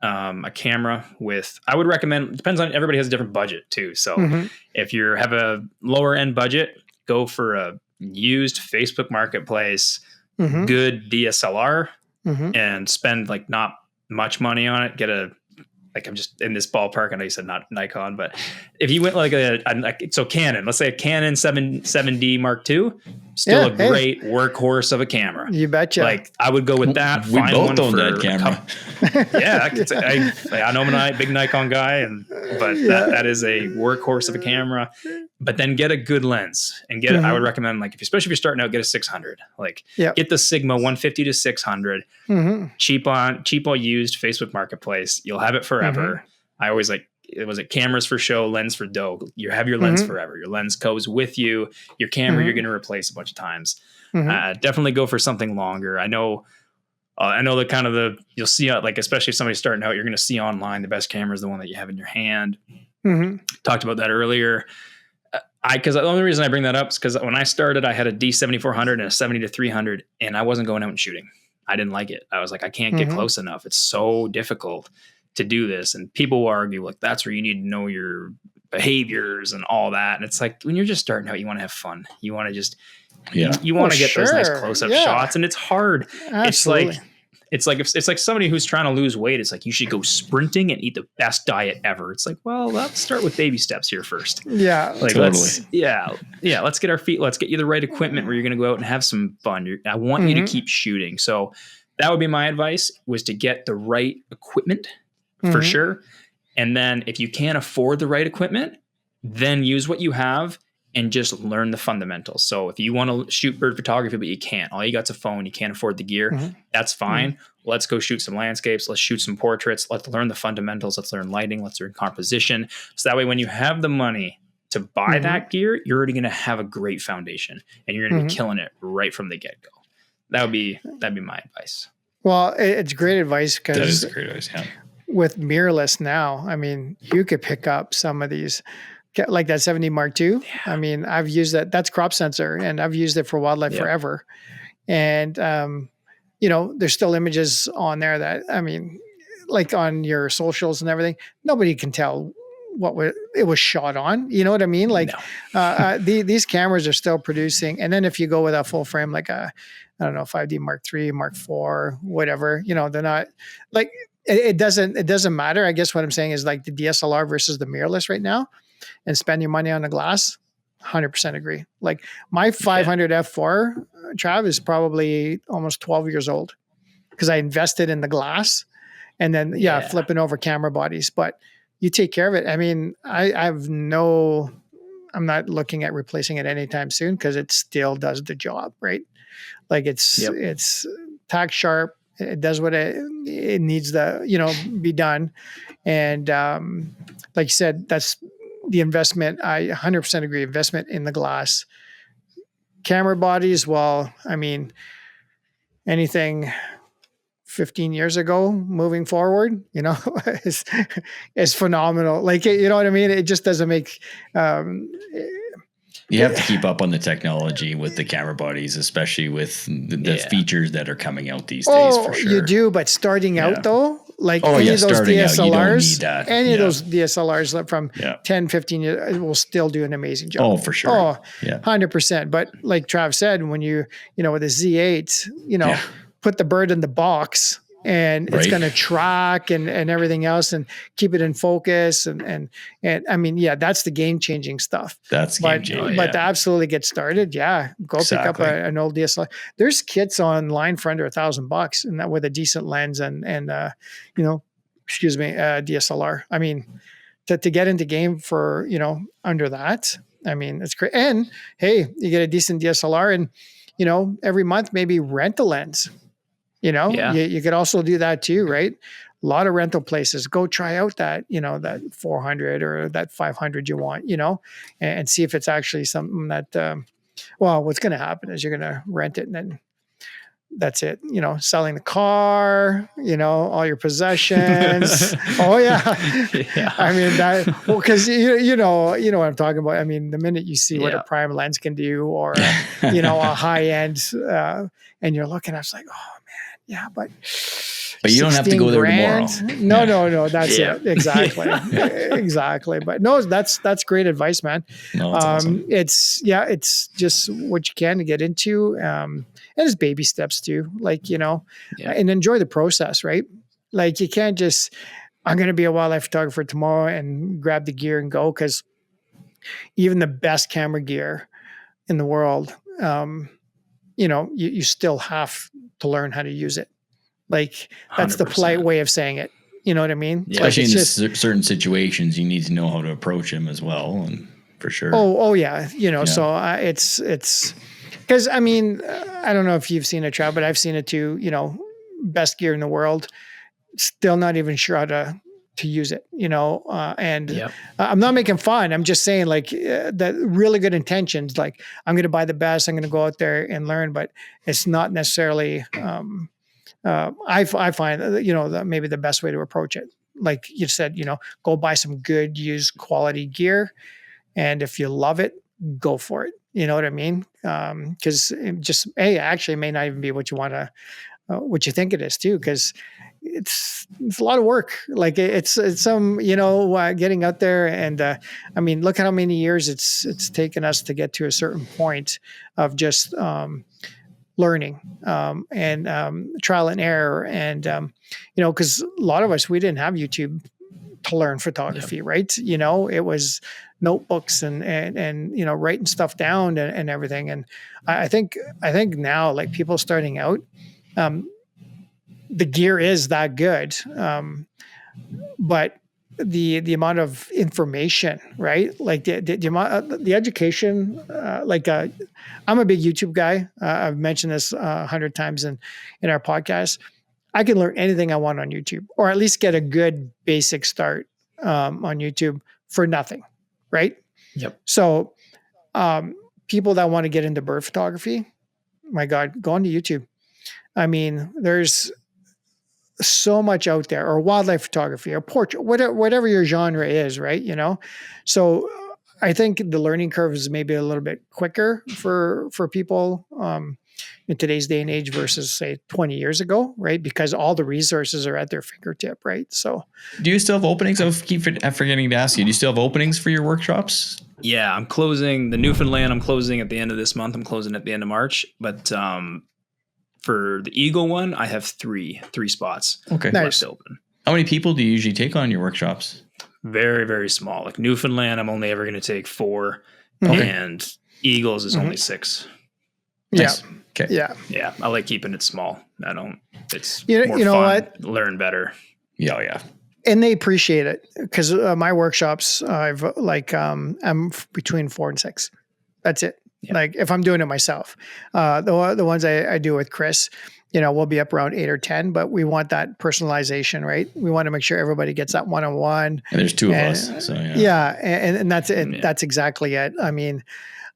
a camera with, I would recommend, depends on, everybody has a different budget too. So if you have a lower end budget, go for a used Facebook Marketplace, good DSLR, and spend like not much money on it. I'm just in this ballpark. I know you said not Nikon, but if you went like so Canon, let's say a Canon 7D Mark II, still a great workhorse of a camera. You betcha. Like I would go with that. We both own that camera. I know I'm a big Nikon guy, but that is a workhorse of a camera. But then get a good lens and I would recommend, like, especially if you're starting out, get a 600. Like get the Sigma 150 to 600. Cheap used Facebook Marketplace. You'll have it forever. I always cameras for show, lens for dough. You have your lens forever. Your lens goes with you. Your camera you're going to replace a bunch of times. Definitely go for something longer. I know that kind of you'll see, like, especially if somebody's starting out, you're going to see online the best camera is the one that you have in your hand. Talked about that earlier. Because the only reason I bring that up is because when I started, I had a D7400 and a 70-300, and I wasn't going out and shooting. I didn't like it. I was like, I can't get close enough. It's so difficult to do this. And people will argue, like, that's where you need to know your behaviors and all that. And it's like, when you're just starting out, you want to have fun. You want to just, you want to get those nice close-up shots, and it's hard. Absolutely. It's like somebody who's trying to lose weight. It's like, you should go sprinting and eat the best diet ever. It's like, well, let's start with baby steps here first. Yeah, like totally. Let's get our feet. Let's get you the right equipment where you're going to go out and have some fun. I want you to keep shooting. So that would be my advice, was to get the right equipment for sure. And then if you can't afford the right equipment, then use what you have and just learn the fundamentals. So if you want to shoot bird photography, but you can't, all you got's a phone, you can't afford the gear, that's fine. Let's go shoot some landscapes. Let's shoot some portraits. Let's learn the fundamentals. Let's learn lighting. Let's learn composition. So that way, when you have the money to buy that gear, you're already going to have a great foundation, and you're going to be killing it right from the get-go. That'd be my advice. Well, it's great advice, because that is great advice. Yeah. With mirrorless now, I mean, you could pick up some of these, like that 70 Mark II. Yeah. I mean, I've used that. That's crop sensor, and I've used it for wildlife forever. And, there's still images on there that, I mean, like on your socials and everything, nobody can tell what it was shot on. You know what I mean? Like, these cameras are still producing. And then if you go with a full frame, like I don't know, 5D Mark III, Mark IV, whatever, they're not like, it doesn't matter. I guess what I'm saying is, like, the DSLR versus the mirrorless right now, and spend your money on the glass. 100% agree. Like, my 500 F4, Trav, is probably almost 12 years old, because I invested in the glass, and then flipping over camera bodies. But you take care of it. I mean, I'm not looking at replacing it anytime soon, because it still does the job, right? Like, it's tack sharp. It does what it needs to, be done. And like you said, that's the investment. I 100% agree. Investment in the glass. Camera bodies, well, I mean, anything 15 years ago moving forward, is phenomenal. Like, you know what I mean? It just doesn't make... you have to keep up on the technology with the camera bodies, especially with the features that are coming out these days, for sure. You do, but starting out though, like any of those DSLRs, any of those DSLRs from 10, 15 years will still do an amazing job. Oh, for sure. Oh, 100%. But like Trav said, when you, with a Z8, put the bird in the box and it's going to track and everything else and keep it in focus. And I mean, yeah, that's the game changing stuff. That's game changing. But to absolutely get started, go pick up an old DSLR. There's kits online for under $1,000 and that with a decent lens and DSLR. I mean, to get into game for, under that, I mean, it's great. And hey, you get a decent DSLR and, every month, maybe rent a lens. You could also do that too, right? A lot of rental places. Go try out that, that 400 or that 500 you want, and see if it's actually something that, what's going to happen is you're going to rent it and then that's it. Selling the car, all your possessions. Oh yeah. I mean because you know what I'm talking about. I mean, the minute you see what a prime lens can do, or a high end, and you're looking, I was like, oh man, yeah, but you don't have to go there tomorrow. No, that's it. Exactly. Exactly. But no, that's great advice, man. No, awesome. It's just what you can to get into. And it's baby steps too, and enjoy the process, right? Like you can't just, I'm going to be a wildlife photographer tomorrow and grab the gear and go. Cause even the best camera gear in the world, you still have to learn how to use it. Like that's 100%. The polite way of saying it. You know what I mean? Yeah. Especially in certain situations, you need to know how to approach them as well. And for sure. Oh yeah. So it's because I mean, I don't know if you've seen it, Trav, but I've seen it too, best gear in the world, still not even sure how to use it, and I'm not making fun. I'm just saying that really good intentions, like I'm going to buy the best, I'm going to go out there and learn, but it's not necessarily, I find that maybe the best way to approach it. Like you said, go buy some good used quality gear. And if you love it, go for it. You know what I mean? Cause actually may not even be what you want to, what you think it is too. Cause it's a lot of work. Like it's some, getting out there and, I mean, look at how many years it's taken us to get to a certain point of just, learning, and trial and error. And, cause a lot of us, we didn't have YouTube to learn photography, right? It was notebooks and writing stuff down and everything. And I think now, like people starting out, the gear is that good. But the amount of information, right? Like the amount, the education, I'm a big YouTube guy. I've mentioned this 100 times in our podcast. I can learn anything I want on YouTube, or at least get a good basic start on YouTube for nothing, right? Yep. So people that want to get into bird photography, my God, go on to YouTube. I mean, there's so much out there, or wildlife photography, or portrait, whatever your genre is, right? So I think the learning curve is maybe a little bit quicker for people in today's day and age versus say 20 years ago, right? Because all the resources are at their fingertip, right? So do you still have openings? I keep forgetting to ask you, do you still have openings for your workshops? Yeah, I'm closing the Newfoundland. I'm closing at the end of this month. I'm closing at the end of March, but for the Eagle one, I have three spots. Okay. Nice. Open. How many people do you usually take on your workshops? Very, very small. Like Newfoundland, I'm only ever going to take 4, and Eagles is only 6. Nice. Yeah. Okay. Yeah. I like keeping it small. It's more fun, what? Learn better. Yeah. And they appreciate it because my workshops, I'm between 4 and 6. That's it. Yeah. Like if I'm doing it myself, the ones I do with Chris, we'll be up around 8 or 10, but we want that personalization, right? We want to make sure everybody gets that one-on-one. And there's 2 of us. So and that's it. Yeah. That's exactly it. I mean,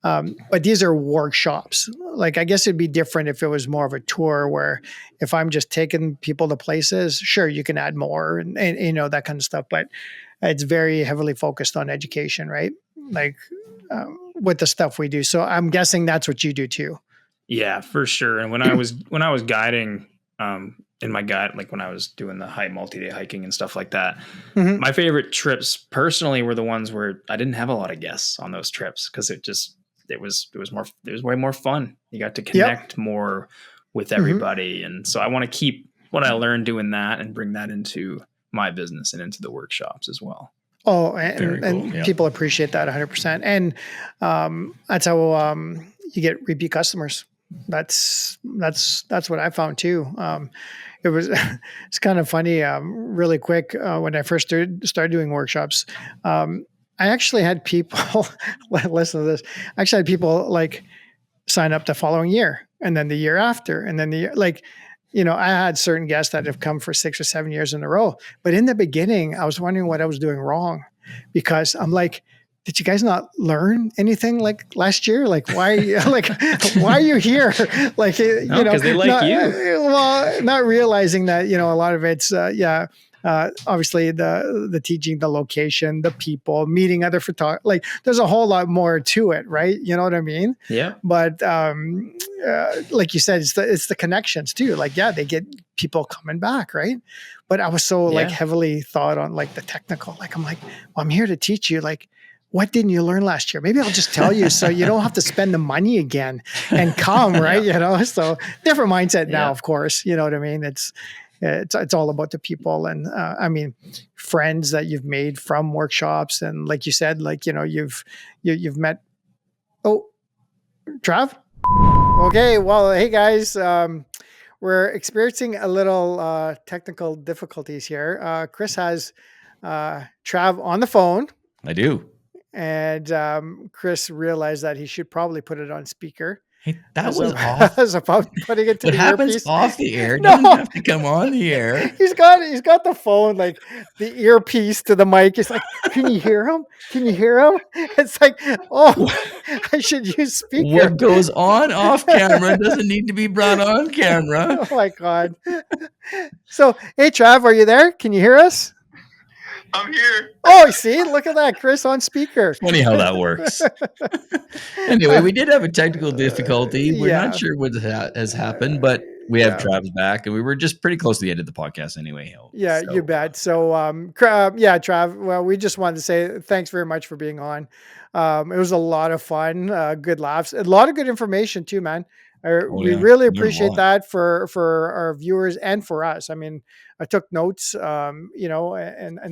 but these are workshops. Like, I guess it'd be different if it was more of a tour where if I'm just taking people to places, sure, you can add more and that kind of stuff, but it's very heavily focused on education, right? Like, with the stuff we do. So I'm guessing that's what you do too. Yeah, for sure. And when I was guiding, in my guide, like when I was doing the multi-day hiking and stuff like that, my favorite trips personally were the ones where I didn't have a lot of guests on those trips. Cause it was way more fun. You got to connect more with everybody. And so I want to keep what I learned doing that and bring that into my business and into the workshops as well. Oh, and people appreciate that 100%. And that's how you get repeat customers. That's what I found too. It's kind of funny, really quick, when I first started doing workshops, I actually had people, listen to this, I actually had people like sign up the following year and then the year after. And then I had certain guests that have come for 6 or 7 years in a row. But in the beginning, I was wondering what I was doing wrong, because I'm like, did you guys not learn anything like last year? Like, why are you here? Like, because they like you. Well, not realizing that, a lot of it's, obviously the teaching, the location, the people, meeting other photographers. Like, there's a whole lot more to it, right? You know what I mean? Yeah. But like you said, it's the connections too. Like, they get people coming back, right? But I was so like heavily thought on like the technical. Like, I'm like, well, I'm here to teach you. Like, what didn't you learn last year? Maybe I'll just tell you so you don't have to spend the money again and come, right? So different mindset now, of course. You know what I mean? It's all about the people and friends that you've made from workshops, and like you said, like you've met. Oh, Trav. Okay, well, hey guys, we're experiencing a little technical difficulties here. Chris has Trav on the phone. I do. And Chris realized that he should probably put it on speaker. Hey, that was off. As opposed to putting it to the happens earpiece. Off the air. Doesn't have to come on the air. He's got the phone, like the earpiece to the mic. He's like, can you hear him? Can you hear him? It's like, oh, I should use speaker. What goes on off camera doesn't need to be brought on camera. Oh my God. So, hey, Trav, are you there? Can you hear us? I'm here. Oh, see, look at that, Chris on speaker. Funny how that works. Anyway, we did have a technical difficulty. We're not sure what has happened, but we have Trav's back, and we were just pretty close to the end of the podcast anyway. Yeah, you bet. So, Trav, well, we just wanted to say thanks very much for being on. It was a lot of fun, good laughs, a lot of good information too, man. We really appreciate that for our viewers and for us. I mean, I took notes, and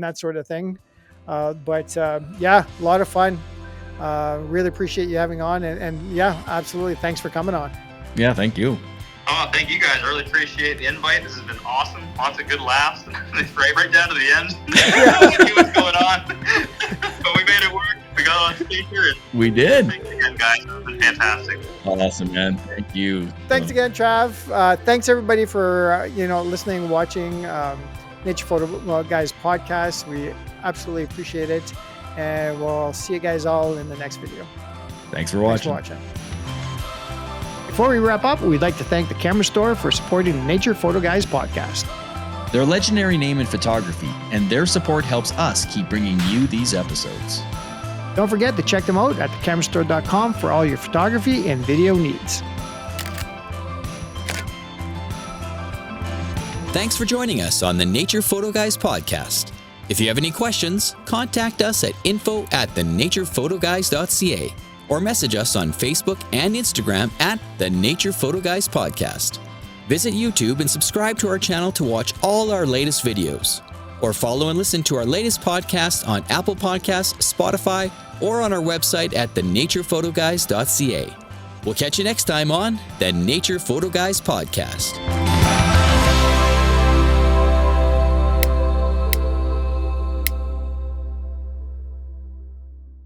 that sort of thing. But a lot of fun. Really appreciate you having on, and absolutely. Thanks for coming on. Yeah, thank you. Oh, thank you guys. I really appreciate the invite. This has been awesome. Lots of good laughs. right down to the end. I knew what's going on. But we made it work. We got on speaker. We did. Thanks again, guys. It's been fantastic. Awesome, man. Thank you. Thanks again, Trav. Thanks everybody for listening, watching Nature Photo Guys podcast. We absolutely appreciate it, and we'll see you guys all in the next video. Thanks for watching. Before we wrap up, we'd like to thank the Camera Store for supporting the Nature Photo Guys podcast. They're a legendary name in photography, and their support helps us keep bringing you these episodes. Don't forget to check them out at thecamerastore.com for all your photography and video needs. Thanks for joining us on the Nature Photo Guys podcast. If you have any questions, contact us at info@thenaturePhotoGuys.ca or message us on Facebook and Instagram at the Nature Photo Guys podcast. Visit YouTube and subscribe to our channel to watch all our latest videos. Or follow and listen to our latest podcast on Apple Podcasts, Spotify, or on our website at thenaturePhotoGuys.ca. We'll catch you next time on the Nature Photo Guys podcast.